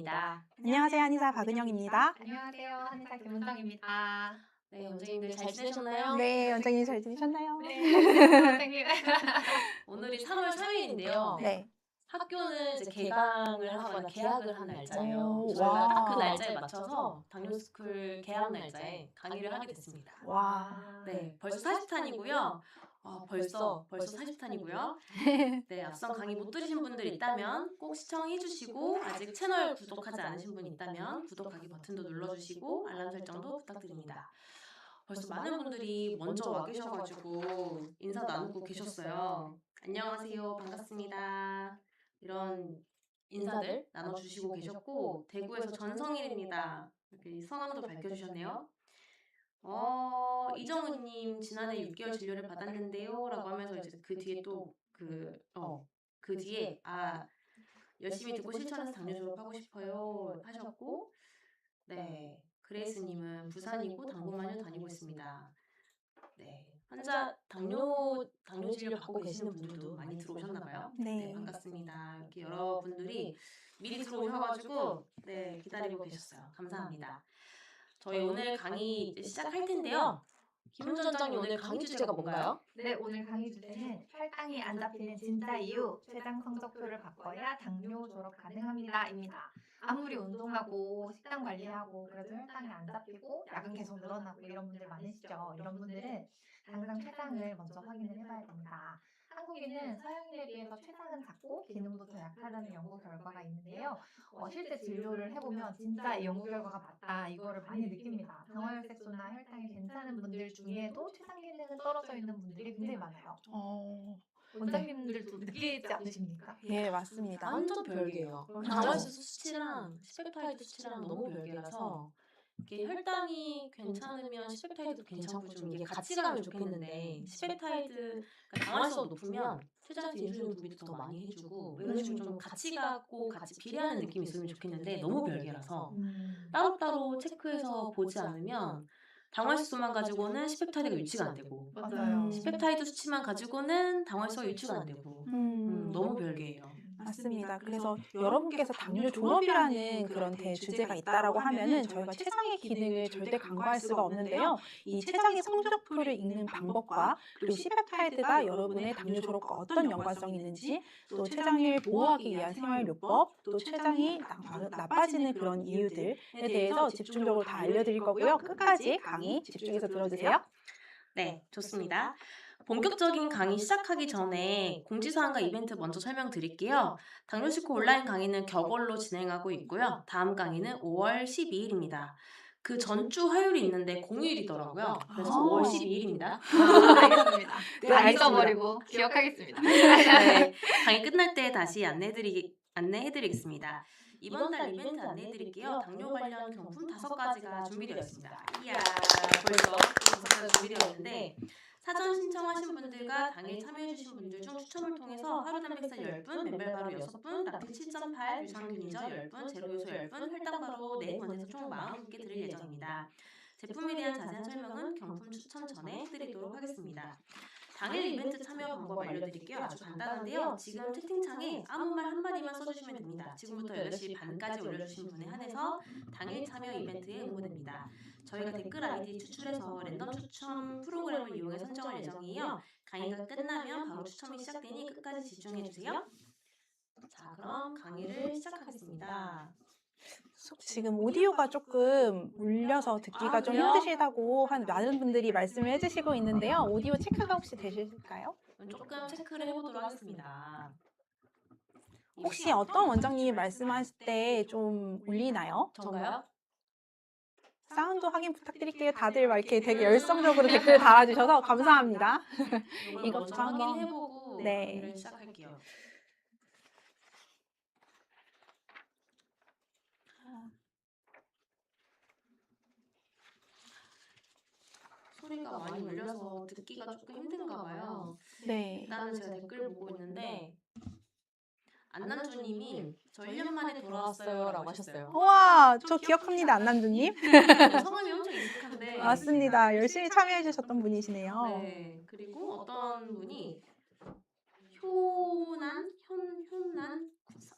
김은정입니다. 안녕하세요. 한의사 박은영입니다. 안녕하세요. 한의사 김은정입니다. 네, 원장님들 잘 지내셨나요? 네, 원장님 잘 지내셨나요? 네, 선생님. 오늘이 3월 3일인데요. 네. 학교는 이제 개강을 하거나 개학을 한 날짜예요. 오, 저희가 와. 딱 그 날짜에 맞춰서 당뇨스쿨 개학 날짜에 강의를 하게 됐습니다. 와. 네, 벌써 40탄이고요. 벌써 40탄이고요. 네, 앞선 강의 못 들으신 분들 있다면 꼭 시청해 주시고 아직 채널 구독하지 않으신 분 있다면 구독하기 버튼도 눌러주시고 알람 설정도 부탁드립니다. 벌써 많은 분들이 먼저 와 계셔가지고 인사 나누고 계셨어요. 안녕하세요, 반갑습니다. 이런 인사들 나눠주시고 계셨고 대구에서 전성일입니다. 이렇게 성함도 밝혀주셨네요. 이정은님 지난해 6개월 진료를 받았는데요 라고 하면서 이제 그 뒤에 또 그 뒤에 열심히 듣고 실천해서 당뇨 졸업하고 싶어요 하셨고, 네, 그레이스님은 부산이고 당분만요 다니고 있습니다. 네, 환자 당뇨 진료 받고 계시는 분들도 많이 들어오셨나봐요. 네. 반갑습니다. 이렇게 여러분들이 미리 들어오셔가지고 네, 기다리고 계셨어요. 감사합니다. 저희 오늘 강의 이제 시작할 텐데요. 김은정장님 오늘 강의 주제가 뭔가요? 네, 오늘 강의 주제는 혈당이 안 잡히는 진짜 이유, 췌장 성적표를 바꿔야 당뇨 졸업 가능합니다.입니다. 아무리 운동하고 식단 관리하고 그래도 혈당이 안 잡히고 약은 계속 늘어나고 이런 분들 많으시죠. 이런 분들은 당장 췌장을 먼저 확인을 해봐야 됩니다. 한국인은 서양인에 비해서 췌장은 작고 기능도 더 약하다는 연구 결과가 있는데요. 실제 진료를 해보면 진짜 이 연구 결과가 맞다 이거를 많이 느낍니다. 당화혈색소나 혈당이 괜찮은 분들 중에도 췌장 기능은 떨어져 있는 분들이 굉장히 많아요. 원장님들도 느끼지 않으십니까? 네, 맞습니다. 완전 별개예요. 당화혈색소 수치랑 시펙타이드 수치랑 너무 별개라서 이게 혈당이 괜찮으면 시펙타이드도 괜찮고 좀 이게 같이 가면 좋겠는데 시펙타이드 당화혈색소가 높으면 췌장에서 인슐린 분비도 더 많이 해주고 이런 식으로 좀 같이 가고 같이 비례하는 느낌이 있으면 좋겠는데 너무 별개라서 따로따로 체크해서 보지 않으면 당화혈색소만 가지고는 시펙타이드가 유치가 안 되고 맞아요. 시펙타이드 수치만 가지고는 당화혈색소가 유치가 안 되고 너무 별개예요. 맞습니다. 그래서 여러분께서 당뇨 졸업이라는 그런 대주제가 있다라고 하면은 저희가 췌장의 기능을 절대 간과할 수가 없는데요. 이 췌장의 성적표를 읽는 방법과 그리고 시페타이드가 여러분의 당뇨 졸업과 어떤 연관성이 있는지, 또 췌장을 보호하기 위한 생활요법, 또 췌장이 나빠지는 그런 이유들에 대해서 집중적으로 다 알려드릴 거고요. 끝까지 강의 집중해서 들어주세요. 네, 좋습니다. 본격적인 강의 시작하기 전에 공지사항과 이벤트 먼저 설명드릴게요. 당뇨식후 온라인 강의는 격월로 진행하고 있고요. 다음 강의는 5월 12일입니다. 그 전주 화요일이 있는데 공휴일이더라고요. 그래서 5월 12일입니다. 알겠습니다. 네, 다 알겠습니다. 잊어버리고 기억하겠습니다. 네, 강의 끝날 때 다시 안내해드리겠습니다. 이번 달 이벤트 안내해드릴게요. 당뇨 관련 경품 5가지가 준비되어 있습니다. 이야, 벌써 5가지가 준비되어 있는데 사전 신청하신 분들과 당일 참여해주신 분들 중 추첨을 통해서 하루 단백질 10분, 맨발바로 6분, 락틴 7.8, 유산균 인저 10분, 제로요소 10분, 혈당바로 4분에서 총 40분께 드릴 예정입니다. 제품에 대한 자세한 설명은 경품 추첨 전에 해드리도록 하겠습니다. 당일 이벤트 참여 방법 알려드릴게요. 아주 간단한데요. 지금 채팅창에 아무 말 한마디만 써주시면 됩니다. 지금부터 8시 반까지 올려주신 분에 한해서 당일 참여 이벤트에 응모됩니다. 저희가 댓글 아이디 추출해서 랜덤 추첨 프로그램을 이용해 선정할 예정이에요. 강의가 끝나면 바로 추첨이 시작되니 끝까지 집중해주세요. 자, 그럼 강의를 시작하겠습니다. 지금 오디오가 조금 울려서 듣기가 좀 그래요? 힘드시다고 많은 분들이 말씀을 해주시고 있는데요. 오디오 체크가 혹시 되실까요? 조금 체크를 해보도록 하겠습니다. 혹시 어떤 원장님이 말씀하실 때 좀 울리나요? 전가요? 사운드 확인 부탁드릴게요. 다들 막 이렇게 되게 열성적으로 댓글 달아주셔서 감사합니다. 이거 이것 먼저 좀 한번- 확인해보고 네. 강의를 시작할게요. 소리가 많이 울려서 듣기가 조금 힘든가 봐요. 네. 일단은 제가 댓글 보고 있는데 안난주님이 저 1년 만에 돌아왔어요 라고 하셨어요. 우와, 저 기억합니다, 안난주님. 성함이 엄청 익숙한데 맞습니다. 열심히 참여해주셨던 분이시네요. 네, 그리고 어떤 분이 효난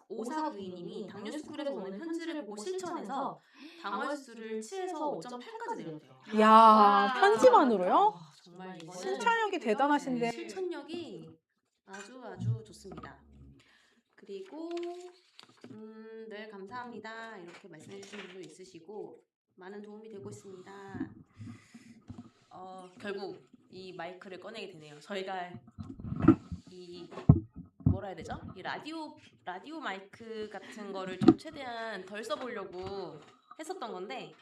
5492님이 당뇨 스쿨에서 오는 편지를 보고 실천해서 당월수를 7에서 5.8까지 내렸대요. 이야, 와. 편집만으로요? 와, 정말 이거는 실천력이 대단하신데. 실천력이 아주 좋습니다. 그리고 늘 감사합니다 이렇게 말씀해 주신 분도 있으시고 많은 도움이 되고 있습니다. 결국 이 마이크를 꺼내게 되네요. 저희가 이 뭐라 해야 되죠? 이 라디오 마이크 같은 거를 좀 최대한 덜 써보려고 했었던 건데,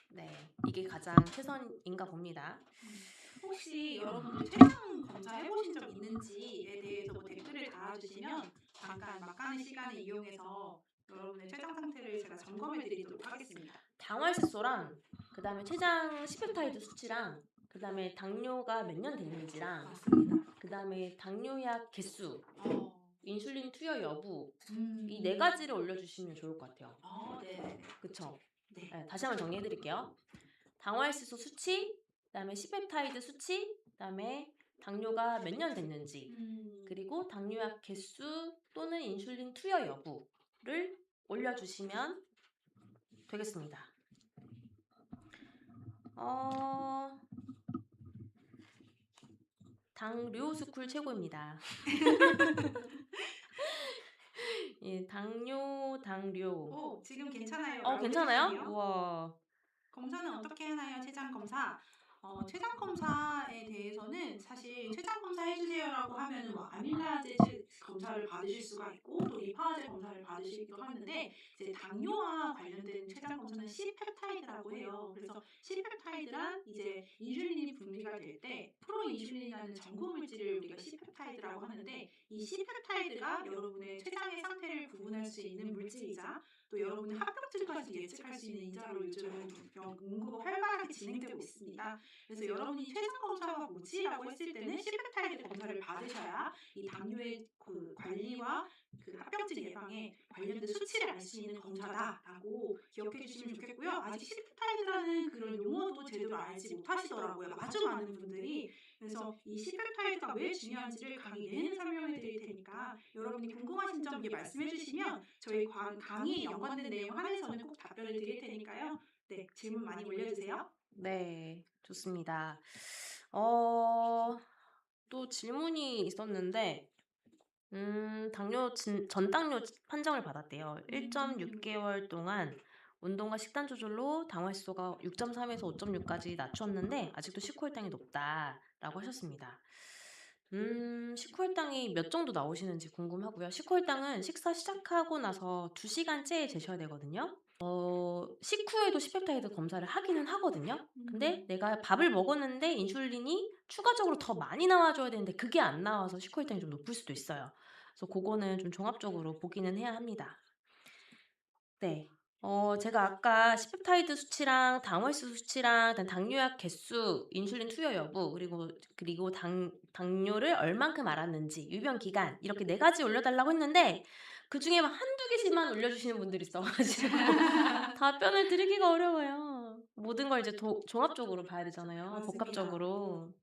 네, 이게 가장 최선인가 봅니다. 혹시 여러분들 췌장 검사 해보신 적 있는지에 대해서 뭐 댓글을 달아주시면 잠깐 막간의 시간을 이용해서 여러분의 췌장 상태를 제가 점검해 드리도록 하겠습니다. 당활색소랑 그 다음에 췌장 시펩타이드 수치랑 그 다음에 당뇨가 몇 년 됐는지랑 맞습니다. 그 다음에 당뇨약 개수, 인슐린 투여 여부 이 네 네 가지를 올려주시면 좋을 것 같아요. 네. 그쵸? 네. 네, 다시 한번 정리해드릴게요. 당활색소 수치, 그 다음에 시펩타이드 수치, 그 다음에 당뇨가 몇 년 됐는지, 그리고 당뇨약 개수 또는 인슐린 투여 여부를 올려주시면 되겠습니다. 당뇨스쿨 최고입니다. 예, 당뇨. 지금 괜찮아요. 괜찮아요? 우와. 검사는 어떻게 하나요? 췌장 검사. 췌장 검사에 대해서는 사실 췌장 검사 해주세요라고 하면은 뭐 아밀라제 검사를 받으실 수가 있고 또 리파제 검사를 받으시기도 하는데 이제 당뇨와 관련된 췌장 검사는 C펩타이드라고 해요. 그래서 C펩타이드란 이제 인슐린이 분비가 될 때 프로인슐린이라는 전구 물질을 우리가 C펩타이드라고 하는데 이 C펩타이드가 여러분의 췌장의 상태를 구분할 수 있는 물질이자 또 여러분의 합병증까지 예측할 수 있는 인자로 요즘은 연구가 활발하게 진행되고 있습니다. 그래서 여러분이 췌장 검사가 뭐지라고 했을 때는 C펩타이드 검사를 받으셔야 이 당뇨의 그 관리와 그 합병증 예방에 관련된 수치를 알 수 있는 검사다라고 기억해 주시면 좋겠고요. 아직 C펩타이드라는 그런 용어도 제대로 알지 못하시더라고요. 아주 많은 분들이. 그래서 이 C펩타이드가 왜 중요한지를 강의 내내 설명해 드릴 테니까 여러분이 궁금하신 점 말씀해 주시면 저희 강의 연관된 내용 하나에서는 꼭 답변을 드릴 테니까요. 네, 질문 많이 올려주세요. 네, 좋습니다. 또 질문이 있었는데, 전당뇨 판정을 받았대요. 1.6개월 동안 운동과 식단 조절로 당활수가 6.3에서 5.6까지 낮췄는데 아직도 식후혈당이 높다라고 하셨습니다. 식후혈당이 몇 정도 나오시는지 궁금하고요. 식후혈당은 식사 시작하고 나서 2시간째 재셔야 되거든요. 식후에도 C펩타이드 검사를 하기는 하거든요. 근데 내가 밥을 먹었는데 인슐린이 추가적으로 더 많이 나와줘야 되는데 그게 안 나와서 식후혈당이 좀 높을 수도 있어요. 그래서 그거는 좀 종합적으로 보기는 해야 합니다. 네. 제가 아까 C펩타이드 수치랑 당월수 수치랑 당뇨약 개수, 인슐린 투여 여부, 그리고 당뇨를 얼만큼 알았는지, 유병 기간 이렇게 4가지 올려달라고 했는데 그 중에 막 한두 개씩만 올려주시는 분들이 있어가지고 답변을 드리기가 어려워요. 모든 걸 이제 종합적으로 봐야 되잖아요. 맞습니다. 복합적으로.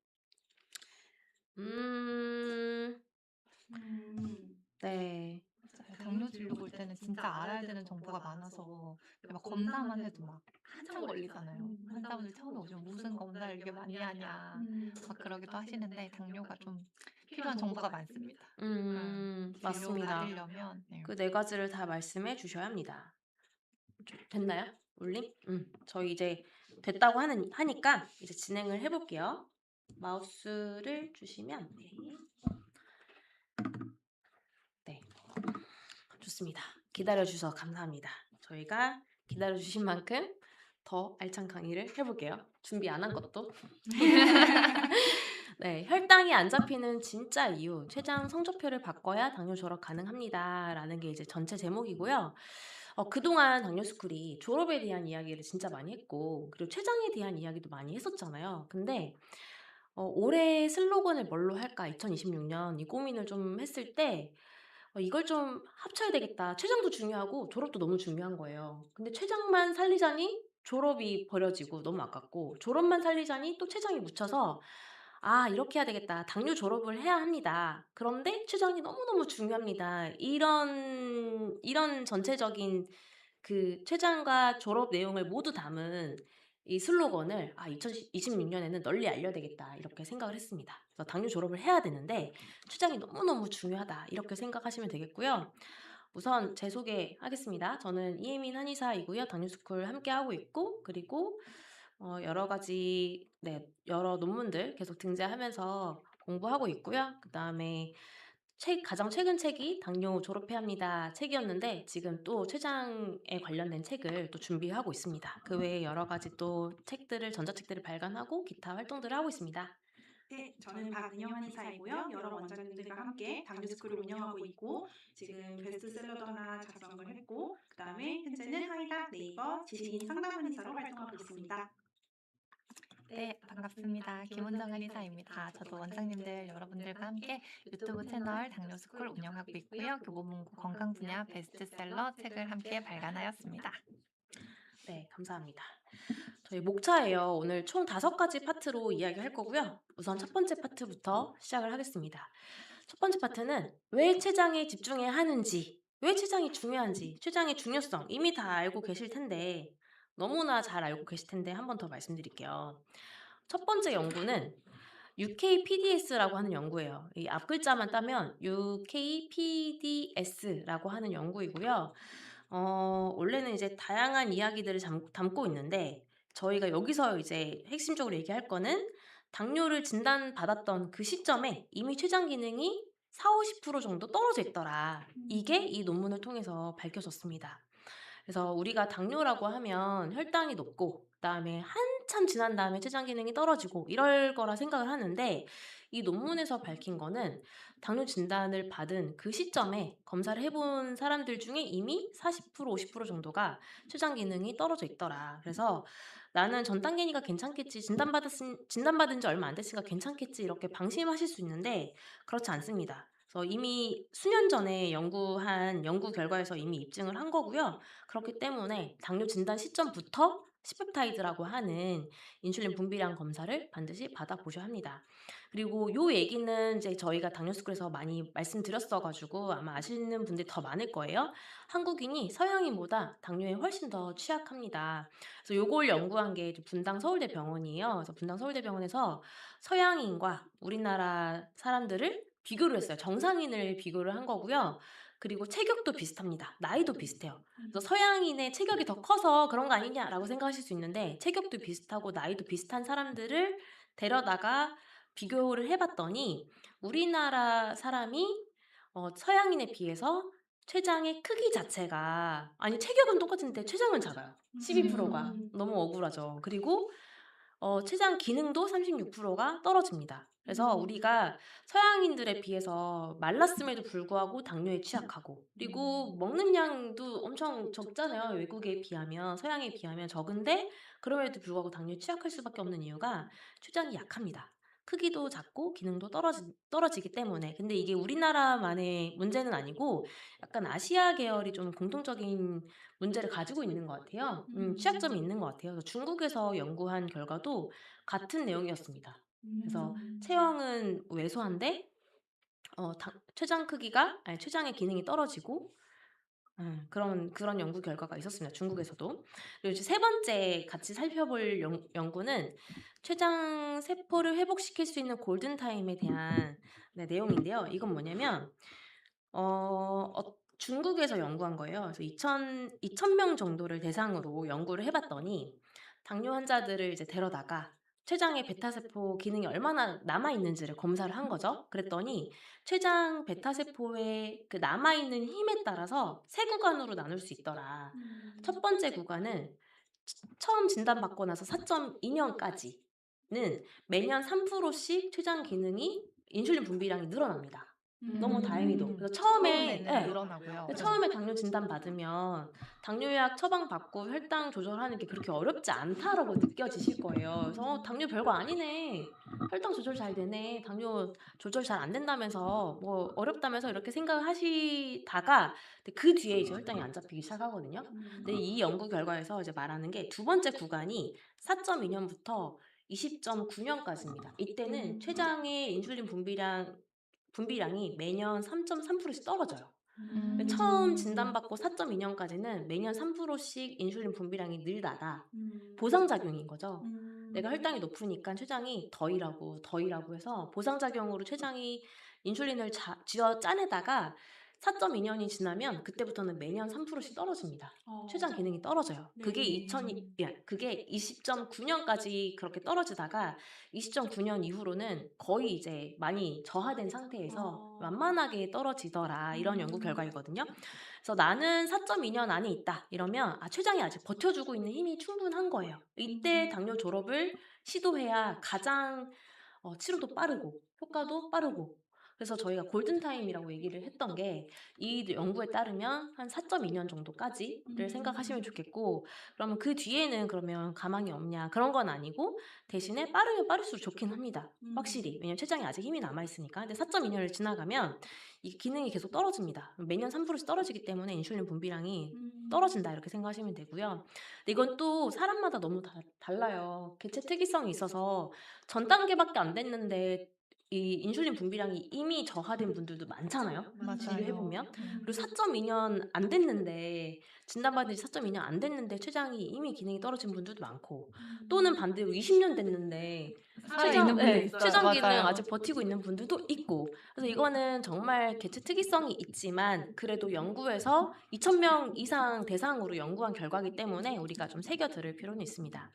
네. 당뇨 진료 볼 때는 진짜 알아야 되는 정보가 많아서 막 검사만 해도 막 한참 걸리잖아요. 환자분들 처음에 오시면 무슨 검사를 이렇게 많이 하냐 막 그러기도 하시는데 당뇨가 좀 필요한 정보가 많습니다. 진료 맞습니다. 받으려면 그 4가지를 다 말씀해 주셔야 합니다. 됐나요? 올림? 저희 이제 됐다고 하니까 이제 진행을 해볼게요. 마우스를 주시면 네, 좋습니다. 기다려주셔서 감사합니다. 저희가 기다려주신 만큼 더 알찬 강의를 해볼게요. 준비 안 한 것도. 네, 혈당이 안 잡히는 진짜 이유, 췌장 성적표를 바꿔야 당뇨 졸업 가능합니다. 라는 게 이제 전체 제목이고요. 그동안 당뇨스쿨이 졸업에 대한 이야기를 진짜 많이 했고, 그리고 췌장에 대한 이야기도 많이 했었잖아요. 근데 올해 슬로건을 뭘로 할까? 2026년 이 고민을 좀 했을 때 이걸 좀 합쳐야 되겠다. 췌장도 중요하고 졸업도 너무 중요한 거예요. 근데 췌장만 살리자니 졸업이 버려지고 너무 아깝고 졸업만 살리자니 또 췌장이 묻혀서 아, 이렇게 해야 되겠다. 당뇨 졸업을 해야 합니다. 그런데 췌장이 너무너무 중요합니다. 이런 전체적인 그 췌장과 졸업 내용을 모두 담은 이 슬로건을 2026년에는 널리 알려야 되겠다 이렇게 생각을 했습니다. 그래서 당뇨 졸업을 해야 되는데 췌장이 너무너무 중요하다 이렇게 생각하시면 되겠고요. 우선 제 소개하겠습니다. 저는 이혜민 한의사이고요. 당뇨스쿨 함께하고 있고 그리고 여러 가지 여러 논문들 계속 등재하면서 공부하고 있고요. 그다음에 가장 최근 책이 당뇨 졸업해야 합니다 책이었는데 지금 또 췌장에 관련된 책을 또 준비하고 있습니다. 그 외에 여러 가지 또 전자책들을 발간하고 기타 활동들을 하고 있습니다. 네, 저는 박은영 한의사이고요. 여러 원장님들과 함께 당뇨스쿨을 운영하고 있고 지금 베스트셀러도 하나 작성을 했고 그다음에 현재는 하이닥, 네이버, 지식인 상담 한의사로 활동하고 있습니다. 네, 반갑습니다. 김은정 한의사입니다. 저도 원장님들 여러분들과 함께 유튜브 채널 당뇨스쿨 운영하고 있고요. 교보문고 건강 분야 베스트셀러 책을 함께 발간하였습니다. 네, 감사합니다. 저희 목차예요. 오늘 총 5가지 파트로 이야기할 거고요. 우선 첫 번째 파트부터 시작을 하겠습니다. 첫 번째 파트는 왜 췌장에 집중해야 하는지, 왜 췌장이 중요한지, 췌장의 중요성 이미 다 알고 계실 텐데 너무나 잘 알고 계실 텐데 한 번 더 말씀드릴게요. 첫 번째 연구는 UKPDS라고 하는 연구예요. 이 앞글자만 따면 UKPDS라고 하는 연구이고요. 원래는 이제 다양한 이야기들을 담고 있는데 저희가 여기서 이제 핵심적으로 얘기할 거는 당뇨를 진단받았던 그 시점에 이미 췌장 기능이 40~50% 정도 떨어져 있더라. 이게 이 논문을 통해서 밝혀졌습니다. 그래서 우리가 당뇨라고 하면 혈당이 높고 그다음에 한참 지난 다음에 췌장 기능이 떨어지고 이럴 거라 생각을 하는데 이 논문에서 밝힌 거는 당뇨 진단을 받은 그 시점에 검사를 해본 사람들 중에 이미 40%~50% 정도가 췌장 기능이 떨어져 있더라. 그래서 나는 전 단계니까 괜찮겠지, 진단받은 지 얼마 안 됐으니까 괜찮겠지 이렇게 방심하실 수 있는데 그렇지 않습니다. 그래서 이미 수년 전에 연구한 연구 결과에서 이미 입증을 한 거고요. 그렇기 때문에 당뇨 진단 시점부터 시펩타이드라고 하는 인슐린 분비량 검사를 반드시 받아보셔야 합니다. 그리고 요 얘기는 이제 저희가 당뇨스쿨에서 많이 말씀드렸어가지고 아마 아시는 분들이 더 많을 거예요. 한국인이 서양인보다 당뇨에 훨씬 더 취약합니다. 그래서 요걸 연구한 게 분당 서울대병원이에요. 그래서 분당 서울대병원에서 서양인과 우리나라 사람들을 비교를 했어요. 정상인을 비교를 한 거고요. 그리고 체격도 비슷합니다. 나이도 비슷해요. 그래서 서양인의 체격이 더 커서 그런 거 아니냐라고 생각하실 수 있는데 체격도 비슷하고 나이도 비슷한 사람들을 데려다가 비교를 해봤더니 우리나라 사람이 서양인에 비해서 췌장의 크기 자체가 체격은 똑같은데 췌장은 작아요. 12%가 너무 억울하죠. 그리고 췌장 기능도 36%가 떨어집니다. 그래서 우리가 서양인들에 비해서 말랐음에도 불구하고 당뇨에 취약하고 그리고 먹는 양도 엄청 적잖아요. 외국에 비하면 서양에 비하면 적은데 그럼에도 불구하고 당뇨에 취약할 수밖에 없는 이유가 췌장이 약합니다. 크기도 작고 기능도 떨어지기 때문에. 근데 이게 우리나라만의 문제는 아니고 약간 아시아 계열이 좀 공통적인 문제를 가지고 있는 것 같아요. 취약점이 있는 것 같아요. 그래서 중국에서 연구한 결과도 같은 내용이었습니다. 그래서 체형은 왜소한데 췌장의 기능이 떨어지고 그런 연구 결과가 있었습니다. 중국에서도. 그리고 이제 세 번째 같이 살펴볼 연구는 췌장 세포를 회복시킬 수 있는 골든타임에 대한 내용인데요. 이건 뭐냐면 중국에서 연구한 거예요. 그래서 2,000명 정도를 대상으로 연구를 해봤더니 당뇨 환자들을 이제 데려다가 췌장의 베타세포 기능이 얼마나 남아있는지를 검사를 한 거죠. 그랬더니 췌장 베타세포의 그 남아있는 힘에 따라서 세 구간으로 나눌 수 있더라. 첫 번째 구간은 처음 진단받고 나서 4.2년까지는 매년 3%씩 췌장 기능이 인슐린 분비량이 늘어납니다. 너무 다행히도. 그래서 처음에 늘어나고요. 처음에 당뇨 진단 받으면 당뇨약 처방 받고 혈당 조절하는 게 그렇게 어렵지 않다라고 느껴지실 거예요. 그래서 당뇨 별거 아니네. 혈당 조절 잘 되네. 당뇨 조절 잘 안 된다면서 뭐 어렵다면서 이렇게 생각하시다가 그 뒤에 이제 혈당이 안 잡히기 시작하거든요. 근데 이 연구 결과에서 이제 말하는 게 두 번째 구간이 4.2년부터 20.9년까지입니다. 이때는 췌장의 인슐린 분비량이 매년 3.3%씩 떨어져요. 처음 진단받고 4.2년까지는 매년 3%씩 인슐린 분비량이 늘다가 보상작용인 거죠. 내가 혈당이 높으니까 췌장이 더 일하고 해서 보상작용으로 췌장이 인슐린을 쥐어 짜내다가 4.2년이 지나면 그때부터는 매년 3%씩 떨어집니다. 췌장 기능이 떨어져요. 그게 그게 20.9년까지 그렇게 떨어지다가 20.9년 이후로는 거의 이제 많이 저하된 상태에서 완만하게 떨어지더라, 이런 연구 결과이거든요. 그래서 나는 4.2년 안에 있다 이러면 췌장이 아직 버텨주고 있는 힘이 충분한 거예요. 이때 당뇨 졸업을 시도해야 가장 치료도 빠르고 효과도 빠르고, 그래서 저희가 골든타임이라고 얘기를 했던 게, 이 연구에 따르면 한 4.2년 정도까지를 생각하시면 좋겠고, 그러면 그 뒤에는 그러면 가망이 없냐, 그런 건 아니고 대신에 빠르면 빠를수록 좋긴 합니다. 확실히. 왜냐면 췌장에 아직 힘이 남아있으니까. 근데 4.2년을 지나가면 이 기능이 계속 떨어집니다. 매년 3%씩 떨어지기 때문에 인슐린 분비량이 떨어진다, 이렇게 생각하시면 되고요. 근데 이건 또 사람마다 너무 달라요. 개체 특이성이 있어서 전 단계밖에 안 됐는데 이 인슐린 분비량이 이미 저하된 분들도 많잖아요. 비교해보면. 그리고 4.2년 안 됐는데, 진단받은 지 4.2년 안 됐는데 췌장이 이미 기능이 떨어진 분들도 많고, 또는 반대로 20년 됐는데 살아있는 분도 있어요. 췌장 기능 맞아요. 아직 버티고 있는 분들도 있고, 그래서 이거는 정말 개체 특이성이 있지만 그래도 연구에서 2,000명 이상 대상으로 연구한 결과이기 때문에 우리가 좀 새겨 들을 필요는 있습니다.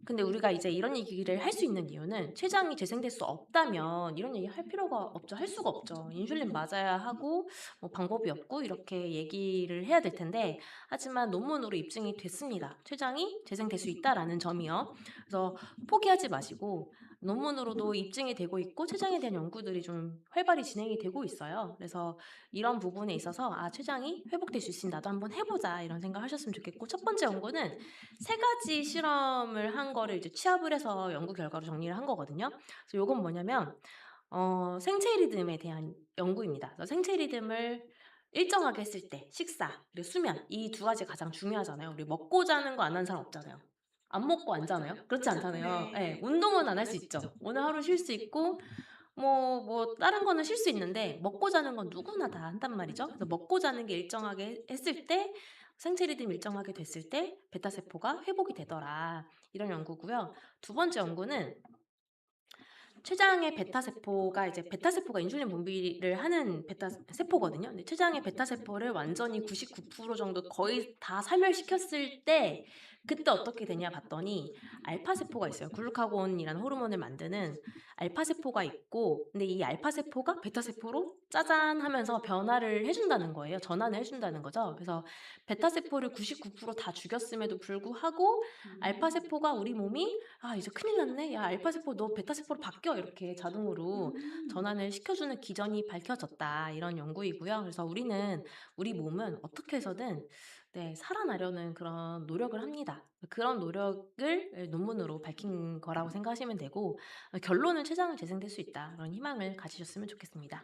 근데 우리가 이제 이런 얘기를 할 수 있는 이유는, 췌장이 재생될 수 없다면 이런 얘기 할 필요가 없죠. 할 수가 없죠. 인슐린 맞아야 하고 뭐 방법이 없고 이렇게 얘기를 해야 될 텐데, 하지만 논문으로 입증이 됐습니다. 췌장이 재생될 수 있다라는 점이요. 그래서 포기하지 마시고, 논문으로도 입증이 되고 있고 췌장에 대한 연구들이 좀 활발히 진행이 되고 있어요. 그래서 이런 부분에 있어서 췌장이 회복될 수 있으니 나도 한번 해보자, 이런 생각 하셨으면 좋겠고, 첫 번째 연구는 3가지 실험을 한 거를 이제 취합을 해서 연구 결과로 정리를 한 거거든요. 그래서 요건 뭐냐면 생체 리듬에 대한 연구입니다. 그래서 생체 리듬을 일정하게 했을 때 식사 그리고 수면, 이 2가지 가장 중요하잖아요. 우리 먹고 자는 거 안 하는 사람 없잖아요. 안 먹고 안 자나요? 그렇지 않잖아요. 네, 운동은 안 할 수 있죠. 오늘 하루 쉴 수 있고 뭐 다른 거는 쉴 수 있는데 먹고 자는 건 누구나 다 한단 말이죠. 그래서 먹고 자는 게 일정하게 했을 때, 생체 리듬 일정하게 됐을 때 베타 세포가 회복이 되더라, 이런 연구고요. 두 번째 연구는 췌장의 베타 세포가 인슐린 분비를 하는 베타 세포거든요. 근데 췌장의 베타 세포를 완전히 99% 정도 거의 다 살멸시켰을 때 그때 어떻게 되냐 봤더니, 알파 세포가 있어요. 글루카곤이라는 호르몬을 만드는 알파 세포가 있고, 근데 이 알파 세포가 베타 세포로 짜잔 하면서 변화를 해준다는 거예요. 전환을 해준다는 거죠. 그래서 베타 세포를 99%다 죽였음에도 불구하고 알파 세포가, 우리 몸이 이제 큰일 났네, 야 알파 세포 너 베타 세포로 바뀌어, 이렇게 자동으로 전환을 시켜주는 기전이 밝혀졌다, 이런 연구이고요. 그래서 우리 몸은 어떻게 해서든 살아나려는 그런 노력을 합니다. 그런 노력을 논문으로 밝힌 거라고 생각하시면 되고, 결론은 췌장은 재생될 수 있다, 그런 희망을 가지셨으면 좋겠습니다.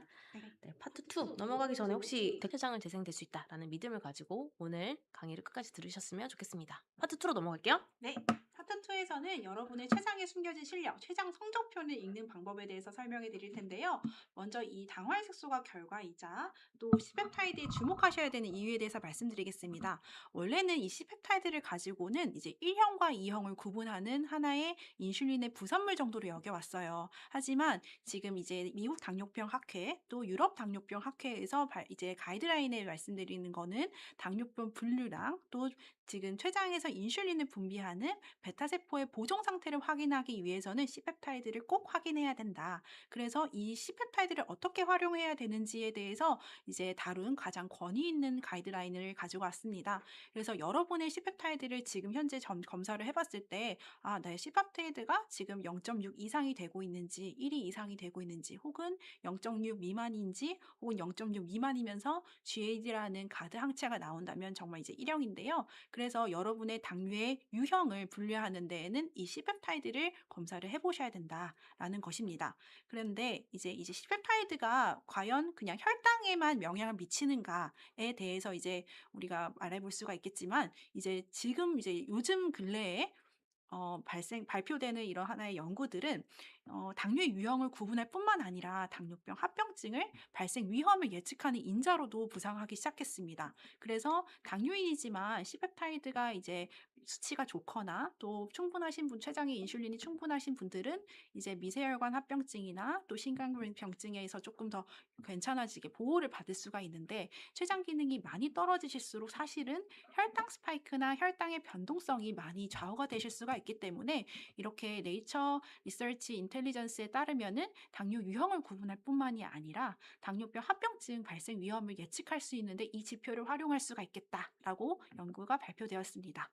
파트 2 넘어가기 전에 혹시 췌장은 재생될 수 있다라는 믿음을 가지고 오늘 강의를 끝까지 들으셨으면 좋겠습니다. 파트 2로 넘어갈게요. 네, 파트 2에서는 여러분의 췌장에 숨겨진 실력, 췌장 성적표를 읽는 방법에 대해서 설명해 드릴 텐데요. 먼저 이 당화혈색소가 결과이자 또 C펩타이드에 주목하셔야 되는 이유에 대해서 말씀드리겠습니다. 원래는 이 C펩타이드를 가지고는 이제 1형과 2형을 구분하는 하나의 인슐린의 부산물 정도로 여겨왔어요. 하지만 지금 이제 미국 당뇨병 학회 또 유럽 당뇨병 학회에서 이제 가이드라인에 말씀드리는 거는 당뇨병 분류랑 또 지금 췌장에서 인슐린을 분비하는 베타세포의 보정 상태를 확인하기 위해서는 C펩타이드를 꼭 확인해야 된다. 그래서 이 C펩타이드를 어떻게 활용해야 되는지에 대해서 이제 다룬 가장 권위 있는 가이드라인을 가지고 왔습니다. 그래서 여러분의 C펩타이드를 지금 현재 검사를 해봤을 때 내 C펩타이드가 지금 0.6 이상이 되고 있는지 1이 이상이 되고 있는지 혹은 0.6 미만인지 혹은 0.6 미만이면서 GAD라는 가드 항체가 나온다면 정말 이제 1형인데요. 그래서 여러분의 당뇨의 유형을 분류하는 데에는 이 C펩타이드를 검사를 해보셔야 된다라는 것입니다. 그런데 이제 C펩타이드가 과연 그냥 혈당에만 영향을 미치는가에 대해서 이제 우리가 말해볼 수가 있겠지만, 이제 지금 이제 요즘 근래에 발표되는 이런 하나의 연구들은 당뇨의 유형을 구분할 뿐만 아니라 당뇨병 합병증을 발생 위험을 예측하는 인자로도 부상하기 시작했습니다. 그래서 당뇨인이지만 C펩타이드가 이제 수치가 좋거나 또 충분하신 분, 췌장의 인슐린이 충분하신 분들은 이제 미세혈관 합병증이나 또 심장병증에서 조금 더 괜찮아지게 보호를 받을 수가 있는데, 췌장 기능이 많이 떨어지실수록 사실은 혈당 스파이크나 혈당의 변동성이 많이 좌우가 되실 수가 있기 때문에, 이렇게 네이처 리서치 인텔리전스에 따르면은 당뇨 유형을 구분할 뿐만이 아니라 당뇨병 합병증 발생 위험을 예측할 수 있는데 이 지표를 활용할 수가 있겠다라고 연구가 발표되었습니다.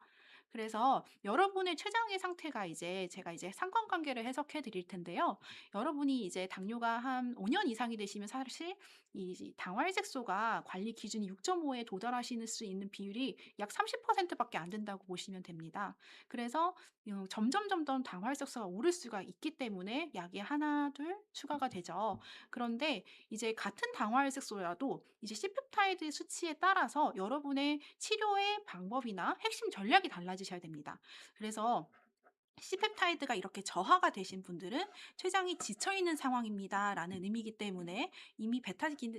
그래서 여러분의 췌장의 상태가 제가 상관관계를 해석해 드릴 텐데요. 여러분이 이제 당뇨가 한 5년 이상이 되시면 사실 이 당화혈색소가 관리 기준이 6.5에 도달하실 수 있는 비율이 약 30%밖에 안 된다고 보시면 됩니다. 그래서 점점 당화혈색소가 오를 수가 있기 때문에 약이 하나, 둘 추가가 되죠. 그런데 이제 같은 당화혈색소라도 이제 C펩타이드 수치에 따라서 여러분의 치료의 방법이나 핵심 전략이 달라지셔야 됩니다. 그래서 C펩타이드가 이렇게 저하가 되신 분들은 췌장이 지쳐있는 상황입니다라는 의미이기 때문에 이미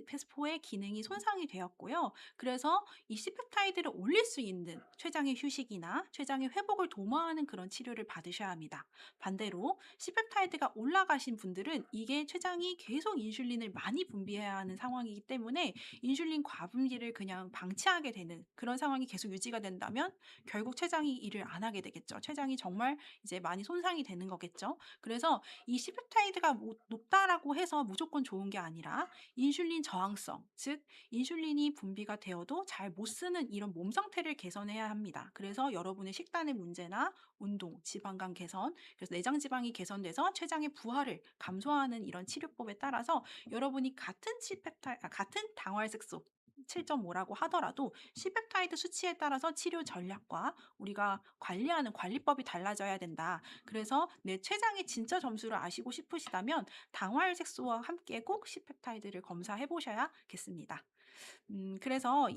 세포의 기능이 손상이 되었고요. 그래서 이 C펩타이드를 올릴 수 있는 췌장의 휴식이나 췌장의 회복을 도모하는 그런 치료를 받으셔야 합니다. 반대로 C펩타이드가 올라가신 분들은 이게 췌장이 계속 인슐린을 많이 분비해야 하는 상황이기 때문에 인슐린 과분비를 그냥 방치하게 되는 그런 상황이 계속 유지가 된다면 결국 췌장이 일을 안 하게 되겠죠. 췌장이 정말 이제 많이 손상이 되는 거겠죠. 그래서 이 C펩타이드가 높다라고 해서 무조건 좋은 게 아니라 인슐린 저항성, 즉 인슐린이 분비가 되어도 잘 못 쓰는 이런 몸 상태를 개선해야 합니다. 그래서 여러분의 식단의 문제나 운동, 지방간 개선, 그래서 내장 지방이 개선돼서 췌장의 부하를 감소하는 이런 치료법에 따라서 여러분이 같은 당화혈색소 7.5라고 하더라도 C펩타이드 수치에 따라서 치료 전략과 우리가 관리하는 관리법이 달라져야 된다. 그래서 내 췌장의 진짜 점수를 아시고 싶으시다면 당화혈색소와 함께 꼭 C펩타이드를 검사해 보셔야겠습니다. 그래서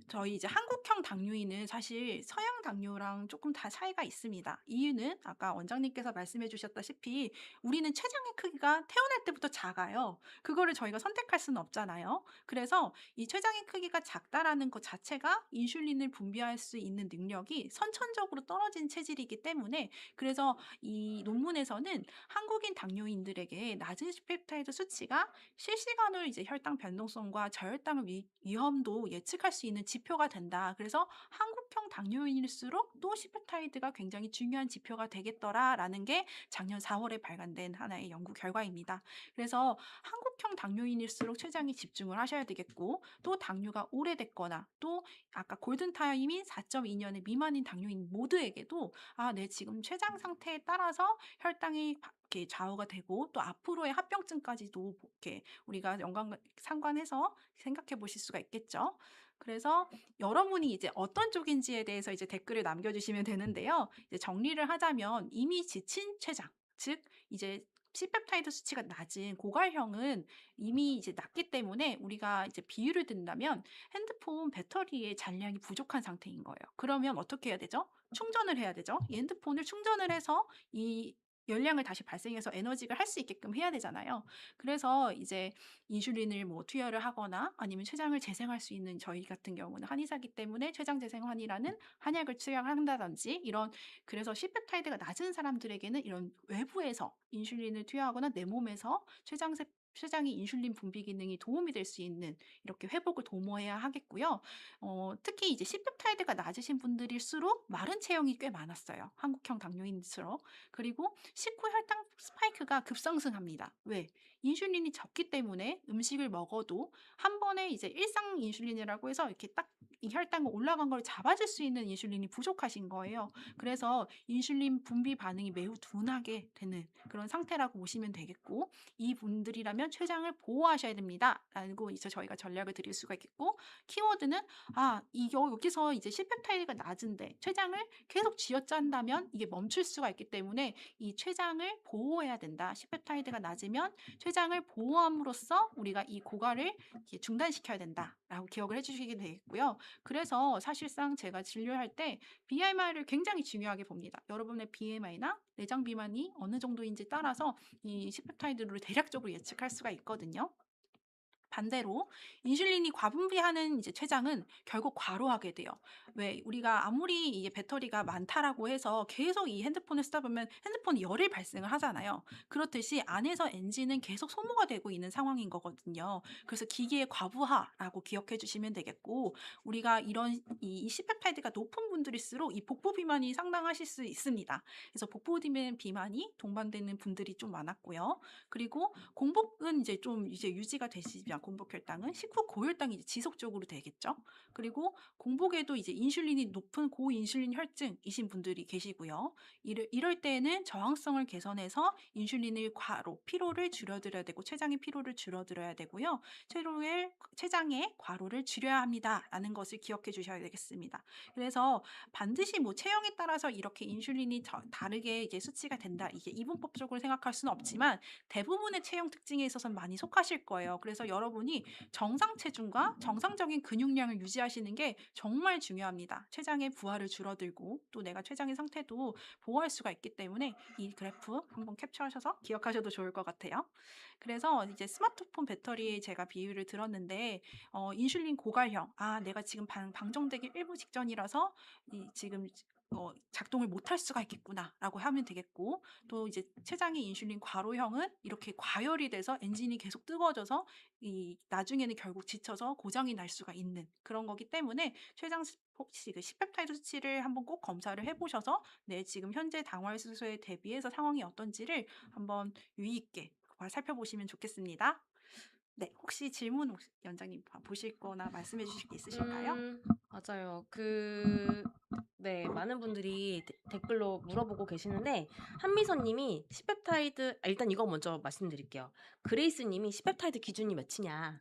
저희 한국형 당뇨인은 사실 서양 당뇨랑 조금 다 차이가 있습니다. 이유는 아까 원장님께서 말씀해 주셨다시피 우리는 췌장의 크기가 태어날 때부터 작아요. 그거를 저희가 선택할 수는 없잖아요. 그래서 이 췌장의 크기가 작다라는 것 자체가 인슐린을 분비할 수 있는 능력이 선천적으로 떨어진 체질이기 때문에, 그래서 이 논문에서는 한국인 당뇨인들에게 낮은 C펩타이드 수치가 실시간으로 이제 혈당 변동성과 저혈당 위험도 예측할 수 있는 지표가 된다. 그래서 한국형 당뇨인일수록 또 C펩타이드가 굉장히 중요한 지표가 되겠더라라는 게 작년 4월에 발간된 하나의 연구 결과입니다. 그래서 한국형 당뇨인일수록 췌장에 집중을 하셔야 되겠고, 또 당뇨가 오래됐거나 또 아까 골든타임인 4.2년의 미만인 당뇨인 모두에게도 내 지금 췌장 상태에 따라서 혈당이 이렇게 좌우가 되고 또 앞으로의 합병증까지도 이렇게 우리가 상관해서 생각해 보실 수가 있겠죠. 그래서 여러분이 이제 어떤 쪽인지에 대해서 이제 댓글을 남겨주시면 되는데요. 이제 정리를 하자면 이미 지친 췌장, 즉 이제 C펩타이드 수치가 낮은 고갈형은 이미 이제 낮기 때문에 우리가 이제 비유를 든다면 핸드폰 배터리의 잔량이 부족한 상태인 거예요. 그러면 어떻게 해야 되죠? 충전을 해야 되죠. 이 핸드폰을 충전을 해서 이 열량을 다시 발생해서 에너지를 할 수 있게끔 해야 되잖아요. 그래서 이제 인슐린을 투여를 하거나 아니면 췌장을 재생할 수 있는, 저희 같은 경우는 한의사기 때문에 췌장 재생환이라는 한약을 투여한다든지 그래서 C펩타이드가 낮은 사람들에게는 이런 외부에서 인슐린을 투여하거나 내 몸에서 췌장의 인슐린 분비 기능이 도움이 될 수 있는 이렇게 회복을 도모해야 하겠고요. 특히 이제 C펩타이드가 낮으신 분들일수록 마른 체형이 꽤 많았어요. 한국형 당뇨인일수록. 그리고 식후 혈당 스파이크가 급상승합니다. 왜? 인슐린이 적기 때문에 음식을 먹어도 한 번에 이제 일상 인슐린이라고 해서 이렇게 딱 이 혈당 올라간 걸 잡아줄 수 있는 인슐린이 부족하신 거예요. 그래서 인슐린 분비 반응이 매우 둔하게 되는 그런 상태라고 보시면 되겠고, 이 분들이라면 췌장을 보호하셔야 됩니다. 라고 이제 저희가 전략을 드릴 수가 있겠고, 키워드는 여기서 이제 C펩타이드가 낮은데 췌장을 계속 쥐어짠다면 이게 멈출 수가 있기 때문에 이 췌장을 보호해야 된다. C펩타이드가 낮으면 췌장을 보호함으로써 우리가 이 고갈을 이렇게 중단시켜야 된다라고 기억을 해주시게 되겠고요. 그래서 사실상 제가 진료할 때 BMI를 굉장히 중요하게 봅니다. 여러분의 BMI나 내장 비만이 어느 정도인지 따라서 이 C-펩타이드를 대략적으로 예측할 수가 있거든요. 반대로 인슐린이 과분비하는 이제 췌장은 결국 과로하게 돼요. 왜 우리가 아무리 이게 배터리가 많다라고 해서 계속 이 핸드폰을 쓰다 보면 핸드폰이 열이 발생을 하잖아요. 그렇듯이 안에서 엔진은 계속 소모가 되고 있는 상황인 거거든요. 그래서 기계의 과부하라고 기억해 주시면 되겠고, 우리가 이런 이 C펩타이드가 높은 분들일수록 이 복부 비만이 상당하실 수 있습니다. 그래서 복부 비만이 동반되는 분들이 좀 많았고요. 그리고 공복은 이제 좀 이제 유지가 되시면 공복 혈당은 식후 고혈당이 이제 지속적으로 되겠죠. 그리고 공복에도 이제 인슐린이 높은 고인슐린 혈증이신 분들이 계시고요. 이럴 때에는 저항성을 개선해서 인슐린을 피로를 줄여드려야 되고 췌장의 피로를 줄여드려야 되고요. 췌장의 과로를 줄여야 합니다라는 것을 기억해 주셔야 되겠습니다. 그래서 반드시 뭐 체형에 따라서 이렇게 인슐린이 다르게 이제 수치가 된다. 이게 이분법적으로 생각할 수는 없지만 대부분의 체형 특징에 있어서는 많이 속하실 거예요. 그래서 여러분이 정상 체중과 정상적인 근육량을 유지하시는 게 정말 중요합니다. 췌장의 부하를 줄어들고 또 내가 췌장의 상태도 보호할 수가 있기 때문에 이 그래프 한번 캡처하셔서 기억하셔도 좋을 것 같아요. 그래서 이제 스마트폰 배터리에 제가 비유를 들었는데 인슐린 고갈형, 내가 지금 방정되기 일부 직전이라서 지금 작동을 못할 수가 있겠구나라고 하면 되겠고, 또 이제 췌장의 인슐린 과로형은 이렇게 과열이 돼서 엔진이 계속 뜨거워져서 나중에는 결국 지쳐서 고장이 날 수가 있는 그런 거기 때문에 혹시 그 C-펩타이드 수치를 한번 꼭 검사를 해보셔서 지금 현재 당화혈소에 대비해서 상황이 어떤지를 한번 유의 있게 살펴보시면 좋겠습니다. 네, 혹시 질문 연장님 보실 거나 말씀해 주실 게 있으실까요? 맞아요. 네, 많은 분들이 댓글로 물어보고 계시는데, 한미선님이 C펩타이드, 일단 이거 먼저 말씀드릴게요. 그레이스님이 C펩타이드 기준이 몇이냐.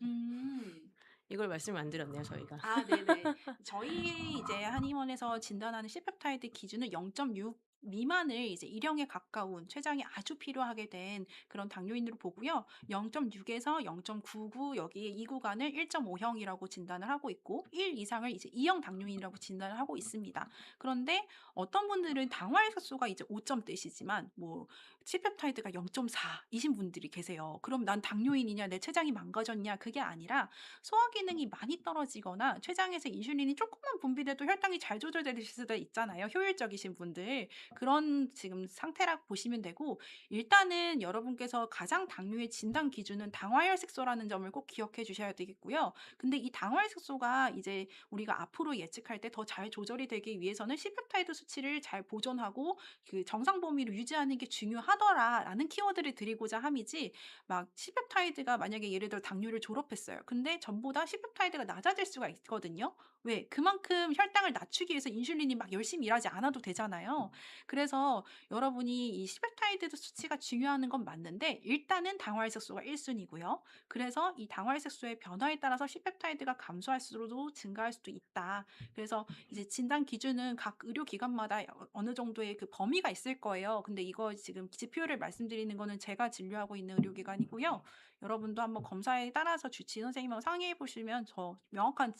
이걸 말씀을 안 드렸네요, 저희가. 네네. 저희 이제 한의원에서 진단하는 C-펩타이드 기준은 0.6 미만을 이제 일형에 가까운 췌장이 아주 필요하게 된 그런 당뇨인으로 보고요. 0.6에서 0.99 여기 이 구간을 1.5형이라고 진단을 하고 있고 1 이상을 이제 2형 당뇨인이라고 진단을 하고 있습니다. 그런데 어떤 분들은 당화혈소가 이제 5점대시지만 뭐 C-펩타이드가 0.4이신 분들이 계세요. 그럼 난 당뇨인이냐, 내 췌장이 망가졌냐, 그게 아니라 소화 기능이 많이 떨어지거나 췌장에서 인슐린이 조금만 분비돼도 혈당이 잘 조절될 수도 있잖아요. 효율적이신 분들. 그런 지금 상태라고 보시면 되고, 일단은 여러분께서 가장 당뇨의 진단 기준은 당화혈색소라는 점을 꼭 기억해 주셔야 되겠고요. 근데 이 당화혈색소가 이제 우리가 앞으로 예측할 때 더 잘 조절이 되기 위해서는 C-펩타이드 수치를 잘 보존하고 그 정상 범위를 유지하는 게 중요하더라라는 키워드를 드리고자 함이지, 막 C-펩타이드가 만약에 예를 들어 당뇨를 졸업했어요. 근데 전보다 C-펩타이드가 낮아질 수가 있거든요. 왜? 그만큼 혈당을 낮추기 위해서 인슐린이 막 열심히 일하지 않아도 되잖아요. 그래서 여러분이 이 C-펩타이드 수치가 중요한 건 맞는데 일단은 당화혈색소가 1순위고요. 그래서 이 당화혈색소의 변화에 따라서 C-펩타이드가 감소할 수도 증가할 수도 있다. 그래서 이제 진단 기준은 각 의료기관마다 어느 정도의 그 범위가 있을 거예요. 근데 이거 지금 지표를 말씀드리는 거는 제가 진료하고 있는 의료기관이고요. 여러분도 한번 검사에 따라서 주치 선생님하고 상의해 보시면 더 명확한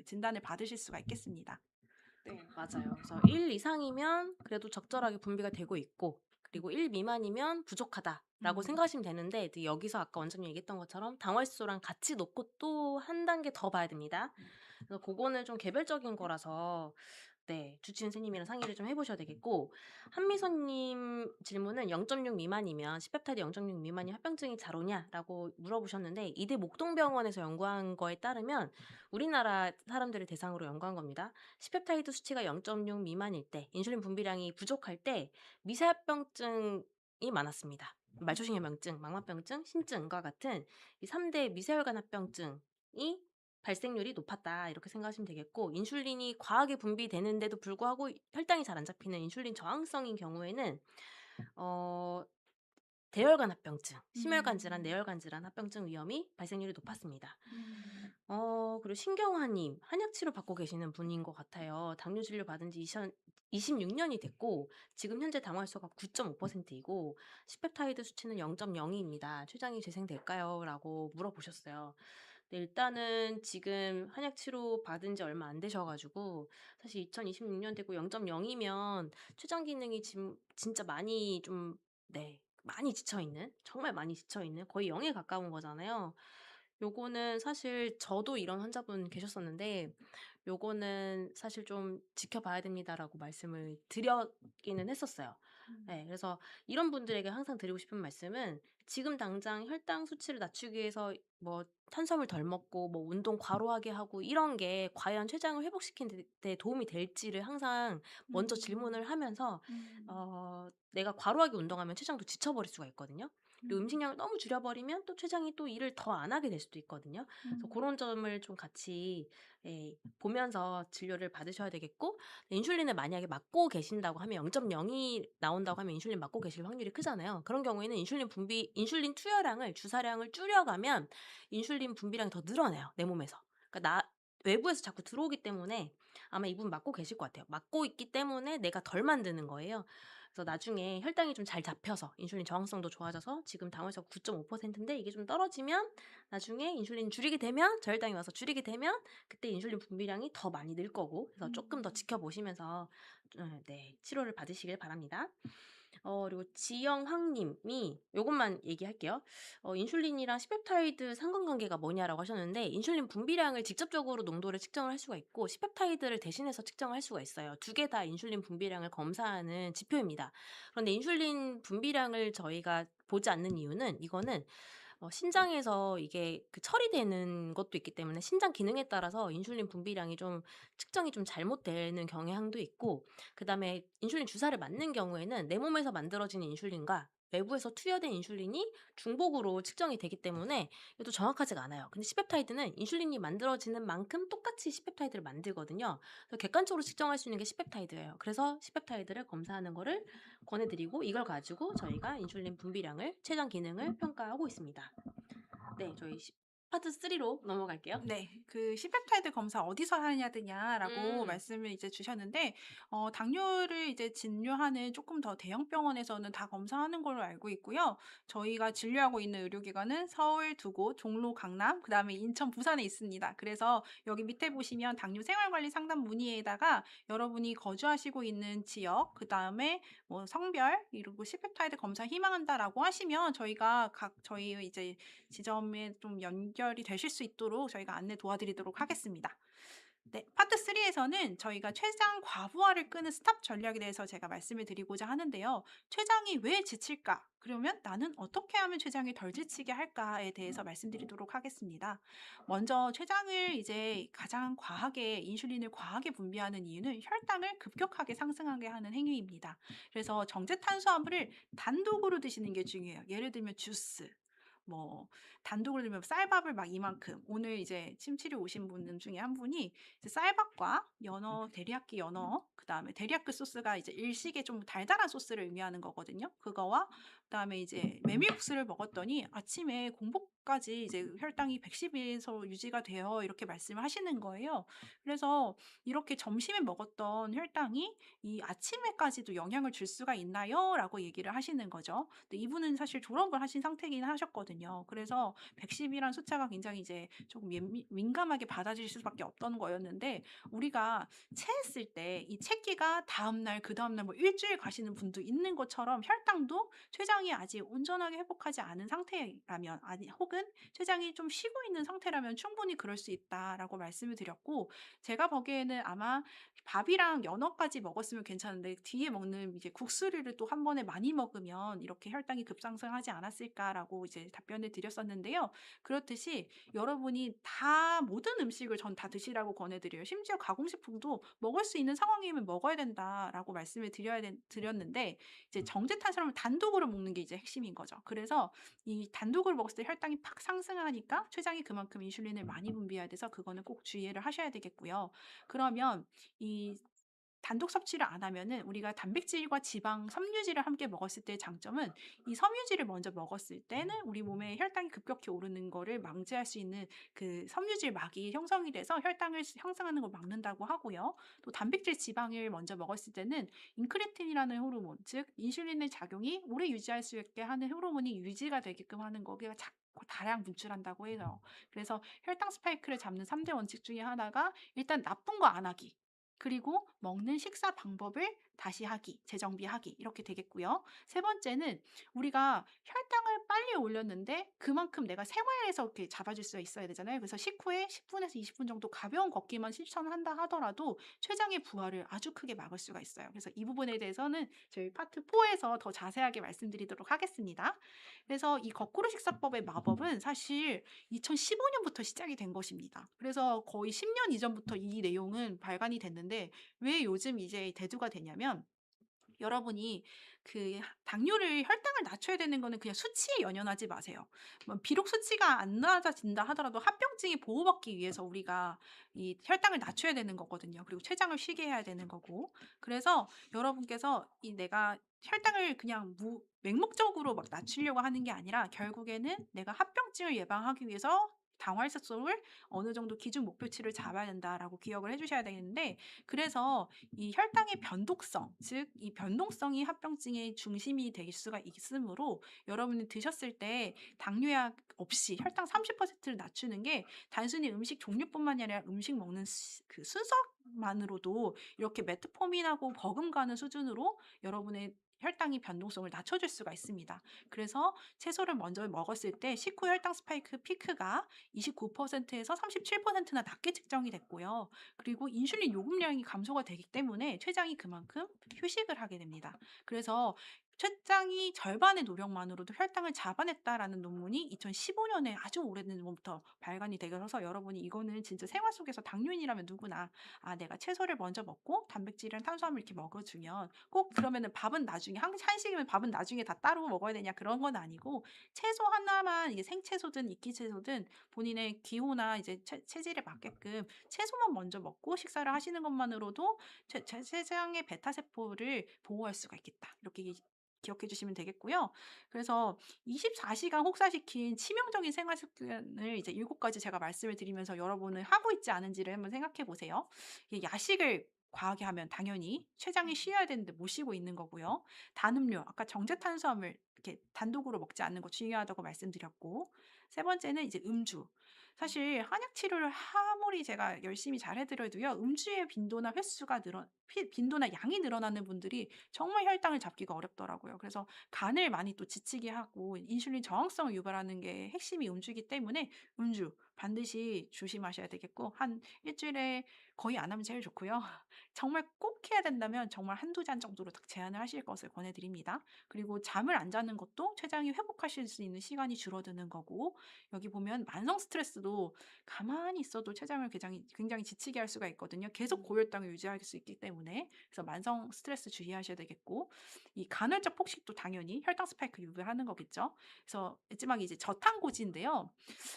진단을 받으실 수가 있겠습니다. 네, 맞아요. 그래서 1 이상이면 그래도 적절하게 분비가 되고 있고, 그리고 1 미만이면 부족하다라고 생각하시면 되는데, 여기서 아까 원장님 얘기했던 것처럼 당화혈소랑 같이 놓고 또 한 단계 더 봐야 됩니다. 그래서 그거는 좀 개별적인 거라서 네, 주치 선생님이랑 상의를 좀 해보셔야 되겠고, 한미선님 질문은 0.6 미만이면 C-펩타이드 0.6 미만이 합병증이 잘 오냐라고 물어보셨는데, 이대 목동병원에서 연구한 거에 따르면 우리나라 사람들을 대상으로 연구한 겁니다. C-펩타이드 수치가 0.6 미만일 때, 인슐린 분비량이 부족할 때 미세합병증이 많았습니다. 말초신경병증, 망막병증, 심증과 같은 이 3대 미세혈관 합병증이 발생률이 높았다 이렇게 생각하시면 되겠고, 인슐린이 과하게 분비되는데도 불구하고 혈당이 잘 안 잡히는 인슐린 저항성인 경우에는 대혈관 합병증, 심혈관 질환, 뇌혈관 질환 합병증 위험이 발생률이 높았습니다. 그리고 신경화님, 한약 치료 받고 계시는 분인 것 같아요. 당뇨 진료 받은 지 26년이 됐고, 지금 현재 당화혈소가 9.5%이고, C-펩타이드 수치는 0.0입니다. 췌장이 재생될까요? 라고 물어보셨어요. 네, 일단은 지금 한약 치료 받은 지 얼마 안 되셔 가지고 사실 2026년 되고 0.0이면 췌장 기능이 진짜 많이 좀 네, 많이 지쳐 있는, 정말 많이 지쳐 있는, 거의 0에 가까운 거잖아요. 요거는 사실 저도 이런 환자분 계셨었는데 요거는 사실 좀 "지켜봐야 됩니다."라고 말씀을 드렸기는 했었어요. 네, 그래서 이런 분들에게 항상 드리고 싶은 말씀은 지금 당장 혈당 수치를 낮추기 위해서 뭐 탄수화물 덜 먹고 뭐 운동 과로하게 하고 이런 게 과연 췌장을 회복시키는 데 도움이 될지를 항상 먼저 질문을 하면서 내가 과로하게 운동하면 췌장도 지쳐버릴 수가 있거든요. 그리고 음식량을 너무 줄여버리면 또 췌장이 또 일을 더 안 하게 될 수도 있거든요. 그래서 그런 점을 좀 같이 예 보면서 진료를 받으셔야 되겠고, 인슐린을 만약에 맞고 계신다고 하면 0.0이 나온다고 하면 인슐린 맞고 계실 확률이 크잖아요. 그런 경우에는 인슐린 투여량을 주사량을 줄여가면 인슐린 분비량이 더 늘어나요, 내 몸에서. 그러니까 외부에서 자꾸 들어오기 때문에 아마 이분 맞고 계실 것 같아요. 맞고 있기 때문에 내가 덜 만드는 거예요. 그래서 나중에 혈당이 좀 잘 잡혀서 인슐린 저항성도 좋아져서 지금 당에서 9.5%인데 이게 좀 떨어지면 나중에 인슐린 줄이게 되면 저혈당이 와서 줄이게 되면 그때 인슐린 분비량이 더 많이 늘 거고, 그래서 조금 더 지켜보시면서 네, 치료를 받으시길 바랍니다. 그리고 지영황 님이 요것만 얘기할게요. 인슐린이랑 시펩타이드 상관관계가 뭐냐라고 하셨는데, 인슐린 분비량을 직접적으로 농도를 측정을 할 수가 있고 시펩타이드를 대신해서 측정을 할 수가 있어요. 두 개 다 인슐린 분비량을 검사하는 지표입니다. 그런데 인슐린 분비량을 저희가 보지 않는 이유는, 이거는 신장에서 이게 그 처리되는 것도 있기 때문에 신장 기능에 따라서 인슐린 분비량이 좀 측정이 좀 잘못되는 경향도 있고, 그다음에 인슐린 주사를 맞는 경우에는 내 몸에서 만들어지는 인슐린과 외부에서 투여된 인슐린이 중복으로 측정이 되기 때문에 이것도 정확하지가 않아요. 근데 시펩타이드는 인슐린이 만들어지는 만큼 똑같이 시펩타이드를 만들거든요. 그래서 객관적으로 측정할 수 있는 게 시펩타이드예요. 그래서 시펩타이드를 검사하는 거를 권해드리고, 이걸 가지고 저희가 인슐린 분비량을, 췌장 기능을 평가하고 있습니다. 네, 저희 파트 3로 넘어갈게요. 네. 그 C펩타이드 검사 어디서 하냐 드냐라고 음. 말씀을 이제 주셨는데, 당뇨를 이제 진료하는 조금 더 대형 병원에서는 다 검사하는 걸로 알고 있고요. 저희가 진료하고 있는 의료기관은 서울 2 곳, 종로, 강남, 그다음에 인천, 부산에 있습니다. 그래서 여기 밑에 보시면 당뇨 생활관리 상담 문의에다가 여러분이 거주하시고 있는 지역, 그다음에 뭐 성별, 그리고 C펩타이드 검사 희망한다라고 하시면 저희가 저희 이제 지점에 좀 연결이 되실 수 있도록 저희가 안내 도와드리도록 하겠습니다. 네, 파트 3에서는 저희가 췌장 과부하를 끄는 스탑 전략에 대해서 제가 말씀을 드리고자 하는데요. 췌장이 왜 지칠까? 그러면 나는 어떻게 하면 췌장이 덜 지치게 할까에 대해서 말씀드리도록 하겠습니다. 먼저 췌장을 이제 가장 과하게 인슐린을 과하게 분비하는 이유는 혈당을 급격하게 상승하게 하는 행위입니다. 그래서 정제 탄수화물을 단독으로 드시는 게 중요해요. 예를 들면 주스, 뭐 단독으로 들면 쌀밥을 막 이만큼, 오늘 이제 침치료 오신 분 중에 한 분이 이제 쌀밥과 연어, 데리야끼 연어, 그다음에 데리야끼 소스가 이제 일식의 좀 달달한 소스를 의미하는 거거든요. 그거와 그다음에 이제 메밀국수를 먹었더니 아침에 공복까지 이제 혈당이 110에서 유지가 돼요. 이렇게 말씀을 하시는 거예요. 그래서 이렇게 점심에 먹었던 혈당이 이 아침에까지도 영향을 줄 수가 있나요? 라고 얘기를 하시는 거죠. 근데 이분은 사실 졸업을 하신 상태긴 하셨거든요. 그래서 110이란 숫자가 굉장히 이제 조금 민감하게 받아들일 수밖에 없던 거였는데, 우리가 체했을 때 이 체기가 다음날, 그 다음날 뭐 일주일 가시는 분도 있는 것처럼 혈당도 췌장이 아직 온전하게 회복하지 않은 상태라면, 아니 혹은 췌장이 좀 쉬고 있는 상태라면 충분히 그럴 수 있다라고 말씀을 드렸고, 제가 보기에는 아마 밥이랑 연어까지 먹었으면 괜찮은데 뒤에 먹는 이제 국수류를 또 한 번에 많이 먹으면 이렇게 혈당이 급상승하지 않았을까라고 이제 답변을 드렸었는데요. 그렇듯이 여러분이 다 모든 음식을 전 다 드시라고 권해드려요. 심지어 가공식품도 먹을 수 있는 상황이면 먹어야 된다라고 말씀을 드렸는데, 이제 정제탄수화물 단독으로 먹는 게 이제 핵심인 거죠. 그래서 이 단독으로 먹었을 때 혈당이 팍 상승하니까 췌장이 그만큼 인슐린을 많이 분비해야 돼서 그거는 꼭 주의를 하셔야 되겠고요. 그러면 이 단독 섭취를 안 하면은 우리가 단백질과 지방, 섬유질을 함께 먹었을 때의 장점은 이 섬유질을 먼저 먹었을 때는 우리 몸에 혈당이 급격히 오르는 거를 방지할 수 있는 그 섬유질 막이 형성이 돼서 혈당을 형성하는 걸 막는다고 하고요. 또 단백질, 지방을 먼저 먹었을 때는 인크레틴이라는 호르몬, 즉 인슐린의 작용이 오래 유지할 수 있게 하는 호르몬이 유지가 되게끔 하는 거기가 자꾸 다량 분출한다고 해요. 그래서 혈당 스파이크를 잡는 3대 원칙 중에 하나가 일단 나쁜 거 안 하기. 그리고 먹는 식사 방법을 다시 하기, 재정비하기 이렇게 되겠고요. 세 번째는 우리가 혈당을 빨리 올렸는데 그만큼 내가 생활에서 이렇게 잡아줄 수가 있어야 되잖아요. 그래서 식후에 10분에서 20분 정도 가벼운 걷기만 실천한다 하더라도 췌장의 부하를 아주 크게 막을 수가 있어요. 그래서 이 부분에 대해서는 저희 파트 4에서 더 자세하게 말씀드리도록 하겠습니다. 그래서 이 거꾸로 식사법의 마법은 사실 2015년부터 시작이 된 것입니다. 그래서 거의 10년 이전부터 이 내용은 발간이 됐는데 왜 요즘 이제 대두가 되냐면 여러분이 그 당뇨를 혈당을 낮춰야 되는 거는 그냥 수치에 연연하지 마세요. 뭐 비록 수치가 안 낮아진다 하더라도 합병증이 보호받기 위해서 우리가 이 혈당을 낮춰야 되는 거거든요. 그리고 췌장을 쉬게 해야 되는 거고. 그래서 여러분께서 이 내가 혈당을 그냥 맹목적으로 막 낮추려고 하는 게 아니라 결국에는 내가 합병증을 예방하기 위해서 당화혈색소를 어느 정도 기준 목표치를 잡아야 된다라고 기억을 해주셔야 되는데 그래서 이 혈당의 변동성, 즉 이 변동성이 합병증의 중심이 될 수가 있으므로 여러분이 드셨을 때 당뇨약 없이 혈당 30%를 낮추는 게 단순히 음식 종류뿐만이 아니라 음식 먹는 그 순서만으로도 이렇게 메트포민하고 버금가는 수준으로 여러분의 혈당이 변동성을 낮춰줄 수가 있습니다. 그래서 채소를 먼저 먹었을 때 식후 혈당 스파이크 피크가 29%에서 37%나 낮게 측정이 됐고요. 그리고 인슐린 요금량이 감소가 되기 때문에 췌장이 그만큼 휴식을 하게 됩니다. 그래서 췌장이 절반의 노력만으로도 혈당을 잡아냈다라는 논문이 2015년에 아주 오래된 논문부터 발간이 되어서 여러분이 이거는 진짜 생활 속에서 당뇨인이라면 누구나 내가 채소를 먼저 먹고 단백질이랑 탄수화물 이렇게 먹어주면 꼭 그러면은 밥은 나중에 한식이면 밥은 나중에 다 따로 먹어야 되냐 그런 건 아니고 채소 하나만 이게 생채소든 이끼채소든 본인의 기호나 이제 체질에 맞게끔 채소만 먼저 먹고 식사를 하시는 것만으로도 췌장의 베타 세포를 보호할 수가 있겠다. 이렇게 기억해 주시면 되겠고요. 그래서 24시간 혹사시킨 치명적인 생활 습관을 이제 7가지 제가 말씀을 드리면서 여러분은 하고 있지 않은지를 한번 생각해 보세요. 야식을 과하게 하면 당연히 췌장이 쉬어야 되는데 못 쉬고 있는 거고요. 단음료, 아까 정제 탄수화물 이렇게 단독으로 먹지 않는 거 중요하다고 말씀드렸고, 세 번째는 이제 음주. 사실 한약 치료를 아무리 제가 열심히 잘 해드려도요, 음주의 빈도나 양이 늘어나는 분들이 정말 혈당을 잡기가 어렵더라고요. 그래서 간을 많이 또 지치게 하고 인슐린 저항성을 유발하는 게 핵심이 음주이기 때문에 음주 반드시 조심하셔야 되겠고, 한 일주일에 거의 안 하면 제일 좋고요. 정말 꼭 해야 된다면 정말 한두 잔 정도로 딱 제한을 하실 것을 권해드립니다. 그리고 잠을 안 자는 것도 췌장이 회복하실 수 있는 시간이 줄어드는 거고, 여기 보면 만성 스트레스도 가만히 있어도 췌장을 굉장히 지치게 할 수가 있거든요. 계속 고혈당을 유지할 수 있기 때문에. 그래서 만성 스트레스 주의하셔야 되겠고, 이 간헐적 폭식도 당연히 혈당 스파이크 유발하는 거겠죠. 그래서 마지막에 이제 저탄고지인데요.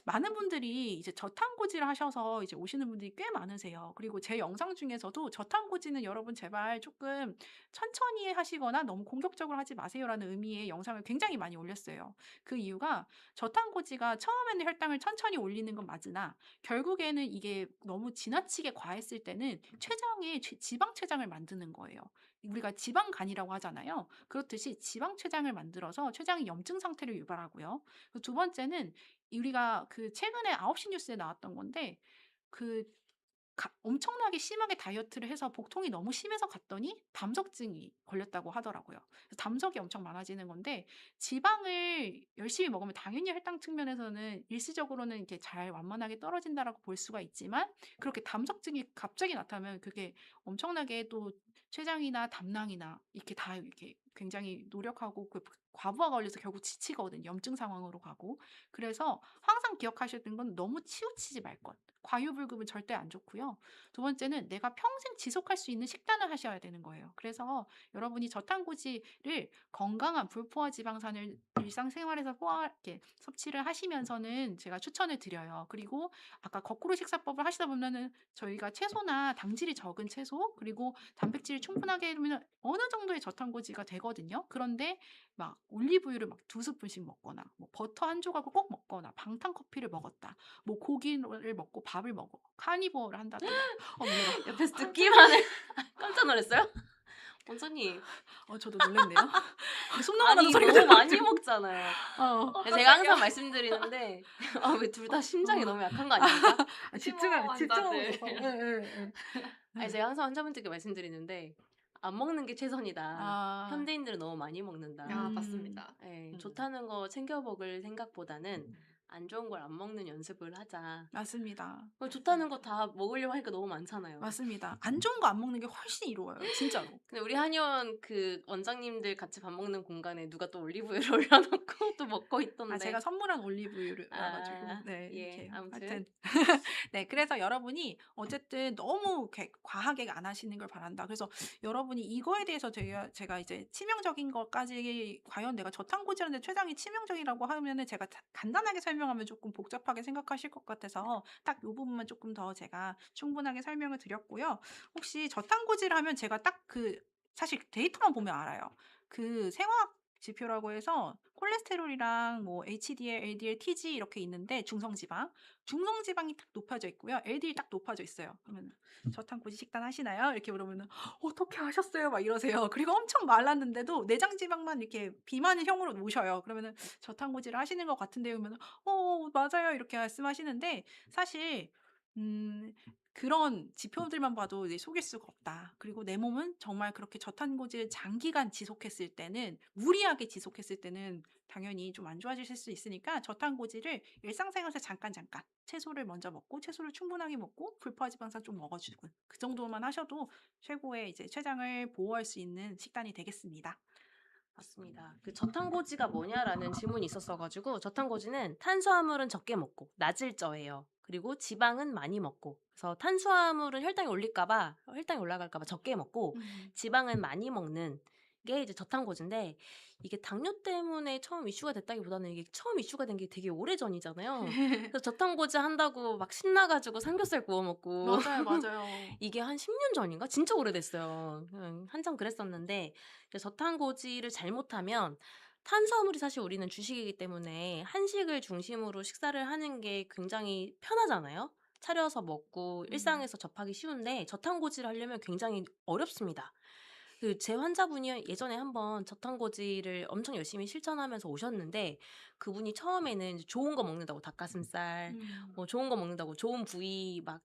많은 분들이 이제 저탄고지를 하셔서 이제 오시는 분들이 꽤 많으세요. 그리고 제 영상 중에서도 저탄고지는 여러분 제발 조금 천천히 하시거나 너무 공격적으로 하지 마세요라는 의미의 영상을 굉장히 많이 올렸어요. 그 이유가 저탄고지가 처음에는 혈당을 천천히 올리는 건 맞으나 결국에는 이게 너무 지나치게 과했을 때는 췌장에 지방 췌장을 만드는 거예요. 우리가 지방간이라고 하잖아요. 그렇듯이 지방 췌장을 만들어서 췌장의 염증 상태를 유발하고요. 두 번째는 우리가 그 최근에 9시 뉴스에 나왔던 건데 그 엄청나게 심하게 다이어트를 해서 복통이 너무 심해서 갔더니 담석증이 걸렸다고 하더라고요. 그래서 담석이 엄청 많아지는 건데 지방을 열심히 먹으면 당연히 혈당 측면에서는 일시적으로는 이렇게 잘 완만하게 떨어진다라고 볼 수가 있지만 그렇게 담석증이 갑자기 나타나면 그게 엄청나게 또 췌장이나 담낭이나 이렇게 다 이렇게 굉장히 노력하고 그 과부하가 걸려서 결국 지치거든요. 염증 상황으로 가고. 그래서 항상 기억하셔야 되는 건 너무 치우치지 말 것. 과유불급은 절대 안 좋고요. 두 번째는 내가 평생 지속할 수 있는 식단을 하셔야 되는 거예요. 그래서 여러분이 저탄고지를 건강한 불포화 지방산을 일상생활에서 이렇게 섭취를 하시면서는 제가 추천을 드려요. 그리고 아까 거꾸로 식사법을 하시다 보면은 저희가 채소나 당질이 적은 채소 그리고 단백질이 충분하게 되면 어느 정도의 저탄고지가 되거든요. 그런데 막 올리브유를 막 2스푼씩 먹거나 뭐 버터 한 조각을 꼭 먹거나 방탄 커피를 먹었다. 뭐 고기를 먹고 밥을 먹어. 카니버를 한다든가. 놀라. 옆에서 듣기만 해. 깜짝 놀랐어요? 원장님. 저도 놀랐네요. 숨 아니 넘어가는 소리가 너무 들려. 많이 먹잖아요. 제가 항상 말씀드리는데 왜 둘 다 심장이 너무 약한 거 아닙니까? 집중하고 환자들. 있어서. 예. 아니 제가 항상 환자분들께 말씀드리는데 안 먹는 게 최선이다. 현대인들은 너무 많이 먹는다. 맞습니다. 예, 음. 좋다는 거 챙겨 먹을 생각보다는 안 좋은 걸 안 먹는 연습을 하자. 맞습니다. 좋다는 거 다 먹으려고 하니까 너무 많잖아요. 맞습니다. 안 좋은 거 안 먹는 게 훨씬 이로워요. 진짜로. 근데 우리 한의원 그 원장님들 같이 밥 먹는 공간에 누가 또 올리브유를 올려놓고 또 먹고 있던데. 제가 선물한 올리브유를 가지고 예, 이렇게 아무튼. 네, 그래서 여러분이 어쨌든 너무 이렇게 과하게 안 하시는 걸 바란다. 그래서 여러분이 이거에 대해서 제가 이제 치명적인 것까지 과연 내가 저탄고지라는데 췌장이 치명적이라고 하면은 제가 간단하게 설명하면 조금 복잡하게 생각하실 것 같아서 딱 이 부분만 조금 더 제가 충분하게 설명을 드렸고요. 혹시 저탄고지를 하면 제가 딱 사실 데이터만 보면 알아요. 그 생화학 지표라고 해서 콜레스테롤이랑 뭐 HDL, LDL, TG 이렇게 있는데 중성지방이 딱 높아져 있고요. LDL 딱 높아져 있어요. 그러면 저탄고지 식단 하시나요? 이렇게 물으면은 어떻게 하셨어요? 막 이러세요. 그리고 엄청 말랐는데도 내장 지방만 이렇게 비만형으로 오셔요. 그러면은 저탄고지를 하시는 것 같은데요. 그러면 맞아요. 이렇게 말씀하시는데 사실 그런 지표들만 봐도 이제 속일 수가 없다. 그리고 내 몸은 정말 그렇게 저탄고지를 장기간 지속했을 때는 무리하게 지속했을 때는 당연히 좀 안 좋아지실 수 있으니까 저탄고지를 일상생활에서 잠깐 채소를 먼저 먹고 채소를 충분하게 먹고 불포화 지방산 좀 먹어주고 그 정도만 하셔도 최고의 이제 췌장을 보호할 수 있는 식단이 되겠습니다. 맞습니다. 그 저탄고지가 뭐냐라는 질문이 있었어가지고 저탄고지는 탄수화물은 적게 먹고 낮을 쪄예요. 그리고 지방은 많이 먹고 그래서 탄수화물은 혈당이 올라갈까봐 적게 먹고 지방은 많이 먹는 게 이제 저탄고지인데 이게 당뇨 때문에 처음 이슈가 됐다기보다는 이게 처음 이슈가 된 게 되게 오래 전이잖아요. 그래서 저탄고지 한다고 막 신나가지고 삼겹살 구워 먹고 맞아요. 이게 한 10년 전인가? 진짜 오래됐어요. 한참 그랬었는데 저탄고지를 잘못하면 탄수화물이 사실 우리는 주식이기 때문에 한식을 중심으로 식사를 하는 게 굉장히 편하잖아요. 차려서 먹고 일상에서 접하기 쉬운데 저탄고지를 하려면 굉장히 어렵습니다. 제 환자분이 예전에 한번 저탄고지를 엄청 열심히 실천하면서 오셨는데 그분이 처음에는 좋은 거 먹는다고 닭가슴살 뭐 좋은 거 먹는다고 좋은 부위 막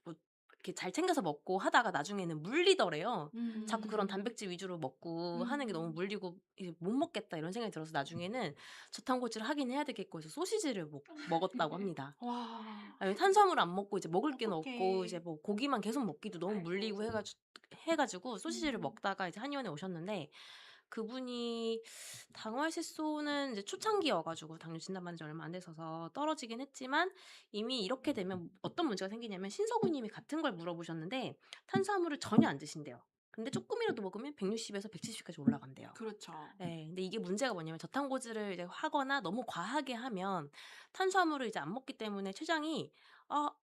뭐 이렇게 잘 챙겨서 먹고 하다가 나중에는 물리더래요. 자꾸 그런 단백질 위주로 먹고 하는 게 너무 물리고 이제 못 먹겠다 이런 생각이 들어서 나중에는 저탄고지를 하긴 해야 되겠고 해서 소시지를 먹었다고 합니다. 와. 아니, 탄수화물 안 먹고 이제 먹을 게 어떡해. 없고 이제 뭐 고기만 계속 먹기도 너무 물리고 해가지고 소시지를 음. 먹다가 이제 한의원에 오셨는데 그분이 당화혈색소는 이제 초창기여가지고 당뇨 진단받은 지 얼마 안 돼서 떨어지긴 했지만 이미 이렇게 되면 어떤 문제가 생기냐면 신서구님이 같은 걸 물어보셨는데 탄수화물을 전혀 안 드신대요. 근데 조금이라도 먹으면 160에서 170까지 올라간대요. 그렇죠. 네, 근데 이게 문제가 뭐냐면 저탄고지를 이제 하거나 너무 과하게 하면 탄수화물을 이제 안 먹기 때문에 췌장이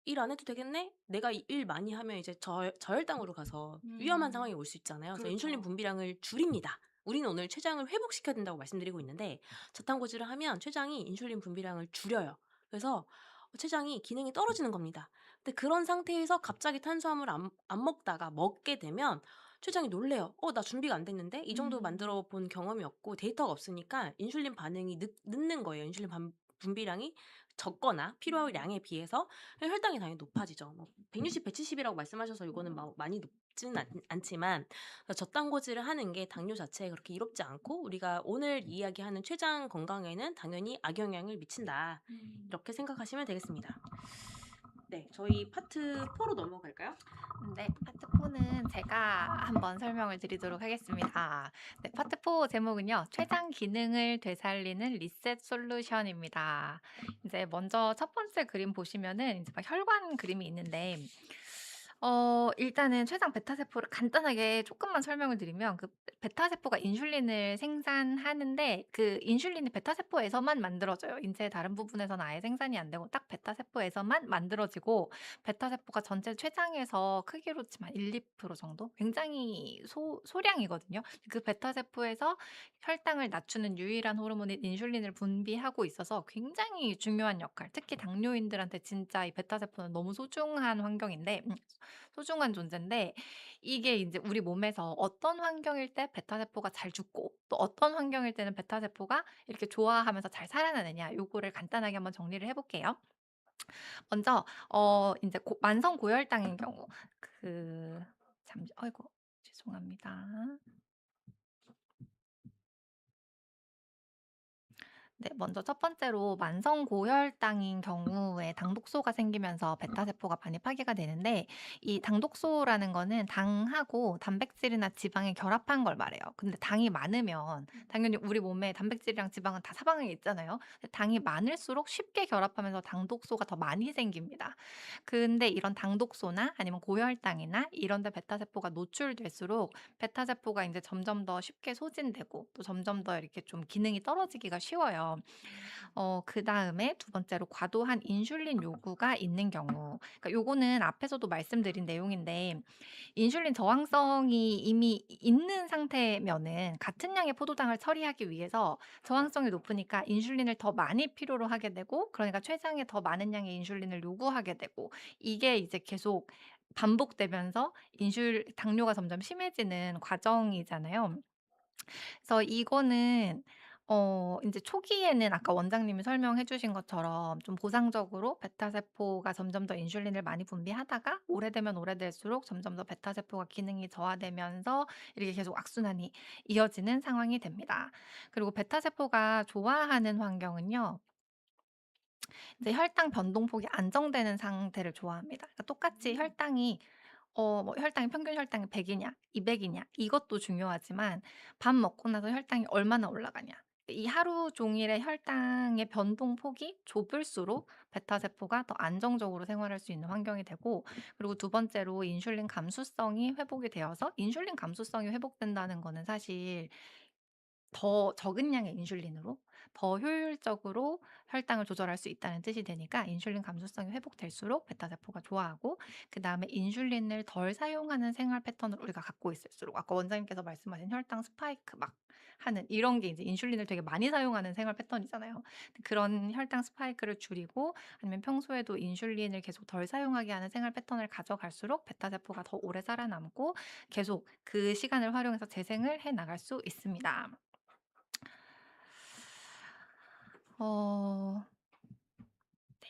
일 안 해도 되겠네? 내가 일 많이 하면 이제 저혈당으로 가서 위험한 상황이 올 수 있잖아요. 그래서 그렇죠. 인슐린 분비량을 줄입니다. 우리는 오늘 췌장을 회복시켜야 된다고 말씀드리고 있는데 저탄고지를 하면 췌장이 인슐린 분비량을 줄여요. 그래서 췌장이 기능이 떨어지는 겁니다. 근데 그런 상태에서 갑자기 탄수화물을 안 먹다가 먹게 되면 췌장이 놀래요. 나 준비가 안 됐는데? 이 정도 만들어 본 경험이 없고 데이터가 없으니까 인슐린 반응이 늦는 거예요. 인슐린 분비량이 적거나 필요한 양에 비해서 혈당이 당연히 높아지죠. 160, 170이라고 말씀하셔서 이거는 막 많이 높지는 않지만 저탄고지를 하는 게 당뇨 자체에 그렇게 이롭지 않고 우리가 오늘 이야기하는 췌장 건강에는 당연히 악영향을 미친다. 이렇게 생각하시면 되겠습니다. 네, 저희 파트 4로 넘어갈까요? 네, 파트 4는 제가 한번 설명을 드리도록 하겠습니다. 네, 파트 4 제목은요, 최장 기능을 되살리는 리셋 솔루션입니다. 이제 먼저 첫 번째 그림 보시면은 이제 막 혈관 그림이 있는데, 일단은 췌장 베타 세포를 간단하게 조금만 설명을 드리면 그 베타 세포가 인슐린을 생산하는데 그 인슐린이 베타 세포에서만 만들어져요. 인체의 다른 부분에서는 아예 생산이 안 되고 딱 베타 세포에서만 만들어지고 베타 세포가 전체 췌장에서 크기로 치면 1~2% 정도? 굉장히 소량이거든요. 그 베타 세포에서 혈당을 낮추는 유일한 호르몬인 인슐린을 분비하고 있어서 굉장히 중요한 역할, 특히 당뇨인들한테 진짜 이 베타 세포는 너무 소중한 환경인데 소중한 존재인데 이게 인제 우리 몸에서 어떤 환경일 때 베타 세포가 잘 죽고 또 어떤 환경일 때는 베타 세포가 이렇게 좋아하면서 잘 살아나느냐 요거를 간단하게 한번 정리를 해 볼게요. 먼저 인제 만성 고혈당인 경우 그 잠시 아이고 죄송합니다. 네. 먼저 첫 번째로 만성 고혈당인 경우에 당독소가 생기면서 베타 세포가 많이 파괴가 되는데 이 당독소라는 거는 당하고 단백질이나 지방이 결합한 걸 말해요. 근데 당이 많으면 당연히 우리 몸에 단백질이랑 지방은 다 사방에 있잖아요. 근데 당이 많을수록 쉽게 결합하면서 당독소가 더 많이 생깁니다. 근데 이런 당독소나 아니면 고혈당이나 이런 데 베타 세포가 노출될수록 베타 세포가 인제 점점 더 쉽게 소진되고 또 점점 더 이렇게 좀 기능이 떨어지기가 쉬워요. 그다음에 두 번째로 과도한 인슐린 요구가 있는 경우. 그러니까 요거는 앞에서도 말씀드린 내용인데 인슐린 저항성이 이미 있는 상태면은 같은 양의 포도당을 처리하기 위해서 저항성이 높으니까 인슐린을 더 많이 필요로 하게 되고 그러니까 췌장에 더 많은 양의 인슐린을 요구하게 되고 이게 이제 계속 반복되면서 당뇨가 점점 심해지는 과정이잖아요. 그래서 이거는 인제 초기에는 아까 원장님이 설명해 주신 것처럼 좀 보상적으로 베타 세포가 점점 더 인슐린을 많이 분비하다가 오래되면 오래될수록 점점 더 베타 세포가 기능이 저하되면서 이렇게 계속 악순환이 이어지는 상황이 됩니다. 그리고 베타 세포가 좋아하는 환경은요. 이제 혈당 변동폭이 안정되는 상태를 좋아합니다. 그러니까 똑같이 혈당이 뭐 혈당이 평균 혈당이 100 이냐 200 이냐 이것도 중요하지만 밥 먹고 나서 혈당이 얼마나 올라가냐. 이 하루 종일의 혈당의 변동폭이 좁을수록 베타 세포가 더 안정적으로 생활할 수 있는 환경이 되고 그리고 두 번째로 인슐린 감수성이 회복이 되어서 인슐린 감수성이 회복된다는 거는 사실 더 적은 양의 인슐린으로 더 효율적으로 혈당을 조절할 수 있다는 뜻이 되니까 인슐린 감수성이 회복될수록 베타 세포가 좋아하고 그다음에 인슐린을 덜 사용하는 생활 패턴을 우리가 갖고 있을수록 아까 원장님께서 말씀하신 혈당 스파이크 막 하는 이런 게 이제 인슐린을 되게 많이 사용하는 생활 패턴이잖아요. 그런 혈당 스파이크를 줄이고 아니면 평소에도 인슐린을 계속 덜 사용하게 하는 생활 패턴을 가져갈수록 베타 세포가 더 오래 살아남고 계속 그 시간을 활용해서 재생을 해 나갈 수 있습니다. 어 네.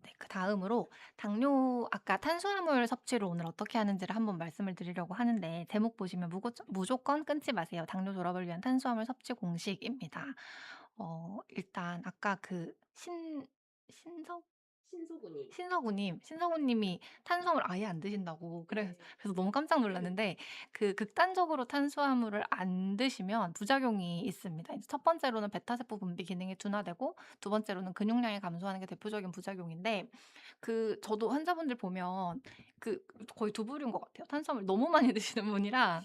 네. 그다음으로 당뇨 아까 탄수화물 섭취를 오늘 어떻게 하는지를 한번 말씀을 드리려고 하는데 제목 보시면 무조건 끊지 마세요. 당뇨 졸업을 위한 탄수화물 섭취 공식입니다. 일단 아까 그 신석 신소군이. 신서구님이 탄수화물 아예 안 드신다고 네. 그래서 너무 깜짝 놀랐는데 그 극단적으로 탄수화물을 안 드시면 부작용이 있습니다. 이제 첫 번째로는 베타 세포 분비 기능이 둔화되고 두 번째로는 근육량이 감소하는 게 대표적인 부작용인데 저도 환자분들 보면 그 거의 두 부류인 것 같아요. 탄수화물 너무 많이 드시는 분이랑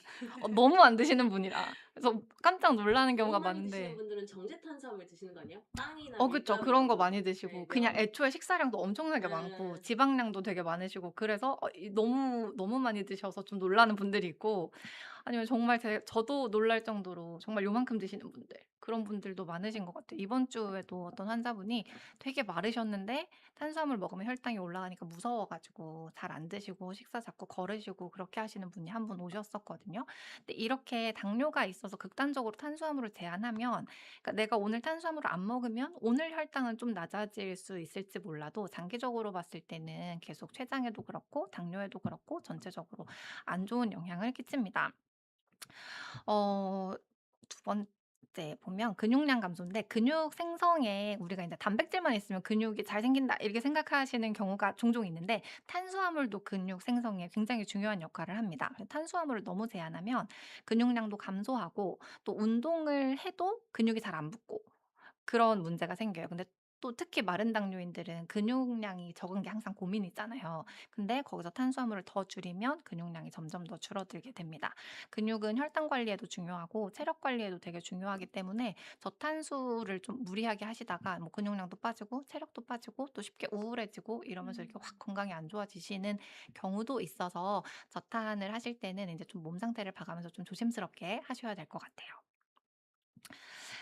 너무 안 드시는 분이랑. 그래서 깜짝 놀라는 너무 경우가 많이 드시는 많은데 분들은 정제 탄수화물 드시는 거 아니에요? 빵이나 그쵸. 밀가루 그런 이런 거 거. 많이 드시고 네, 그냥 면. 애초에 식사량도 엄청나게 많고 예. 지방량도 되게 많으시고 그래서 너무 많이 드셔서 좀 놀라는 분들이 있고 아니면 정말 저도 놀랄 정도로 정말 요만큼 드시는 분들 그런 분들도 많으신 것 같아요. 이번 주에도 어떤 환자분이 되게 마르셨는데 탄수화물 먹으면 혈당이 올라가니까 무서워 가지고 잘 안 드시고 식사 자꾸 거르시고 그렇게 하시는 분이 한 분 오셨었거든요. 근데 이렇게 당뇨가 있어서 극단적으로 탄수화물을 제한하면 그러니까 내가 오늘 탄수화물을 안 먹으면 오늘 혈당은 좀 낮아질 수 있을지 몰라도 장기적으로 봤을 때는 계속 췌장에도 그렇고 당뇨에도 그렇고 전체적으로 안 좋은 영향을 끼칩니다. 어 두 번 이제 보면 근육량 감소인데 근육 생성에 우리가 이제 단백질만 있으면 근육이 잘 생긴다 이렇게 생각하시는 경우가 종종 있는데 탄수화물도 근육 생성에 굉장히 중요한 역할을 합니다. 그래서 탄수화물을 너무 제한하면 근육량도 감소하고 또 운동을 해도 근육이 잘 안 붙고 그런 문제가 생겨요. 근데 또 특히 마른 당뇨인들은 근육량이 적은 게 항상 고민이잖아요. 근데 거기서 탄수화물을 더 줄이면 근육량이 점점 더 줄어들게 됩니다. 근육은 혈당 관리에도 중요하고 체력 관리에도 되게 중요하기 때문에 저탄수를 좀 무리하게 하시다가 뭐 근육량도 빠지고 체력도 빠지고 또 쉽게 우울해지고 이러면서 이렇게 확 건강이 안 좋아지시는 경우도 있어서 저탄을 하실 때는 이제 좀 몸 상태를 봐가면서 좀 조심스럽게 하셔야 될 것 같아요.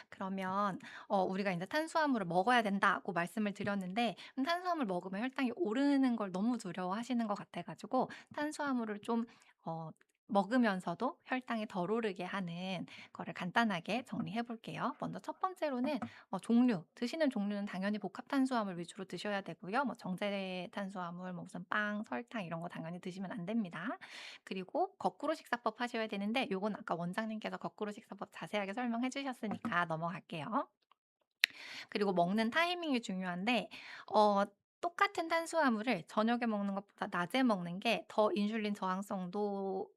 그러면 우리가 이제 "탄수화물을 먹어야 된다."고 말씀을 드렸는데 탄수화물 먹으면 혈당이 오르는 걸 너무 두려워하시는 것 같아 가지고 탄수화물을 좀 어 먹으면서도 혈당이 덜 오르게 하는 거를 간단하게 정리해 볼게요. 먼저 첫 번째로는 종류, 드시는 종류는 당연히 복합 탄수화물 위주로 드셔야 되고요. 뭐 정제 탄수화물 뭐 무슨 빵, 설탕 이런 거 당연히 드시면 안 됩니다. 그리고 거꾸로 식사법 하셔야 되는데 요건 아까 원장님께서 거꾸로 식사법 자세하게 설명해 주셨으니까 넘어갈게요. 그리고 먹는 타이밍이 중요한데 어 똑같은 탄수화물을 저녁에 먹는 것보다 낮에 먹는 게 더 인슐린 저항성도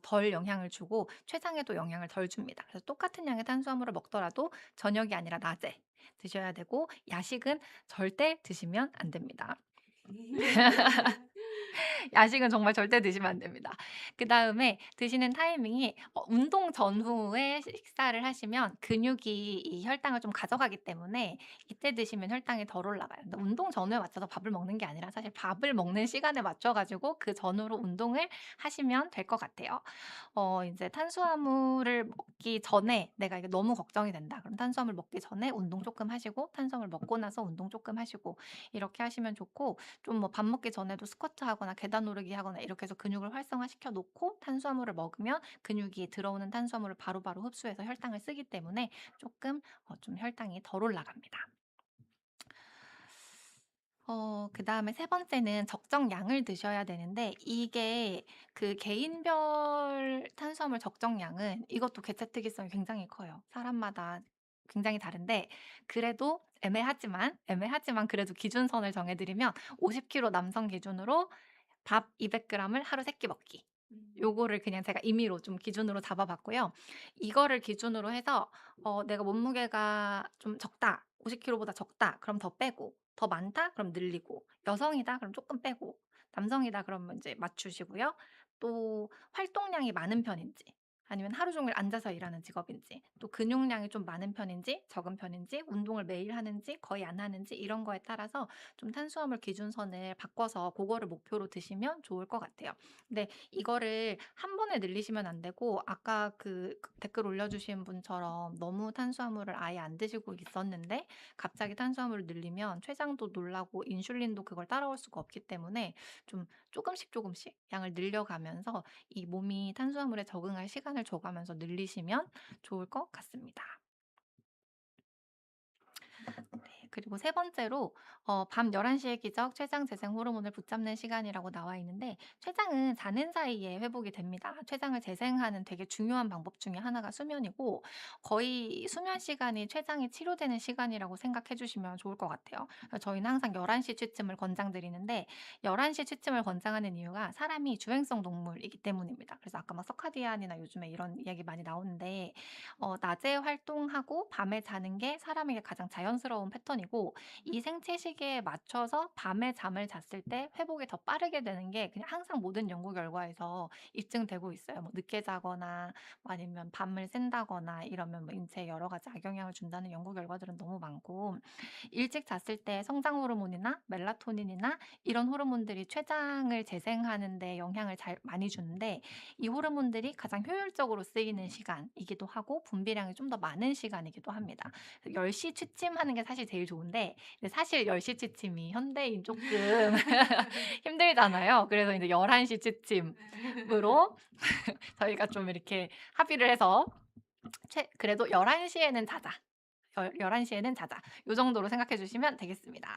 덜 영향을 주고 췌장에도 영향을 덜 줍니다. 그래서 똑같은 양의 탄수화물을 먹더라도 저녁이 아니라 낮에 드셔야 되고 야식은 절대 드시면 안 됩니다. 야식은 정말 절대 드시면 안 됩니다. 그다음에 드시는 타이밍이 운동 전후에 식사를 하시면 근육이 이 혈당을 좀 가져가기 때문에 이때 드시면 혈당이 덜 올라가요. 근데 운동 전후에 맞춰서 밥을 먹는 게 아니라 사실 밥을 먹는 시간에 맞춰 가지고 그 전후로 운동을 하시면 될 것 같아요. 이제 탄수화물을 먹기 전에 내가 이게 너무 걱정이 된다. 그럼 탄수화물 먹기 전에 운동 조금 하시고 탄수화물 먹고 나서 운동 조금 하시고 이렇게 하시면 좋고 좀 뭐 밥 먹기 전에도 스쿼트 하거나 계단 오르기 하거나 이렇게 해서 근육을 활성화시켜 놓고 탄수화물을 먹으면 근육이 들어오는 탄수화물을 바로바로 흡수해서 혈당을 쓰기 때문에 조금 좀 혈당이 덜 올라갑니다. 그다음에 세 번째는 적정량을 드셔야 되는데 이게 그 개인별 탄수화물 적정량은 이것도 개체특이성이 굉장히 커요. 사람마다 굉장히 다른데 그래도 애매하지만 그래도 기준선을 정해 드리면 50kg 남성 기준으로 밥 200 g을 하루 3끼 먹기. 요거를 그냥 제가 임의로 좀 기준으로 잡아 봤고요. 이거를 기준으로 해서 내가 몸무게가 좀 적다. 50kg 보다 적다. 그럼 더 빼고 더 많다. 그럼 늘리고 여성이다. 그럼 쪼끔 빼고 남성이다. 그러면 인제 맞추시고요. 또 활동량이 많은 편인지 아니면 하루 종일 앉아서 일하는 직업인지 또 근육량이 좀 많은 편인지 적은 편인지 운동을 매일 하는지 거의 안 하는지 이런 거에 따라서 좀 탄수화물 기준선을 바꿔서 고거를 목표로 드시면 좋을 것 같아요. 근데 이거를 한 번에 늘리시면 안 되고 아까 그 댓글 올려주신 분처럼 너무 탄수화물을 아예 안 드시고 있었는데 갑자기 탄수화물을 늘리면 췌장도 놀라고 인슐린도 그걸 따라올 수가 없기 때문에 좀 조금씩 양을 늘려가면서 이 몸이 탄수화물에 적응할 시간을 줘가면서 늘리시면 좋을 것 같습니다. 네. 그리고 세 번째로 밤 11 시의 기적 췌장 재생 호르몬을 붙잡는 시간이라고 나와 있는데 췌장은 자는 사이에 회복이 됩니다. 췌장을 재생하는 되게 중요한 방법 중에 하나가 수면이고 거의 수면 시간이 췌장이 치료되는 시간이라고 생각해 주시면 좋을 것 같아요. 그래서 저희는 항상 11시 취침을 권장드리는데 11시 취침을 권장하는 이유가 사람이 주행성 동물이기 때문입니다. 그래서 아까 막 서카디안이나 요즘에 이런 이야기 많이 나오는데 낮에 활동하고 밤에 자는 게 사람에게 가장 자연스러운 패턴이고 이 생체 시계에 맞춰서 밤에 잠을 잤을 때 회복이 더 빠르게 되는 게 그냥 항상 모든 연구 결과에서 입증되고 있어요. 뭐 늦게 자거나 뭐 아니면 밤을 샌다거나 이러면 뭐 인체에 여러 가지 악영향을 준다는 연구 결과들은 너무 많고 일찍 잤을 때 성장 호르몬이나 멜라토닌이나 이런 호르몬들이 췌장을 재생하는 데 영향을 잘 많이 주는데 이 호르몬들이 가장 효율적으로 쓰이는 시간이기도 하고 분비량이 좀 더 많은 시간이기도 합니다. 10시 취침하는 게 사실 제일 좋은데 근데 사실 10시 취침이 현대인 조금 힘들잖아요. 그래서 이제 11시 취침으로 저희가 좀 이렇게 합의를 해서 그래도 11 시에는 자자. 11 시에는 자자. 요 정도로 생각해 주시면 되겠습니다.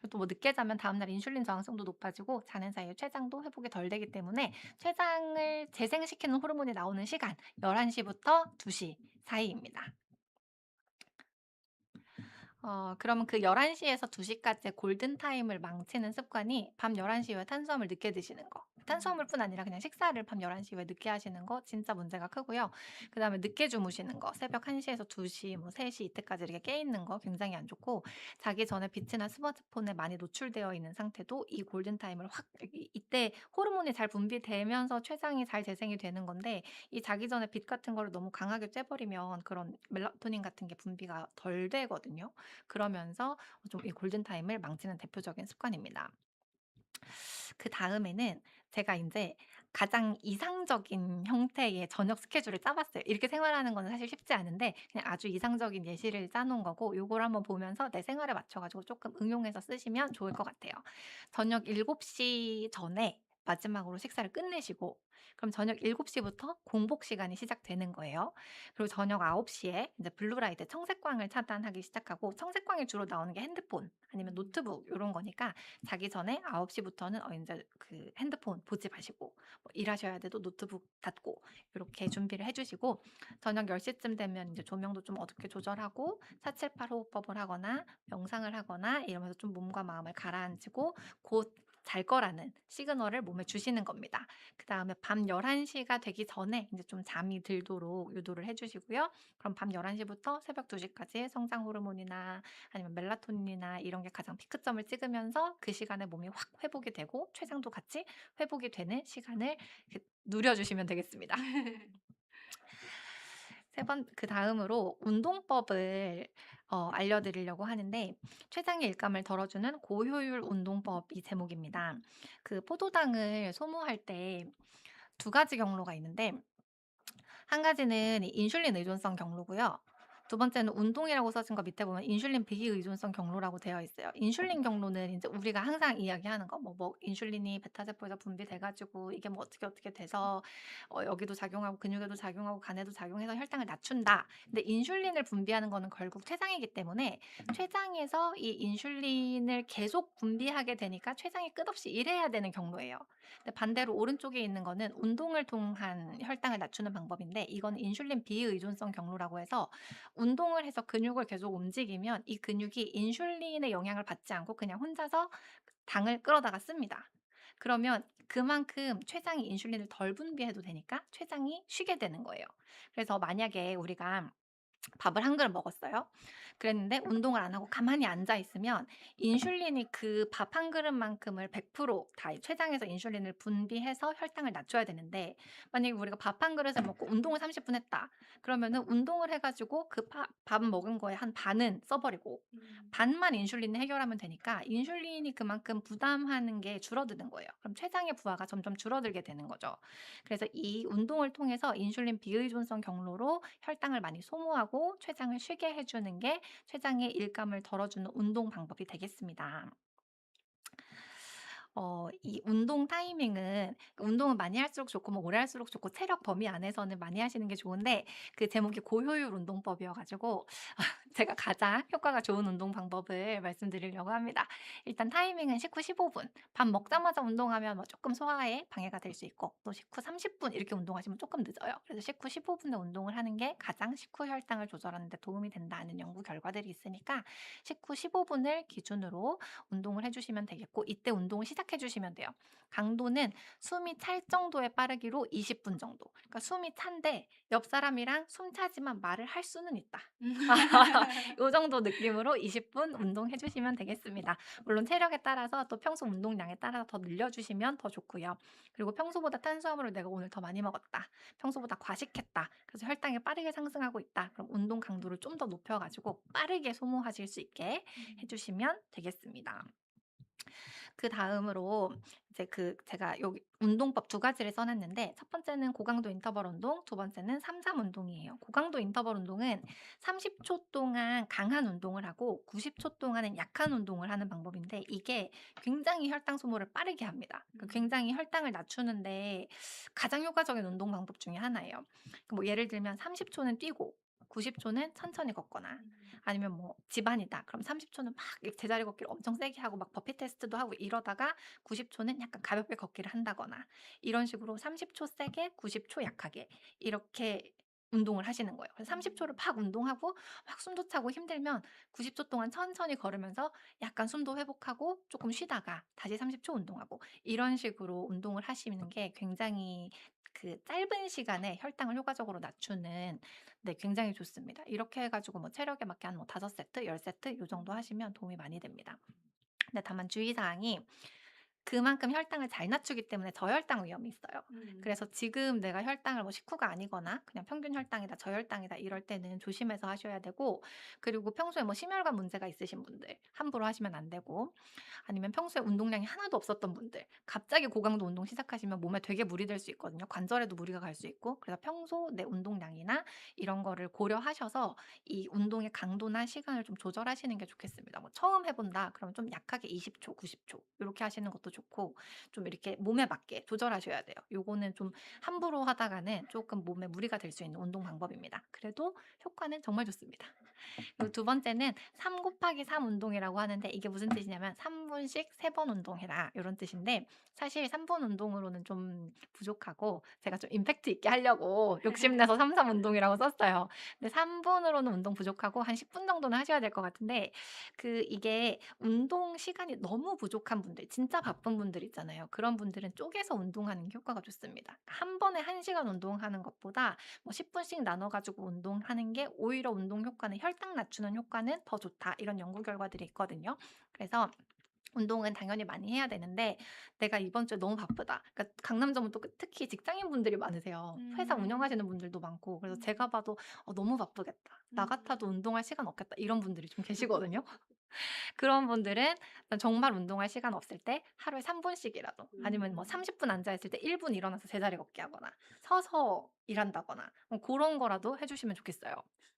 그리고 또 뭐 늦게 자면 다음날 인슐린 저항성도 높아지고 자는 사이에 췌장도 회복이 덜 되기 때문에 췌장을 재생시키는 호르몬이 나오는 시간 11 시부터 2시 사이입니다. 그러면 그 11 시에서 2 시까지의 골든 타임을 망치는 습관이 밤 11 이후에 탄수화물 늦게 드시는 거. 탄수화물뿐 아니라 그냥 식사를 밤 11 이후에 늦게 하시는 거 진짜 문제가 크고요. 그다음에 늦게 주무시는 거. 새벽 1 시에서 2시 뭐 3시 이때까지 이렇게 깨 있는 거 굉장히 안 좋고 자기 전에 빛이나 스마트폰에 많이 노출되어 있는 상태도 이 골든 타임을 확 이때 호르몬이 잘 분비되면서 췌장이 잘 재생이 되는 건데 이 자기 전에 빛 같은 거를 너무 강하게 쬐 버리면 그런 멜라토닌 같은 게 분비가 덜 되거든요. 그러면서 좀 이 골든타임을 망치는 대표적인 습관입니다. 그다음에는 제가 인제 가장 이상적인 형태의 저녁 스케줄을 짜 봤어요. 이렇게 생활하는 거는 사실 쉽지 않은데 그냥 아주 이상적인 예시를 짜 놓은 거고 요걸 한번 보면서 내 생활에 맞춰 가지고 쪼끔 응용해서 쓰시면 좋을 것 같아요. 저녁 7시 전에 마지막으로 식사를 끝내시고 그럼 저녁 7 시부터 공복 시간이 시작되는 거예요. 그리고 저녁 9 시에 인제 블루라이트 청색광을 차단하기 시작하고 청색광이 주로 나오는 게 핸드폰 아니면 노트북 요런 거니까 자기 전에 9 시부터는 인제 그 핸드폰 보지 마시고 뭐 일하셔야 돼도 노트북 닫고 요렇게 준비를 해 주시고 저녁 10 시쯤 되면 인제 조명도 좀 어둡게 조절하고 478 호흡법을 하거나 명상을 하거나 이러면서 좀 몸과 마음을 가라앉히고 곧 잘 거라는 시그널을 몸에 주시는 겁니다. 그다음에 밤 11 시가 되기 전에 인제 좀 잠이 들도록 유도를 해 주시고요. 그럼 밤 11 시부터 새벽 2 시까지 성장 호르몬이나 아니면 멜라토닌이나 이런 게 가장 피크점을 찍으면서 그 시간에 몸이 확 회복이 되고 췌장도 같이 회복이 되는 시간을 이렇게 누려 주시면 되겠습니다. 그다음으로 운동법을 알려 드리려고 하는데 췌장의 일감을 덜어주는 고효율 운동법이 제목입니다. 그 포도당을 소모할 때 2 가지 경로가 있는데 한 가지는 인슐린 의존성 경로고요. 두 번째는 운동이라고 써진 거 밑에 보면 인슐린 비의존성 경로라고 되어 있어요. 인슐린 경로는 인제 우리가 항상 이야기하는 거 뭐 인슐린이 베타 세포에서 분비돼 가지고 이게 뭐 어떻게 돼서 여기도 작용하고 근육에도 작용하고 간에도 작용해서 혈당을 낮춘다. 근데 인슐린을 분비하는 거는 결국 췌장이기 때문에 췌장에서 이 인슐린을 계속 분비하게 되니까 췌장이 끝없이 일해야 되는 경로예요. 근데 반대로 오른쪽에 있는 거는 운동을 통한 혈당을 낮추는 방법인데 이건 인슐린 비의존성 경로라고 해서 운동을 해서 근육을 계속 움직이면 이 근육이 인슐린의 영향을 받지 않고 그냥 혼자서 당을 끌어다가 씁니다. 그러면 그만큼 췌장이 인슐린을 덜 분비해도 되니까 췌장이 쉬게 되는 거예요. 그래서 만약에 우리가 밥을 한 그릇 먹었어요. 그랬는데 운동을 안 하고 가만히 앉아 있으면 인슐린이 그 밥 한 그릇만큼을 100%다 췌장에서 인슐린을 분비해서 혈당을 낮춰야 되는데 만약에 우리가 밥 한 그릇을 먹고 운동을 30분 했다. 그러면은 운동을 해 가지고 그 밥 먹은 거의 한 반은 써 버리고 반만 인슐린을 해결하면 되니까 인슐린이 그만큼 부담하는 게 줄어드는 거예요. 그럼 췌장의 부하가 점점 줄어들게 되는 거죠. 그래서 이 운동을 통해서 인슐린 비의존성 경로로 혈당을 많이 소모하고 췌장을 쉬게 해 주는 게 췌장의 일감을 덜어주는 운동 방법이 되겠습니다. 이 운동 타이밍은 운동은 많이 할수록 좋고 뭐 오래 할수록 좋고 체력 범위 안에서는 많이 하시는 게 좋은데 그 제목이 고효율 운동법이어 가지고 제가 가장 효과가 좋은 운동 방법을 말씀드리려고 합니다. 일단 타이밍은 식후 15 분. 밥 먹자마자 운동하면 뭐 쪼끔 소화에 방해가 될 수 있고 또 식후 30분 이렇게 운동하시면 쪼끔 늦어요. 그래서 식후 15 분에 운동을 하는 게 가장 식후 혈당을 조절하는 데 도움이 된다는 연구 결과들이 있으니까 식후 15 분을 기준으로 운동을 해 주시면 되겠고 이때 운동을 시작해 주시면 돼요. 강도는 숨이 찰 정도의 빠르기로 20분 정도. 그러니까 숨이 찬데 옆 사람이랑 숨 차지만 말을 할 수는 있다. 요 정도 느낌으로 20분 운동해 주시면 되겠습니다. 물론 체력에 따라서 또 평소 운동량에 따라서 더 늘려 주시면 더 좋고요. 그리고 평소보다 탄수화물을 내가 오늘 더 많이 먹었다. 평소보다 과식했다. 그래서 혈당이 빠르게 상승하고 있다. 그럼 운동 강도를 좀 더 높여 가지고 빠르게 소모하실 수 있게 해 주시면 되겠습니다. 그다음으로 이제 제가 여기 운동법 2 가지를 써 놨는데 첫 번째는 고강도 인터벌 운동, 두 번째는 3-3 운동이에요. 고강도 인터벌 운동은 30초 동안 강한 운동을 하고 90초 동안은 약한 운동을 하는 방법인데 이게 굉장히 혈당 소모를 빠르게 합니다. 굉장히 혈당을 낮추는데 가장 효과적인 운동 방법 중에 하나예요. 뭐 예를 들면 30 초는 뛰고 90 초는 천천히 걷거나 아니면 뭐 집안이다. 그럼 30 초는 막 이렇게 제자리 걷기를 엄청 세게 하고 막 버피 테스트도 하고 이러다가 90 초는 약간 가볍게 걷기를 한다거나 이런 식으로 30초 세게 90초 약하게 이렇게 운동을 하시는 거예요. 그래서 30초를 팍 운동하고 막 숨도 차고 힘들면 90초 동안 천천히 걸으면서 약간 숨도 회복하고 조금 쉬다가 다시 30초 운동하고 이런 식으로 운동을 하시는 게 굉장히 그 짧은 시간에 혈당을 효과적으로 낮추는 네 굉장히 좋습니다. 이렇게 해 가지고 뭐 체력에 맞게 한 뭐 5세트, 10세트 요 정도 하시면 도움이 많이 됩니다. 근데 다만 주의 사항이 그만큼 혈당을 잘 낮추기 때문에 저혈당 위험이 있어요. 그래서 지금 내가 혈당을 뭐 식후가 아니거나 그냥 평균 혈당이다, 저혈당이다 이럴 때는 조심해서 하셔야 되고 그리고 평소에 뭐 심혈관 문제가 있으신 분들 함부로 하시면 안 되고 아니면 평소에 운동량이 하나도 없었던 분들 갑자기 고강도 운동 시작하시면 몸에 되게 무리 될 수 있거든요. 관절에도 무리가 갈 수 있고 그래서 평소 내 운동량이나 이런 거를 고려하셔서 이 운동의 강도나 시간을 좀 조절하시는 게 좋겠습니다. 뭐 처음 해본다 그러면 좀 약하게 20초, 90초 이렇게 하시는 것도 좋고 좀 이렇게 몸에 맞게 조절하셔야 돼요. 요거는 좀 함부로 하다가는 조금 몸에 무리가 될 수 있는 운동 방법입니다. 그래도 효과는 정말 좋습니다. 그리고 두 번째는 3 곱하기 3 운동이라고 하는데 이게 무슨 뜻이냐면 3분씩 3번 운동해라 이런 뜻인데 사실 3분 운동으로는 좀 부족하고 제가 좀 임팩트 있게 하려고 욕심내서 3, 3 운동이라고 썼어요. 근데 3분으로는 운동 부족하고 한 10분 정도는 하셔야 될 것 같은데 이게 운동 시간이 너무 부족한 분들 진짜 바쁜 분들 있잖아요. 그런 분들은 쪼개서 운동하는 게 효과가 좋습니다. 한 번에 1시간 운동하는 것보다 뭐 10분씩 나눠 가지고 운동하는 게 오히려 운동 효과는 혈당 낮추는 효과는 더 좋다. 이런 연구 결과들이 있거든요. 그래서 운동은 당연히 많이 해야 되는데 내가 이번 주에 너무 바쁘다. 그러니까 강남점은 또 특히 직장인분들이 많으세요. 회사 운영하시는 분들도 많고 그래서 제가 봐도 '너무 바쁘겠다. 나 같아도 운동할 시간 없겠다.' 이런 분들이 좀 계시거든요. 그런 분들은 정말 운동할 시간 없을 때 하루에 3분씩이라도 아니면 뭐 30분 앉아 있을 때 1분 일어나서 제자리 걷기 하거나 서서 일한다거나 뭐 고런 거라도 해 주시면 좋겠어요.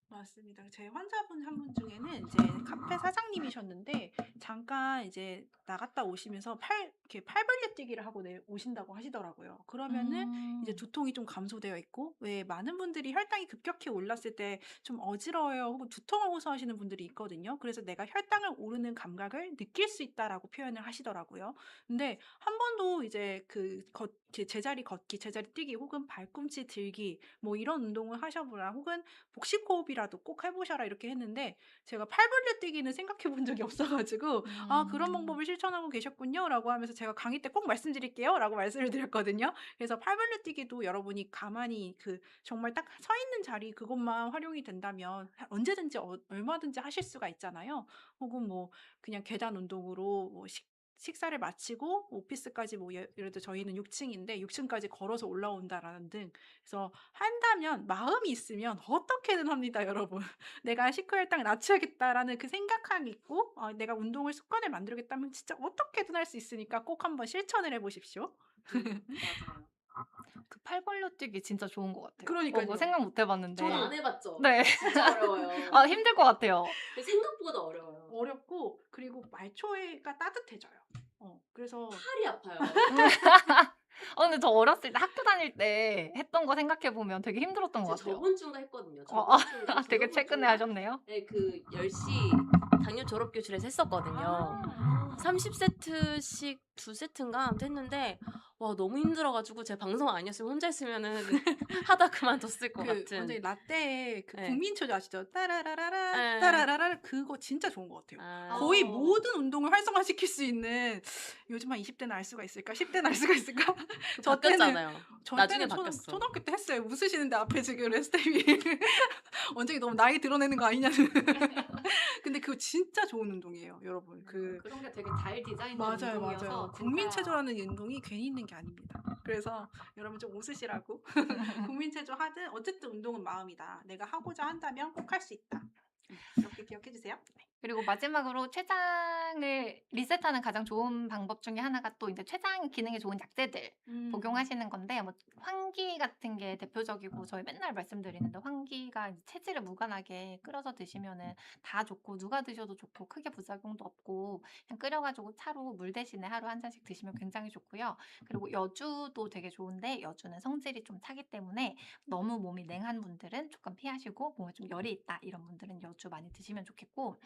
맞습니다. 제 환자분 한 분 중에는 이제 카페 사장님이셨는데 잠깐 이제 나갔다 오시면서 이렇게 팔 벌려 뛰기를 하고 오신다고 하시더라고요. 그러면은 이제 음. 두통이 좀 감소되어 있고 왜 많은 분들이 혈당이 급격히 올랐을 때 좀 어지러워요 혹은 두통을 호소하시는 분들이 있거든요. 그래서 내가 혈당을 오르는 감각을 느낄 수 있다라고 표현을 하시더라고요. 근데 한 번도 이제 이렇게 제자리 걷기, 제자리 뛰기 혹은 발꿈치 들기 뭐 이런 운동을 하셔보라 혹은 복식호흡이라도 꼭 해보셔라 이렇게 했는데 제가 팔 벌려 뛰기는 생각해 본 적이 없어가지고 아 그런 방법을 실천하고 계셨군요 라고 하면서 제가 강의 때 꼭 말씀드릴게요 라고 말씀을 드렸거든요. 그래서 팔 벌려 뛰기도 여러분이 가만히 정말 딱 서 있는 자리 그것만 활용이 된다면 언제든지 얼마든지 하실 수가 있잖아요. 혹은 뭐 그냥 계단 운동으로 뭐 식사를 마치고 오피스까지 뭐 예를 들어 저희는 6층인데 6층까지 걸어서 올라온다라는 등 그래서 한다면 마음이 있으면 어떻게든 합니다, 여러분. 내가 식후혈당을 낮춰야겠다라는 그 생각함이 있고 내가 운동을 습관을 만들겠다면 진짜 어떻게든 할 수 있으니까 꼭 한번 실천을 해보십시오. 맞아요. 그 팔 벌려 뛰기 진짜 좋은 것 같아요. 그러니까요. 그거 생각 못 해 봤는데. 저도 안 해봤죠. 네. 진짜 어려워요. 아 힘들 것 같아요. 생각보다 어려워요. 어렵고 그리고 말초가 따뜻해져요. 그래서 팔이 아파요. 근데 저 어렸을 때 학교 다닐 때 했던 거 생각해 보면 되게 힘들었던 것 제가 같아요. 저번 주인가 했거든요. 아 저번 주인가 되게 저저번 최근에 주인가? 하셨네요. 네, 그 10시 당뇨 졸업 교실에서 했었거든요. 아. 30세트씩 2세트인가 아무튼 했는데 와 너무 힘들어가지고 제 방송 아니었으면 혼자 했으면은 하다 그만뒀을 것 같은. 완전히 라떼의 네. 국민초조 아시죠? 따라라라라 네. 따라라라 그거 진짜 좋은 것 같아요. 아, 거의 모든 운동을 활성화시킬 수 있는 요즘 한 20대는 알 수가 있을까? 10대는 알 수가 있을까? 저 때는 바뀌었잖아요. 저 나중에 때는 바뀌었어. 초등학교 때 했어요. 웃으시는데 앞에 지금 레스텝이 원장이 너무 나이 드러내는 거 아니냐는. 근데 그거 진짜 좋은 운동이에요, 여러분. 그런 게 되게 잘 디자인된 맞아요, 운동이어서 맞아요. 진짜 국민체조라는 운동이 괜히 있는 게 아닙니다. 그래서 여러분 좀 웃으시라고. 국민체조 하든 어쨌든 운동은 마음이다. 내가 하고자 한다면 꼭 할 수 있다. 이렇게 기억해 주세요. 그리고 마지막으로 췌장을 리셋하는 가장 좋은 방법 중에 하나가 또 이제 췌장 기능에 좋은 약재들 복용하시는 건데 뭐 황기 같은 게 대표적이고 저희 맨날 말씀드리는데 황기가 이제 체질을 무관하게 끓여서 드시면은 다 좋고 누가 드셔도 좋고 크게 부작용도 없고 그냥 끓여가지고 차로 물 대신에 하루 한 잔씩 드시면 굉장히 좋고요. 그리고 여주도 되게 좋은데 여주는 성질이 좀 차기 때문에 너무 몸이 냉한 분들은 조금 피하시고 몸에 좀 열이 있다 이런 분들은 여주 많이 드시면 좋겠고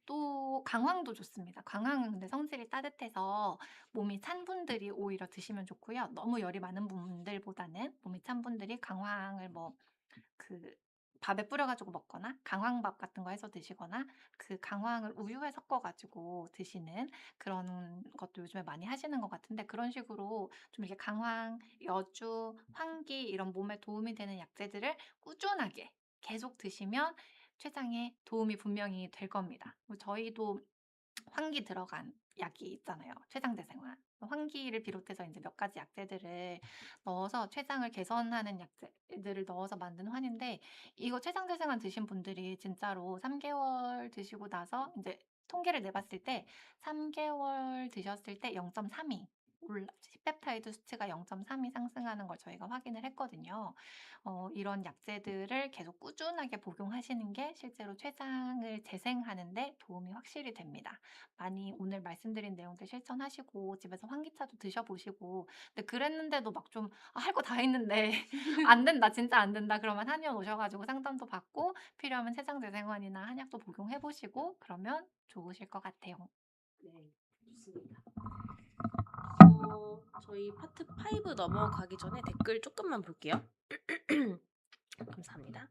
또 강황도 좋습니다. 강황은 근데 성질이 따뜻해서 몸이 찬 분들이 오히려 드시면 좋고요. 너무 열이 많은 분들보다는 몸이 찬 분들이 강황을 뭐 그 밥에 뿌려 가지고 먹거나 강황밥 같은 거 해서 드시거나 그 강황을 우유에 섞어 가지고 드시는 그런 것도 요즘에 많이 하시는 것 같은데 그런 식으로 좀 이렇게 강황, 여주, 황기 이런 몸에 도움이 되는 약재들을 꾸준하게 계속 드시면 췌장에 도움이 분명히 될 겁니다. 저희도 황기 들어간 약이 있잖아요. 췌장대생환. 황기를 비롯해서 이제 몇 가지 약재들을 넣어서 췌장을 개선하는 약재들을 넣어서 만든 환인데 이거 췌장대생환 드신 분들이 진짜로 3개월 드시고 나서 이제 통계를 내봤을 때 3개월 드셨을 때 0.3이 시펩타이드 수치가 0.3이 상승하는 걸 저희가 확인을 했거든요. 이런 약재들을 계속 꾸준하게 복용하시는 게 실제로 췌장을 재생하는 데 도움이 확실히 됩니다. 많이 오늘 말씀드린 내용들 실천하시고 집에서 환기차도 드셔보시고 근데 그랬는데도 막 좀 할 거 다 했는데 안 된다 진짜 안 된다 그러면 한의원 오셔가지고 상담도 받고 필요하면 췌장재생환이나 한약도 복용해 보시고 그러면 좋으실 것 같아요. 네, 좋습니다. 저희 파트 5 넘어가기 전에 댓글 조금만 볼게요. 감사합니다.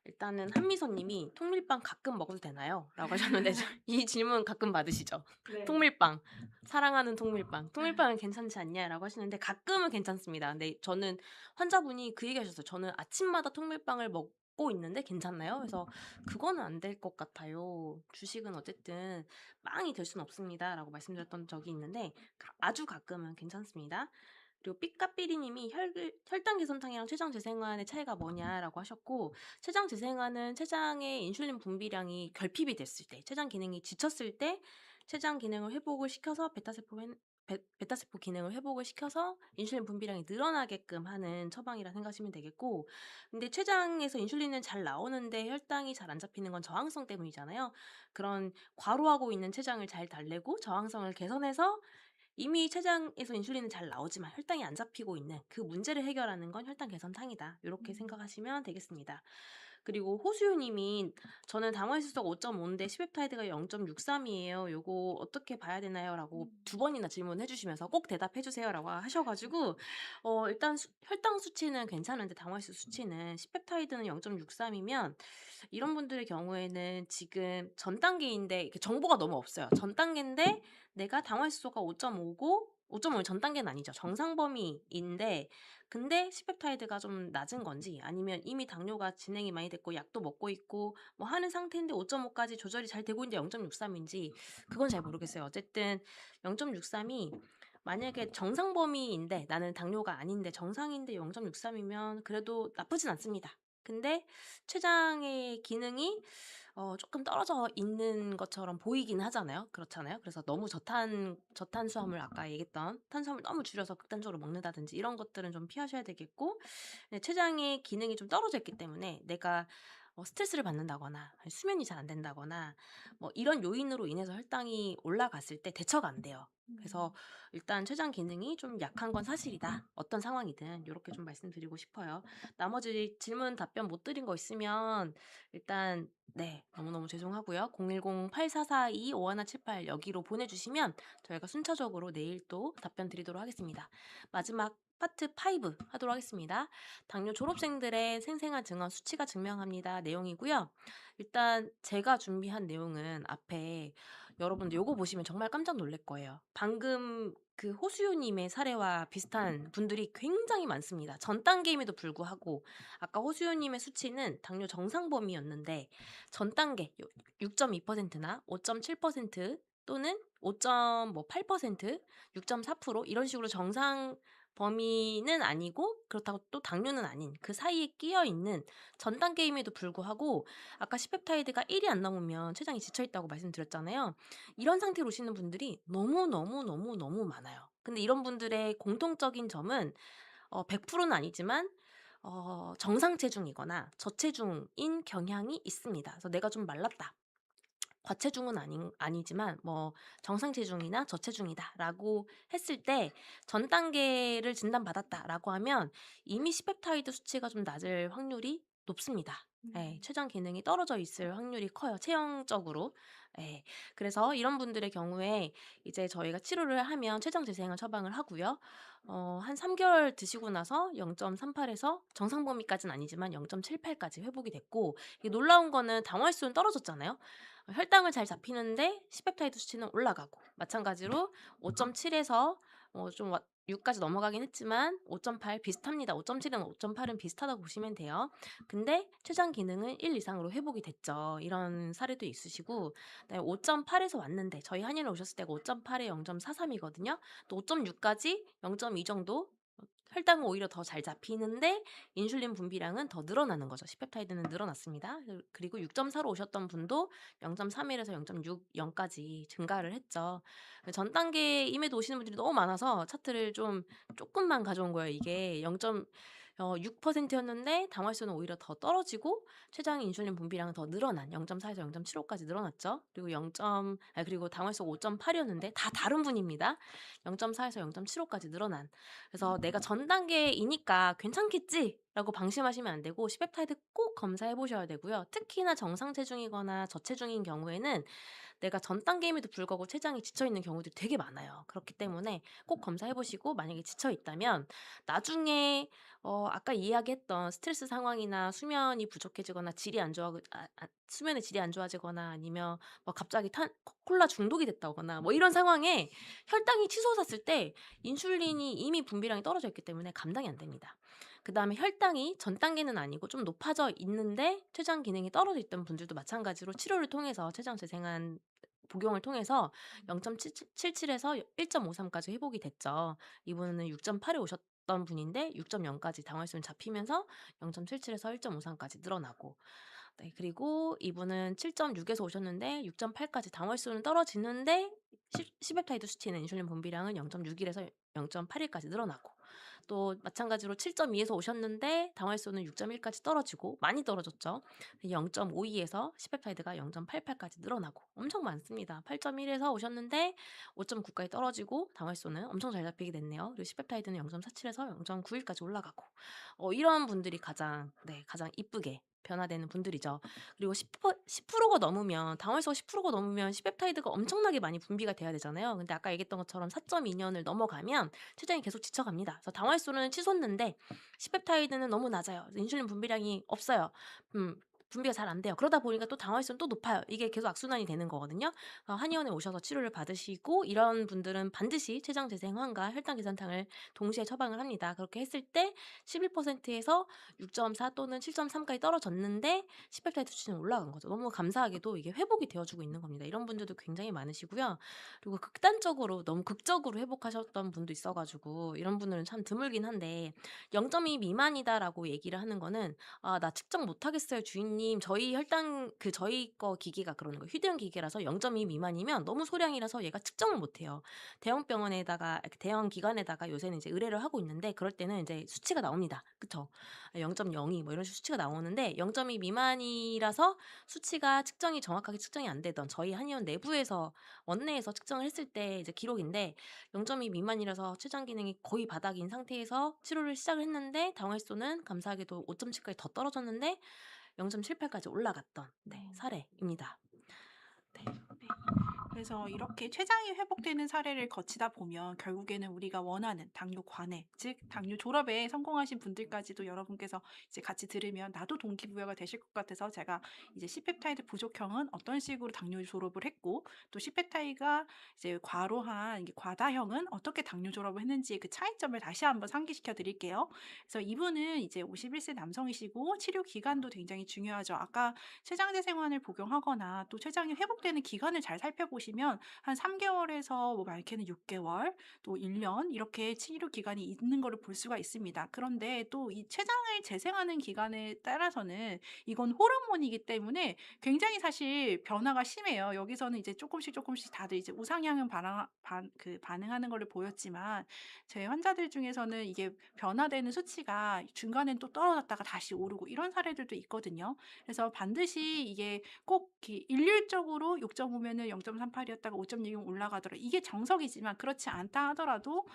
일단은 한미선님이 통밀빵 가끔 먹어도 되나요? 라고 하셨는데 이 질문 가끔 받으시죠? 네. 통밀빵 사랑하는 통밀빵은 괜찮지 않냐라고 하시는데 가끔은 괜찮습니다. 근데 저는 환자분이 그 얘기하셨어요. 저는 아침마다 통밀빵을 먹고 있는데 괜찮나요? 그래서 그거는 안 될 것 같아요. 주식은 어쨌든 빵이 될 수는 없습니다라고 말씀드렸던 적이 있는데 아주 가끔은 괜찮습니다. 그리고 삐까삐리님이 혈당 개선탕이랑 췌장 재생환의 차이가 뭐냐라고 하셨고 췌장 재생환은 췌장의 인슐린 분비량이 결핍이 됐을 때 췌장 기능이 지쳤을 때 췌장 기능을 회복을 시켜서 베타세포 기능을 회복을 시켜서 인슐린 분비량이 늘어나게끔 하는 처방이라 생각하시면 되겠고 근데 췌장에서 인슐린은 잘 나오는데 혈당이 잘 안 잡히는 건 저항성 때문이잖아요. 그런 과로하고 있는 췌장을 잘 달래고 저항성을 개선해서 이미 췌장에서 인슐린은 잘 나오지만 혈당이 안 잡히고 있는 그 문제를 해결하는 건 혈당 개선탕이다. 이렇게 생각하시면 되겠습니다. 그리고 호수유님이 저는 당화혈수소가 5.5인데 시펩타이드가 0.63이에요. 요거 어떻게 봐야 되나요? 라고 2번이나 질문해 주시면서 꼭 대답해 주세요. 라고 하셔가지고 일단 혈당 수치는 괜찮은데 당화혈수 수치는 시펩타이드는 0.63이면 이런 분들의 경우에는 지금 전 단계인데 정보가 너무 없어요. 전 단계인데 내가 당화혈수소가 5.5고 5.5는 전 단계는 아니죠. 정상 범위인데 근데 시펩타이드가 좀 낮은 건지 아니면 이미 당뇨가 진행이 많이 됐고 약도 먹고 있고 뭐 하는 상태인데 5.5까지 조절이 잘 되고 있는데 0.63인지 그건 잘 모르겠어요. 어쨌든 0.63이 만약에 정상 범위인데 나는 당뇨가 아닌데 정상인데 0.63이면 그래도 나쁘진 않습니다. 근데 췌장의 기능이 조금 떨어져 있는 것처럼 보이긴 하잖아요. 그렇잖아요. 그래서 너무 저탄수화물 아까 얘기했던 탄수화물 너무 줄여서 극단적으로 먹는다든지 이런 것들은 좀 피하셔야 되겠고 췌장의 기능이 좀 떨어져 있기 때문에 내가 스트레스를 받는다거나 수면이 잘 안 된다거나 뭐 이런 요인으로 인해서 혈당이 올라갔을 때 대처가 안 돼요. 그래서 일단 췌장 기능이 좀 약한 건 사실이다. 어떤 상황이든 이렇게 좀 말씀드리고 싶어요. 나머지 질문 답변 못 드린 거 있으면 일단 네, 너무너무 죄송하고요. 010-8442-5178 여기로 보내주시면 저희가 순차적으로 내일 또 답변 드리도록 하겠습니다. 마지막 파트 5 하도록 하겠습니다. 당뇨 졸업생들의 생생한 증언 수치가 증명합니다. 내용이고요. 일단 제가 준비한 내용은 앞에 여러분들 요거 보시면 정말 깜짝 놀랄 거예요. 방금 그 호수요님의 사례와 비슷한 분들이 굉장히 많습니다. 전 단계임에도 불구하고 아까 호수요님의 수치는 당뇨 정상 범위였는데 전 단계 6.2%나 5.7% 또는 5.8%, 6.4% 이런 식으로 정상 범위는 아니고 그렇다고 또 당뇨는 아닌 그 사이에 끼어 있는 전 단계임에도 불구하고 아까 시펩타이드가 1이 안 넘으면 췌장이 지쳐 있다고 말씀드렸잖아요. 이런 상태로 오시는 분들이 너무 많아요. 근데 이런 분들의 공통적인 점은 100%는 아니지만 정상 체중이거나 저체중인 경향이 있습니다. 그래서 내가 좀 말랐다. 과체중은 아니지만 뭐 정상 체중이나 저체중이다라고 했을 때 전 단계를 진단받았다라고 하면 이미 시펩타이드 수치가 좀 낮을 확률이 높습니다. 예, 췌장 기능이 떨어져 있을 확률이 커요, 체형적으로. 예. 그래서 이런 분들의 경우에 이제 저희가 치료를 하면 췌장 재생을 처방을 하고요. 한 3 개월 드시고 나서 0.38에서 정상 범위까지는 아니지만 0.78까지 회복이 됐고, 이게 놀라운 거는 당화혈수는 떨어졌잖아요. 혈당을 잘 잡히는데 C-펩타이드 수치는 올라가고, 마찬가지로 5.7에서 좀 6까지 넘어가긴 했지만 5.8 비슷합니다. 5.7은 5.8은 비슷하다고 보시면 돼요. 근데 췌장 기능은 1 이상으로 회복이 됐죠. 이런 사례도 있으시고, 네, 5.8에서 왔는데 저희 한의원 오셨을 때가 5.8에 0.43이거든요. 또 5.6까지 0.2 정도 혈당은 오히려 더 잘 잡히는데 인슐린 분비량은 더 늘어나는 거죠. C-펩타이드는 늘어났습니다. 그리고 6.4로 오셨던 분도 0.31에서 0.6, 0까지 증가를 했죠. 전 단계임에도 오시는 분들이 너무 많아서 차트를 좀 조금만 가져온 거예요. 이게 6%였는데 당화수는 오히려 더 떨어지고 췌장 인슐린 분비량은 더 늘어난 0.4에서 0.75까지 늘어났죠. 그리고 그리고 당화수가 5.8이었는데 다 다른 분입니다. 0.4에서 0.75까지 늘어난. 그래서 '내가 전 단계이니까 괜찮겠지.'라고 방심하시면 안 되고 C-펩타이드 꼭 검사해 보셔야 되고요. 특히나 정상 체중이거나 저체중인 경우에는 내가 전 단계임에도 불구하고 췌장이 지쳐 있는 경우들이 되게 많아요. 그렇기 때문에 꼭 검사해 보시고, 만약에 지쳐 있다면 나중에 아까 이야기했던 스트레스 상황이나 수면이 부족해지거나 수면의 질이 안 좋아지거나, 아니면 뭐 갑자기 콜라 중독이 됐다거나 뭐 이런 상황에 혈당이 치솟았을 때 인슐린이 이미 분비량이 떨어져 있기 때문에 감당이 안 됩니다. 그다음에 혈당이 전 단계는 아니고 좀 높아져 있는데 췌장 기능이 떨어져 있던 분들도 마찬가지로 치료를 통해서 췌장 재생한 복용을 통해서 0.77에서 1.53까지 회복이 됐죠. 이분은 6.8에 오셨던 분인데 6.0까지 당화혈수는 잡히면서 0.77에서 1.53까지 늘어나고, 네, 그리고 이분은 7.6에서 오셨는데 6.8까지 당화혈수는 떨어지는데 시베타이드 수치는 인슐린 분비량은 0.61에서 0.81까지 늘어나고, 또 마찬가지로 7.2에서 오셨는데 당화혈수는 6.1까지 떨어지고 많이 떨어졌죠. 0.52에서 시펩타이드가 0.88까지 늘어나고 엄청 많습니다. 8.1에서 오셨는데 5.9까지 떨어지고 당활수는 엄청 잘 잡히게 됐네요. 그리고 시펩타이드는 0.47에서 0.91까지 올라가고, 이런 분들이 가장 이쁘게 변화되는 분들이죠. 그리고 10%가 넘으면 당활수가 10%가 넘으면 시펩타이드가 엄청나게 많이 분비가 돼야 되잖아요. 근데 아까 얘기했던 것처럼 4.2년을 넘어가면 췌장이 계속 지쳐갑니다. 그래서 당활수는 치솟는데 시펩타이드는 너무 낮아요. 인슐린 분비량이 없어요. 분비가 잘 안 돼요. 그러다 보니까 또 당화혈수는 또 높아요. 이게 계속 악순환이 되는 거거든요. 한의원에 오셔서 치료를 받으시고, 이런 분들은 반드시 췌장 재생환과 혈당 계산탕을 동시에 처방을 합니다. 그렇게 했을 때 11%에서 6.4 또는 7.3까지 떨어졌는데 시펩타이드 수치는 올라간 거죠. 너무 감사하게도 이게 회복이 되어주고 있는 겁니다. 이런 분들도 굉장히 많으시고요. 그리고 너무 극적으로 회복하셨던 분도 있어가지고 이런 분들은 참 드물긴 한데, 0.2 미만이다라고 얘기를 하는 거는 "아, 나 측정 못 하겠어요 주인님. 저희 혈당 저희 거 기계가 그러는 거예요. 휴대용 기계라서 0.2 미만이면 너무 소량이라서 얘가 측정을 못 해요." 대형 병원에다가 이렇게 대형 기관에다가 요새는 이제 의뢰를 하고 있는데, 그럴 때는 이제 수치가 나옵니다. 그쵸? 0.02 뭐 이런 수치가 나오는데, 0.2 미만이라서 수치가 정확하게 측정이 안 되던 저희 한의원 내부에서 원내에서 측정을 했을 때 이제 기록인데, 0.2 미만이라서 췌장 기능이 거의 바닥인 상태에서 치료를 시작을 했는데 당활수는 감사하게도 5.7까지 더 떨어졌는데 0.78까지 올라갔던 사례입니다. 네. 그래서 이렇게 췌장이 회복되는 사례를 거치다 보면 결국에는 우리가 원하는 당뇨 관해, 즉 당뇨 졸업에 성공하신 분들까지도 여러분께서 이제 같이 들으면 나도 동기부여가 되실 것 같아서, 제가 이제 C펩타이드 부족형은 어떤 식으로 당뇨 졸업을 했고, 또 C펩타이드가 이제 과로한 이게 과다형은 어떻게 당뇨 졸업을 했는지 그 차이점을 다시 한번 상기시켜 드릴게요. 그래서 이분은 이제 51세 남성이시고 치료 기간도 굉장히 중요하죠. 아까 췌장제 생환을 복용하거나 또 췌장이 회복되는 기간을 잘 살펴보시면 한 3개월에서 뭐 많게는 6개월, 또 1년 이렇게 치료 기간이 있는 거를 볼 수가 있습니다. 그런데 또 이 췌장을 재생하는 기간에 따라서는 이건 호르몬이기 때문에 굉장히 사실 변화가 심해요. 여기서는 이제 조금씩 다들 이제 우상향은 반응하는 거를 보였지만, 제 환자들 중에서는 이게 변화되는 수치가 중간엔 또 떨어졌다가 다시 오르고 이런 사례들도 있거든요. 그래서 반드시 이게 꼭 일률적으로 6.5면은 0.38이었다가 5.6이면 올라가더라. 이게 정석이지만 그렇지 않다 하더라도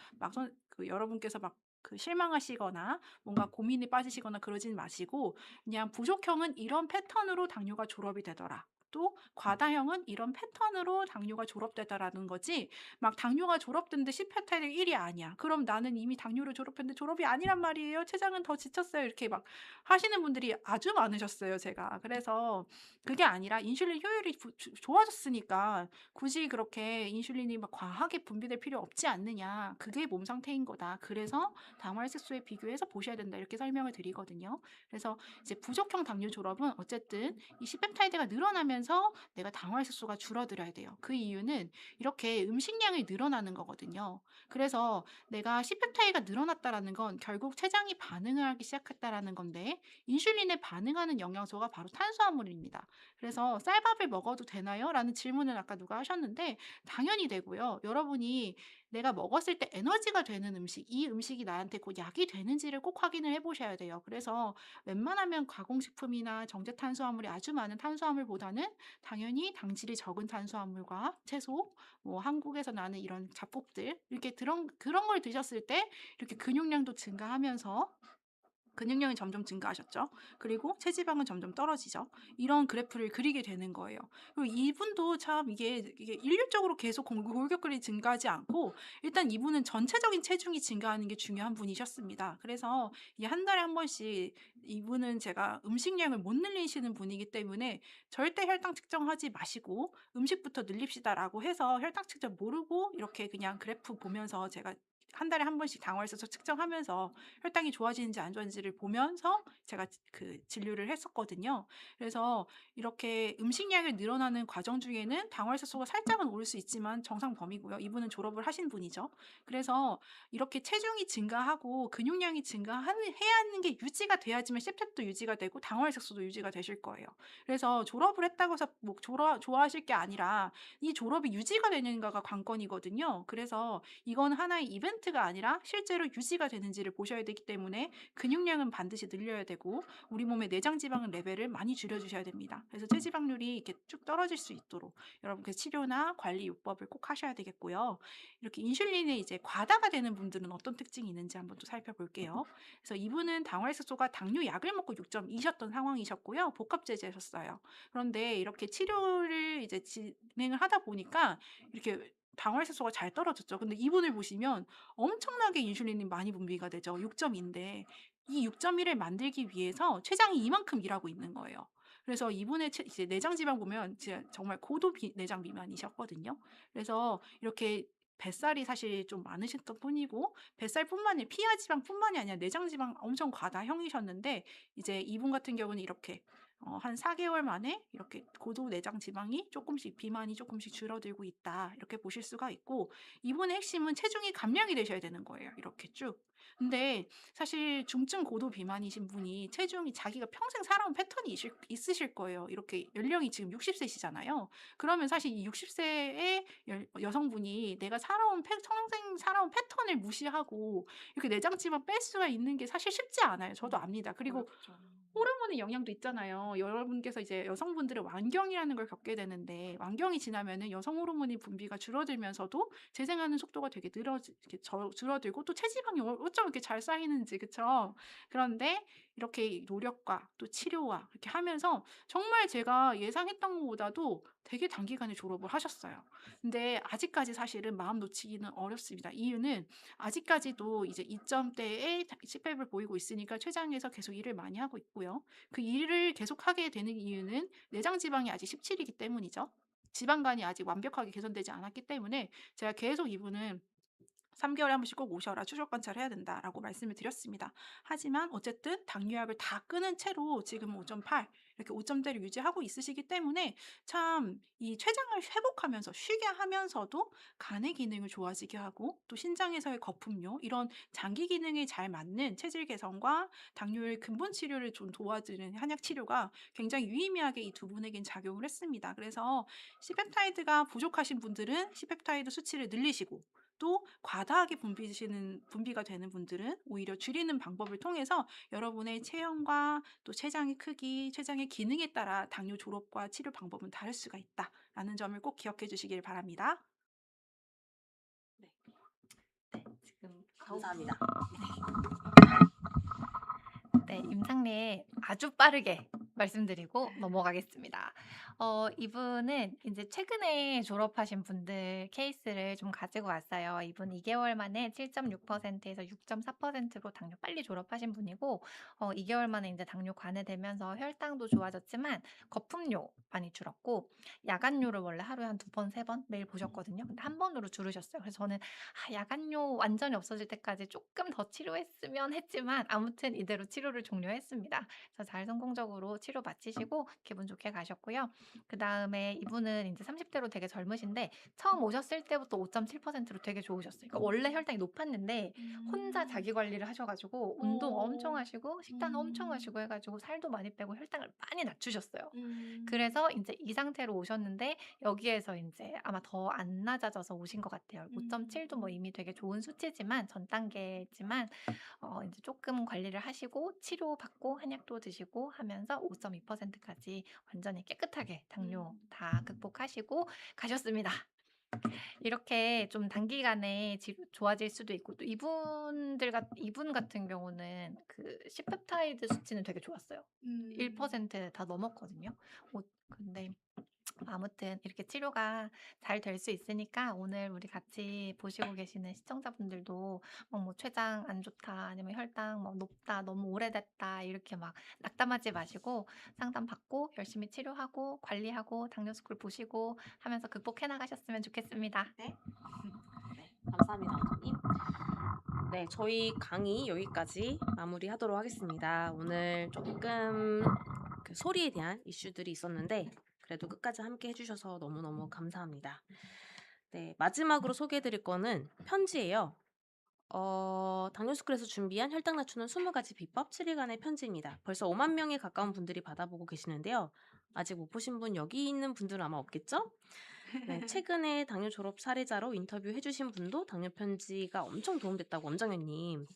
여러분께서 막 그 실망하시거나 뭔가 고민에 빠지시거나 그러진 마시고 그냥 부족형은 이런 패턴으로 당뇨가 졸업이 되더라. 또 과다형은 이런 패턴으로 당뇨가 졸업되더라는 거지 막 당뇨가 졸업된데 C페타이드 1이 아니야. 그럼 나는 이미 당뇨를 졸업했는데 졸업이 아니란 말이에요. 췌장은 더 지쳤어요. 이렇게 막 하시는 분들이 아주 많으셨어요, 제가. 그래서 그게 아니라 인슐린 효율이 좋아졌으니까 굳이 그렇게 인슐린이 막 과하게 분비될 필요 없지 않느냐. 그게 몸 상태인 거다. 그래서 당화혈색소에 비교해서 보셔야 된다. 이렇게 설명을 드리거든요. 그래서 이제 부족형 당뇨 졸업은 어쨌든 이 C펩타이드가 늘어나면서 내가 당화혈색소가 줄어들어야 돼요. 그 이유는 이렇게 음식량이 늘어나는 거거든요. 그래서 내가 C펩타이드가 늘어났다라는 건 결국 췌장이 반응을 하기 시작했다라는 건데 인슐린에 반응하는 영양소가 바로 탄수화물입니다. 그래서 쌀밥을 먹어도 되나요? 라는 질문을 아까 누가 하셨는데 당연히 되고요. 여러분이 내가 먹었을 때 에너지가 되는 음식, 이 음식이 나한테 곧 약이 되는지를 꼭 확인을 해보셔야 돼요. 그래서 웬만하면 가공식품이나 정제 탄수화물이 아주 많은 탄수화물보다는 당연히 당질이 적은 탄수화물과 채소, 뭐 한국에서 나는 이런 잡곡들 이렇게 그런 걸 드셨을 때 이렇게 근육량도 증가하면서 근육량이 점점 증가하셨죠. 그리고 체지방은 점점 떨어지죠. 이런 그래프를 그리게 되는 거예요. 그리고 이분도 참 이게 일률적으로 계속 골격근이 증가하지 않고 일단 이분은 전체적인 체중이 증가하는 게 중요한 분이셨습니다. 그래서 이 한 달에 한 번씩 이분은 제가 음식량을 못 늘리시는 분이기 때문에 절대 혈당 측정하지 마시고 음식부터 늘립시다라고 해서 혈당 측정 모르고 이렇게 그냥 그래프 보면서 제가 한 달에 한 번씩 당화혈색소 측정하면서 혈당이 좋아지는지 안 좋아지는지를 보면서 제가 그 진료를 했었거든요. 그래서 이렇게 음식량이 늘어나는 과정 중에는 당화혈색소가 살짝은 오를 수 있지만 정상 범위고요. 이분은 졸업을 하신 분이죠. 그래서 이렇게 체중이 증가하고 근육량이 증가해야 하는 게 유지가 돼야지만 C페트도 유지가 되고 당화혈색소도 유지가 되실 거예요. 그래서 졸업을 했다고 해서 뭐 좋아하실 게 아니라 이 졸업이 유지가 되는가가 관건이거든요. 그래서 이건 하나의 이벤트가 아니라 실제로 유지가 되는지를 보셔야 되기 때문에 근육량은 반드시 늘려야 되고 우리 몸의 내장 지방 레벨을 많이 줄여주셔야 됩니다. 그래서 체지방률이 이렇게 쭉 떨어질 수 있도록 여러분 그 치료나 관리 요법을 꼭 하셔야 되겠고요. 이렇게 인슐린이 이제 과다가 되는 분들은 어떤 특징이 있는지 한번 또 살펴볼게요. 그래서 이분은 당화혈색소가 당뇨 약을 먹고 6.2셨던 상황이셨고요. 복합제제하셨어요. 그런데 이렇게 치료를 이제 진행을 하다 보니까 이렇게 당화혈색소가 잘 떨어졌죠. 근데 이분을 보시면 엄청나게 인슐린이 많이 분비가 되죠. 6.2인데 이 6.1을 만들기 위해서 췌장이 이만큼 일하고 있는 거예요. 그래서 이분의 이제 내장 지방 보면 진짜 정말 고도 내장 비만이셨거든요. 그래서 이렇게 뱃살이 사실 좀 많으셨던 분이고 뱃살뿐만이 피하 지방뿐만이 아니라 내장 지방 엄청 과다형이셨는데 이제 이분 같은 경우는 이렇게 한 4개월 만에 이렇게 고도 내장 지방이 조금씩 비만이 조금씩 줄어들고 있다. 이렇게 보실 수가 있고 이분의 핵심은 체중이 감량이 되셔야 되는 거예요. 이렇게 쭉. 근데 사실 중증 고도 비만이신 분이 체중이 자기가 평생 살아온 패턴이 있으실 거예요. 이렇게 연령이 지금 60세시잖아요. 그러면 사실 이 60세의 여성분이 내가 평생 살아온 패턴을 무시하고 이렇게 내장지방 뺄 수가 있는 게 사실 쉽지 않아요. 저도 압니다. 그리고 호르몬의 영향도 있잖아요. 여러분께서 이제 여성분들은 완경이라는 걸 겪게 되는데 완경이 지나면은 여성 호르몬이 분비가 줄어들면서도 재생하는 속도가 되게 줄어들고 또 체지방이 어쩜 이렇게 잘 쌓이는지 그쵸? 그런데 이렇게 노력과 또 치료와 이렇게 하면서 정말 제가 예상했던 것보다도 되게 단기간에 졸업을 하셨어요. 근데 아직까지 사실은 마음 놓치기는 어렵습니다. 이유는 아직까지도 이제 이점대의 C팩을 보이고 있으니까 췌장에서 계속 일을 많이 하고 있고요. 그 일을 계속하게 되는 이유는 내장 지방이 아직 17이기 때문이죠. 지방간이 아직 완벽하게 개선되지 않았기 때문에 제가 계속 이분은 3개월에 한 번씩 꼭 오셔라. 추적 관찰해야 된다라고 말씀을 드렸습니다. 하지만 어쨌든 당뇨약을 다 끊은 채로 지금 5.8 이렇게 5점대를 유지하고 있으시기 때문에 참 이 췌장을 회복하면서 쉬게 하면서도 간의 기능을 좋아지게 하고 또 신장에서의 거품료 이런 장기 기능에 잘 맞는 체질 개선과 당뇨의 근본 치료를 좀 도와주는 한약 치료가 굉장히 유의미하게 이 두 분에겐 작용을 했습니다. 그래서 C펩타이드가 부족하신 분들은 C펩타이드 수치를 늘리시고 또 과다하게 분비가 되는 분들은 오히려 줄이는 방법을 통해서 여러분의 체형과 또 췌장의 크기, 췌장의 기능에 따라 당뇨 졸업과 치료 방법은 다를 수가 있다라는 점을 꼭 기억해 주시길 바랍니다. 네, 지금 감사합니다. 네, 임상례 아주 빠르게 말씀드리고 넘어가겠습니다. 이분은 이제 최근에 졸업하신 분들 케이스를 좀 가지고 왔어요. 이분 2개월 만에 7.6%에서 6.4%로 당뇨 빨리 졸업하신 분이고, 2개월 만에 이제 당뇨 관해되면서 혈당도 좋아졌지만 거품료 많이 줄었고, 야간뇨를 원래 하루에 한 2번, 3번 매일 보셨거든요. 근데 한 번으로 줄으셨어요. 그래서 저는 야간뇨 완전히 없어질 때까지 조금 더 치료했으면 했지만 아무튼 이대로 치료를 종료했습니다. 그래서 잘 성공적으로 치료 마치시고 기분 좋게 가셨고요. 그다음에 이분은 이제 30대로 되게 젊으신데 처음 오셨을 때부터 5.7%로 되게 좋으셨어요. 그러니까 원래 혈당이 높았는데 혼자 자기 관리를 하셔가지고 운동 엄청 하시고 식단 엄청 하시고 해가지고 살도 많이 빼고 혈당을 많이 낮추셨어요. 그래서 이제 이 상태로 오셨는데 여기에서 이제 아마 더 안 낮아져서 오신 것 같아요. 5.7도 뭐 이미 되게 좋은 수치지만 전 단계지만 이제 조금 관리를 하시고 치료받고 한약도 드시고 하면서 5.2%까지 완전히 깨끗하게 당뇨 다 극복하시고 가셨습니다. 이렇게 좀 단기간에 좋아질 수도 있고 또 이분 같은 경우는 그 C펩타이드 수치는 되게 좋았어요. 1% 다 넘었거든요. 근데 아무튼 이렇게 치료가 잘 될 수 있으니까 오늘 우리 같이 보시고 계시는 시청자분들도 뭐 췌장 안 좋다 아니면 혈당 뭐 높다 너무 오래됐다 이렇게 막 낙담하지 마시고 상담 받고 열심히 치료하고 관리하고 당뇨 스쿨 보시고 하면서 극복해 나가셨으면 좋겠습니다. 네, 감사합니다, 원장님. 네, 저희 강의 여기까지 마무리하도록 하겠습니다. 오늘 조금 그 소리에 대한 이슈들이 있었는데 그래도 끝까지 함께 해주셔서 너무너무 감사합니다. 네, 마지막으로 소개해드릴 거는 편지예요. 당뇨스쿨에서 준비한 혈당 낮추는 20가지 비법 7일간의 편지입니다. 벌써 5만 명에 가까운 분들이 받아보고 계시는데요. 아직 못 보신 분 여기 있는 분들은 아마 없겠죠? 네, 최근에 당뇨 졸업 사례자로 인터뷰 해주신 분도 당뇨 편지가 엄청 도움됐다고 엄정현님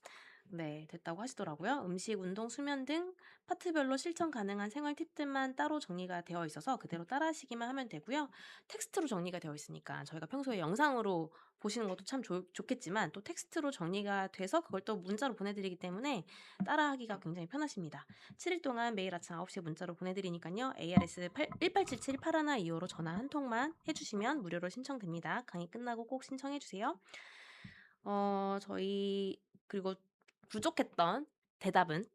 네, 됐다고 하시더라고요. 음식, 운동, 수면 등 파트별로 실천 가능한 생활 팁들만 따로 정리가 되어 있어서 그대로 따라하시기만 하면 되고요. 텍스트로 정리가 되어 있으니까 저희가 평소에 영상으로 보시는 것도 참 좋겠지만 또 텍스트로 정리가 돼서 그걸 또 문자로 보내드리기 때문에 따라하기가 굉장히 편하십니다. 7일 동안 매일 아침 9시에 문자로 보내드리니까요. ARS 1877-8125로 전화 한 통만 해주시면 무료로 신청됩니다. 강의 끝나고 꼭 신청해주세요. 저희 그리고 부족했던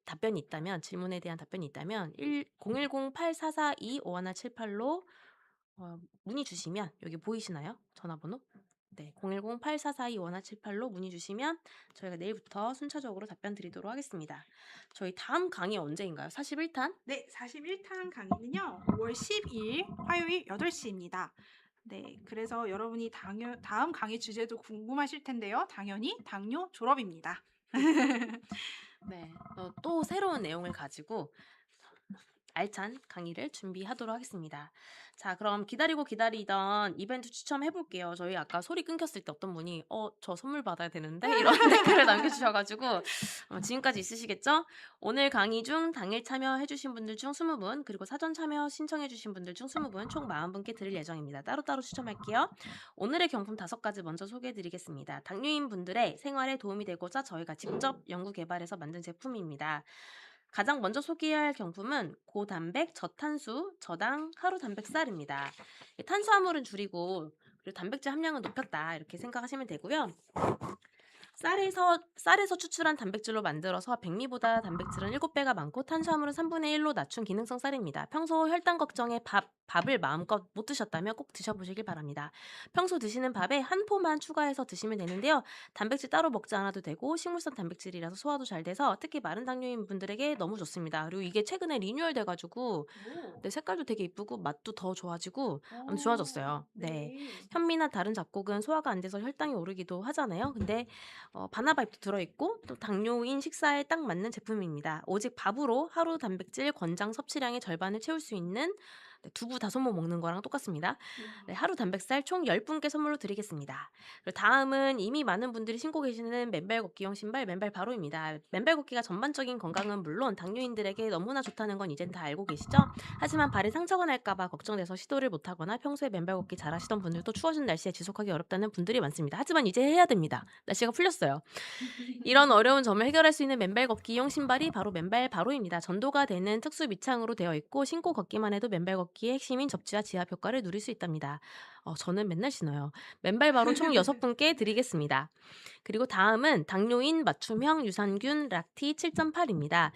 답변이 있다면 질문에 대한 답변이 있다면 010-8442-5178로 문의 주시면 여기 보이시나요? 전화번호? 네, 010-8442-5178로 문의 주시면 저희가 내일부터 순차적으로 답변 드리도록 하겠습니다. 저희 다음 강의 언제인가요? 41탄? 네, 41탄 강의는요. 5월 10일 화요일 8시입니다. 네, 그래서 여러분이 다음 강의 주제도 궁금하실 텐데요. 당연히 당뇨 졸업입니다. 네, 또 새로운 내용을 가지고 알찬 강의를 준비하도록 하겠습니다. 자, 그럼 기다리던 이벤트 추첨해볼게요. 저희 아까 소리 끊겼을 때 어떤 분이 저 선물 받아야 되는데 이런 댓글을 남겨주셔가지고 지금까지 있으시겠죠? 오늘 강의 중 당일 참여해주신 분들 중 20분 그리고 사전 참여 신청해주신 분들 중 20분 총 40분께 드릴 예정입니다. 따로따로 추첨할게요. 오늘의 경품 5가지 먼저 소개해드리겠습니다. 당뇨인 분들의 생활에 도움이 되고자 저희가 직접 연구 개발해서 만든 제품입니다. 가장 먼저 소개할 경품은 고단백, 저탄수, 저당 하루 단백살입니다. 탄수화물은 줄이고 그리고 단백질 함량은 높였다 이렇게 생각하시면 되고요. 쌀에서 추출한 단백질로 만들어서 백미보다 단백질은 7배가 많고 탄수화물은 3분의 1로 낮춘 기능성 쌀입니다. 평소 혈당 걱정에 밥을 마음껏 못 드셨다면 꼭 드셔보시길 바랍니다. 평소 드시는 밥에 한 포만 추가해서 드시면 되는데요. 단백질 따로 먹지 않아도 되고 식물성 단백질이라서 소화도 잘 돼서 특히 마른 당뇨인 분들에게 너무 좋습니다. 그리고 이게 최근에 리뉴얼 돼가지고 네, 색깔도 되게 이쁘고 맛도 더 좋아지고 좋아졌어요. 네. 현미나 다른 잡곡은 소화가 안 돼서 혈당이 오르기도 하잖아요. 근데 바나바잎도 들어있고 또 당뇨인 식사에 딱 맞는 제품입니다. 오직 밥으로 하루 단백질 권장 섭취량의 절반을 채울 수 있는 네, 두부 5모 먹는 거랑 똑같습니다. 네, 하루 단백살 총 10분께 선물로 드리겠습니다. 그리고 다음은 이미 많은 분들이 신고 계시는 맨발 걷기용 신발 맨발 바로입니다. 맨발 걷기가 전반적인 건강은 물론 당뇨인들에게 너무나 좋다는 건 이젠 다 알고 계시죠? 하지만 발에 상처가 날까봐 걱정돼서 시도를 못하거나 평소에 맨발 걷기 잘하시던 분들도 추워진 날씨에 지속하기 어렵다는 분들이 많습니다. 하지만 이제 해야 됩니다. 날씨가 풀렸어요. 이런 어려운 점을 해결할 수 있는 맨발 걷기용 신발이 바로 맨발 바로입니다. 전도가 되는 특수 밑창으로 되어 있고 신고 걷기만 해도 맨발 걷기의 핵심인 접지와 지압 효과를 누릴 수 있답니다. 저는 맨날 신어요. 맨발 바로 총 6분께 드리겠습니다. 그리고 다음은 당뇨인 맞춤형 유산균 락티 7.8입니다.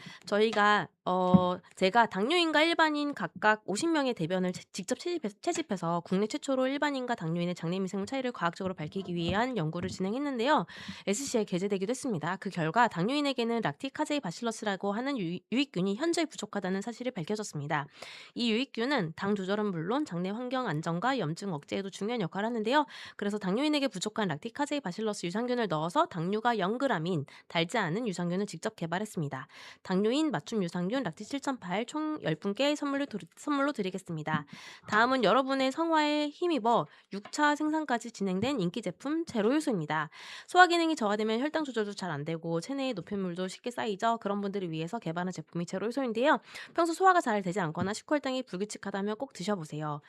제가 당뇨인과 일반인 각각 50명의 대변을 직접 채집해서 국내 최초로 일반인과 당뇨인의 장내 미생물 차이를 과학적으로 밝히기 위한 연구를 진행했는데요. SC에 게재되기도 했습니다. 그 결과 당뇨인에게는 락티카제이 바실러스라고 하는 유익균이 현저히 부족하다는 사실이 밝혀졌습니다. 이 유익균은 당 조절은 물론 장내 환경 안정과 염증 억제에도 중요한 역할을 하는데요. 그래서 당뇨인에게 부족한 락티카제이 바실러스 유산균을 넣어서 당류가 0g인 달지 않은 유산균을 직접 개발했습니다. 당뇨인 맞춤 유산균 락티 7.8 총 10분께 선물로 드리겠습니다. 다음은 여러분의 성화에 힘입어 6차 생산까지 진행된 인기 제품 제로효소입니다. 소화 기능이 저하되면 혈당 조절도 잘 안 되고 체내에 노폐물도 쉽게 쌓이죠. 그런 분들을 위해서 개발한 제품이 제로효소인데요. 평소 소화가 잘 되지 않거나 식후혈당이 불규칙하다면 꼭 드셔보세요.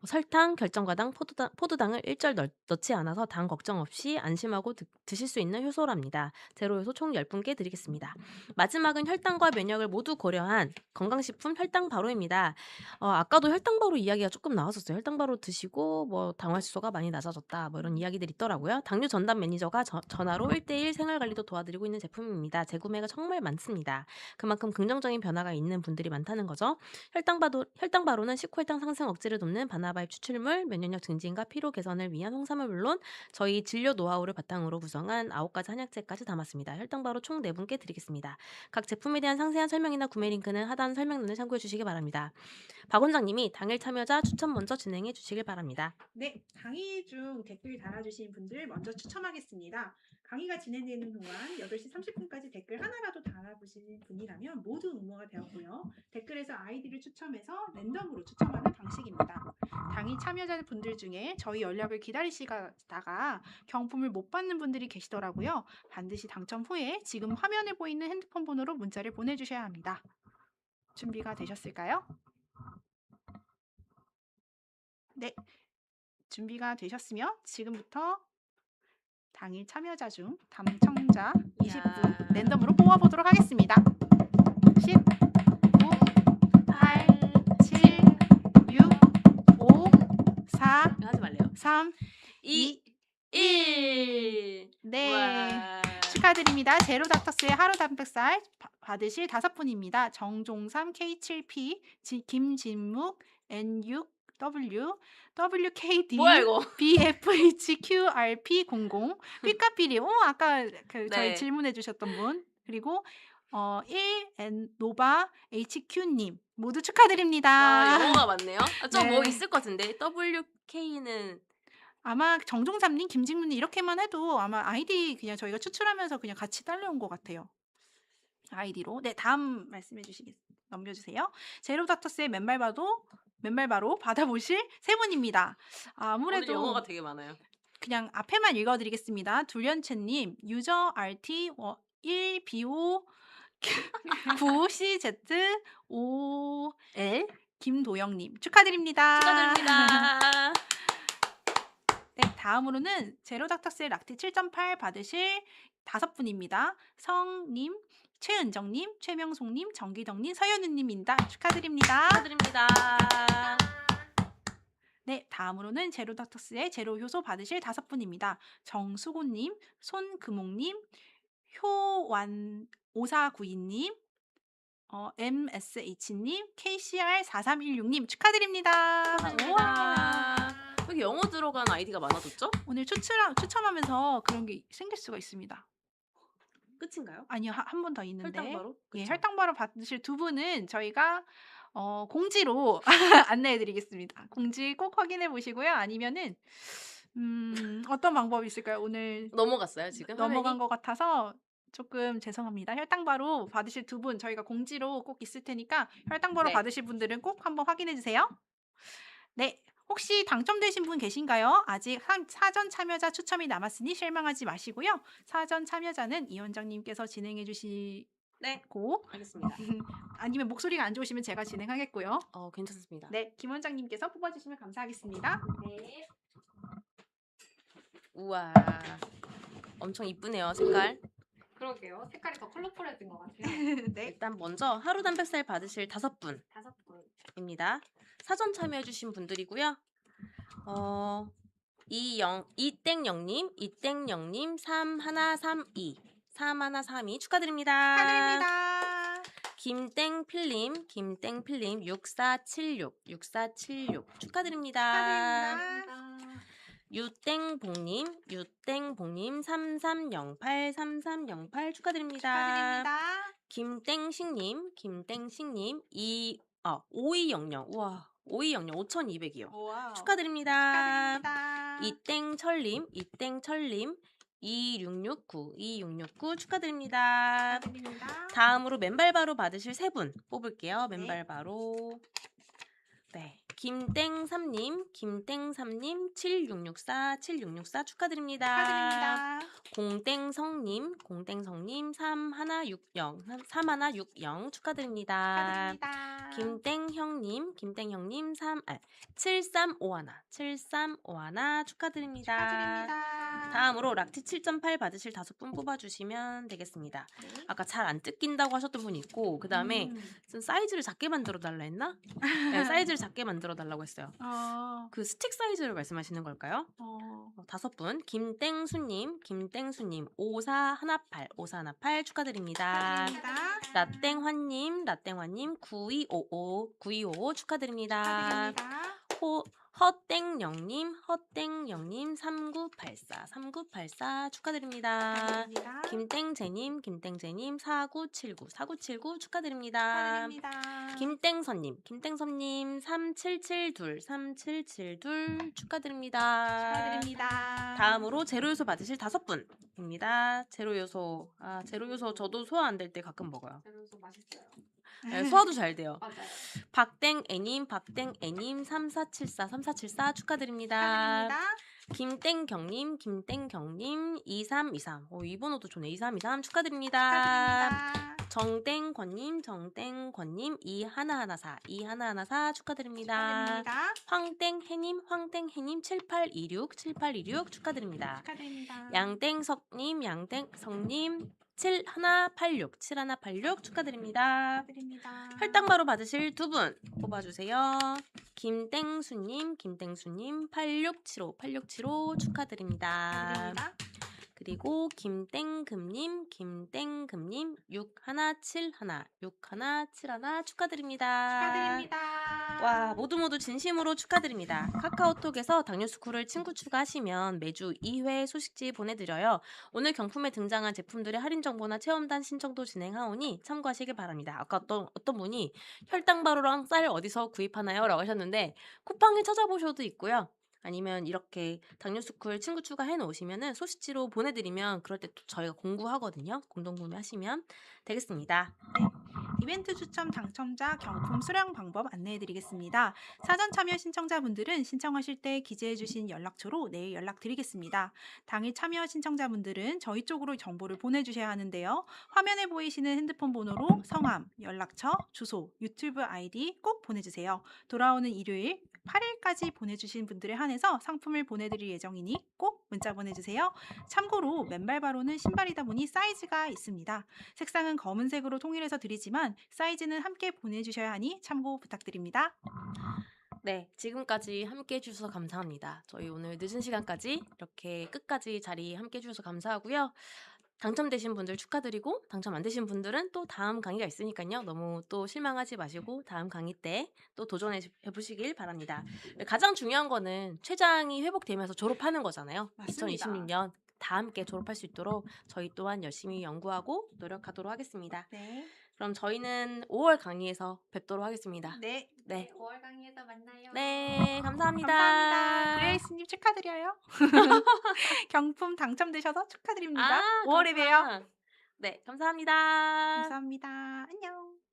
설탕, 결정과당, 포도당을 일절 넣지 않아서 당 걱정 없이 안심하고 드실 수 있는 효소랍니다. 제로효소 총 10분께 드리겠습니다. 마지막은 혈당과 면역을 모두 고려한 건강식품 혈당바로입니다. 아까도 혈당바로 이야기가 조금 나왔었어요. 혈당바로 드시고 뭐 당화수소가 많이 낮아졌다 뭐 이런 이야기들이 있더라고요. 당뇨 전담 매니저가 전화로 1대1 생활관리도 도와드리고 있는 제품입니다. 재구매가 정말 많습니다. 그만큼 긍정적인 변화가 있는 분들이 많다는 거죠. 혈당바로는 식후혈당 상승 억제를 돕는 바나바잎 추출물, 면역력 증진과 피로 개선을 위한 홍삼을 물론 저희 진료 노하우를 바탕으로 구성한 9가지 한약재까지 담았습니다. 혈당바로 총 4분께 드리겠습니다. 각 제품에 대한 상세한 설명이나 구매 링크는 하단 설명란을 참고해 주시기 바랍니다. 박 원장님이 당일 참여자 추천 먼저 진행해 주시길 바랍니다. 네, 강의 중 댓글 달아주신 분들 먼저 추첨하겠습니다. 강의가 진행되는 동안 8시 30분까지 댓글 하나라도 달아보신 분이라면 모두 응모가 되었고요. 댓글에서 아이디를 추첨해서 랜덤으로 추첨하는 방식입니다. 강의 참여자 분들 중에 저희 연락을 기다리시다가 경품을 못 받는 분들이 계시더라고요. 반드시 당첨 후에 지금 화면에 보이는 핸드폰 번호로 문자를 보내주셔야 합니다. 준비가 되셨을까요? 네, 준비가 되셨으면 지금부터 당일 참여자 중 당첨자 20분 랜덤으로 뽑아보도록 하겠습니다. 10, 9, 8, 7, 6, 5, 4, 이거 하지 말래요. 3, 2, 1. 네. 우와. 축하드립니다. 제로닥터스의 하루 단백살 받으실 5분입니다. 정종삼 K7P, 김진묵, N6W, WKD, 뭐야 이거? BFHQRP00, 삐까삐리, 아까 저희 네. 질문해 주셨던 분, 그리고 1N 노바 HQ님 모두 축하드립니다. 와, 영어가 많네요. 좀 뭐 네. 있을 것 같은데. WK는 아마 정종삼님, 김진무님 이렇게만 해도 아마 아이디 그냥 저희가 추출하면서 그냥 같이 딸려온 것 같아요. 아이디로. 네, 다음 넘겨주세요. 제로닥터스의 맨발바로 받아보실 3분입니다. 오늘 아무래도 영어가 되게 많아요. 그냥 앞에만 읽어드리겠습니다. 둘연채님, 유저 RT 1BO 9CZ5L 김도영님 축하드립니다. 축하드립니다. 네, 다음으로는 제로닥터스의 락티 7.8 받으실 5분입니다. 성님, 최은정님, 최명송님, 정기덕님, 서현우님입니다. 축하드립니다. 축하드립니다. 네, 다음으로는 제로닥터스의 제로효소 받으실 5분입니다. 정수고님, 손금옥님, 효완5492님, MSH님, KCR4316님 축하드립니다. 축하드립니다. 왜 이렇게 영어 들어간 아이디가 많아졌죠? 오늘 추첨하면서 그런 게 생길 수가 있습니다. 끝인가요? 아니요, 한 번 더 있는데. 혈당바로? 예, 그쵸? 혈당바로 받으실 2분은 저희가 공지로 안내해 드리겠습니다. 공지 꼭 확인해 보시고요. 아니면은 어떤 방법이 있을까요? 오늘 넘어갔어요 지금? 넘어간 화면이? 것 같아서 조금 죄송합니다. 혈당바로 받으실 두 분 저희가 공지로 꼭 있을 테니까 혈당바로 네. 받으실 분들은 꼭 한번 확인해 주세요. 네. 혹시 당첨되신 분 계신가요? 아직 사전 참여자 추첨이 남았으니 실망하지 마시고요. 사전 참여자는 이 원장님께서 진행해 주시고 네, 알겠습니다. 아니면 목소리가 안 좋으시면 제가 진행하겠고요. 괜찮습니다. 네, 김 원장님께서 뽑아주시면 감사하겠습니다. 네. 우와, 엄청 이쁘네요, 색깔. 그러게요. 색깔이 더 컬러풀해진 것 같아요. 네. 일단 먼저 하루 단백살 받으실 5분. 5분. 입니다. 사전 참여해주신 분들이고요. 이땡영님, 3132 축하드립니다. 축하드립니다. 김땡필님, 6476 축하드립니다. 축하드립니다. 유땡봉님, 3308 축하드립니다. 축하드립니다. 김땡식님, 5200, 우와, 5200이요. 와우. 축하드립니다. 축하드립니다. 이땡철님, 2669 축하드립니다. 축하드립니다. 다음으로 맨발바로 받으실 3분 뽑을게요. 네. 맨발바로. 네. 김땡삼님, 7664 축하드립니다. 축하드립니다. 공땡성님 3160 축하드립니다. 축하드립니다. 김땡형님 7351 축하드립니다. 축하드립니다. 다음으로 락티 7.8 받으실 5분 뽑아주시면 되겠습니다. 네. 아까 잘 안 뜯긴다고 하셨던 분이 있고 그 다음에 사이즈를 작게 만들어 달라 했나? 네, 사이즈를 작게 만들어 달라고 했어요. 그 스틱 사이즈를 말씀하시는 걸까요? 5분 김땡수님 5418 축하드립니다. 축하드립니다. 라땡화님 9255 축하드립니다. 축하드립니다. 헛땡영님 3984 축하드립니다. 축하드립니다. 김땡제님 4979 축하드립니다. 축하드립니다. 김땡선님 3772 축하드립니다. 축하드립니다. 다음으로 제로요소 받으실 5분입니다. 제로요소 저도 소화 안 될 때 가끔 먹어요. 그래서 맛있어요. 네, 소화도 잘 돼요. 맞아요. 박땡애님 3474 축하드립니다. 축하드립니다. 김땡경님 2323 이 번호도 좋네. 2323 축하드립니다. 축하드립니다. 정땡권님 2114 축하드립니다. 축하드립니다. 황땡해님 7826 축하드립니다. 축하드립니다. 양땡석님 7186 축하드립니다. 축하드립니다. 혈당바로 받으실 2분 뽑아주세요. 김땡수님 8675 축하드립니다. 축하드립니다. 그리고 김땡금님 6171 축하드립니다. 축하드립니다. 와, 모두 진심으로 축하드립니다. 카카오톡에서 당뇨스쿨을 친구 추가하시면 매주 2회 소식지 보내드려요. 오늘 경품에 등장한 제품들의 할인 정보나 체험단 신청도 진행하오니 참고하시길 바랍니다. 아까 어떤 분이 혈당바로랑 쌀 어디서 구입하나요? 라고 하셨는데 쿠팡에 찾아보셔도 있고요. 아니면 이렇게 당뇨스쿨 친구 추가해 놓으시면은 소식지로 보내드리면 그럴 때 또 저희가 공구하거든요. 공동구매하시면 되겠습니다. 이벤트 추첨 당첨자 경품 수령 방법 안내해드리겠습니다. 사전 참여 신청자분들은 신청하실 때 기재해주신 연락처로 내일 연락드리겠습니다. 당일 참여 신청자분들은 저희 쪽으로 정보를 보내주셔야 하는데요. 화면에 보이시는 핸드폰 번호로 성함, 연락처, 주소, 유튜브 아이디 꼭 보내주세요. 돌아오는 일요일 8일까지 보내주신 분들에 한해서 상품을 보내드릴 예정이니 꼭 문자 보내주세요. 참고로 맨발바로는 신발이다 보니 사이즈가 있습니다. 색상은 검은색으로 통일해서 드리지만 사이즈는 함께 보내주셔야 하니 참고 부탁드립니다. 네, 지금까지 함께 해주셔서 감사합니다. 저희 오늘 늦은 시간까지 이렇게 끝까지 자리 함께 해주셔서 감사하고요. 당첨되신 분들 축하드리고 당첨 안 되신 분들은 또 다음 강의가 있으니까요. 너무 또 실망하지 마시고 다음 강의 때 또 도전해 보시길 바랍니다. 가장 중요한 거는 췌장이 회복되면서 졸업하는 거잖아요. 맞습니다. 2026년 다 함께 졸업할 수 있도록 저희 또한 열심히 연구하고 노력하도록 하겠습니다. 네. 그럼 저희는 5월 강의에서 뵙도록 하겠습니다. 네. 네, 5월 강의에서 만나요. 네, 감사합니다. 감사합니다. 그레이스님 축하드려요. 경품 당첨되셔서 축하드립니다. 5월에 봬요. 네, 감사합니다. 감사합니다. 안녕.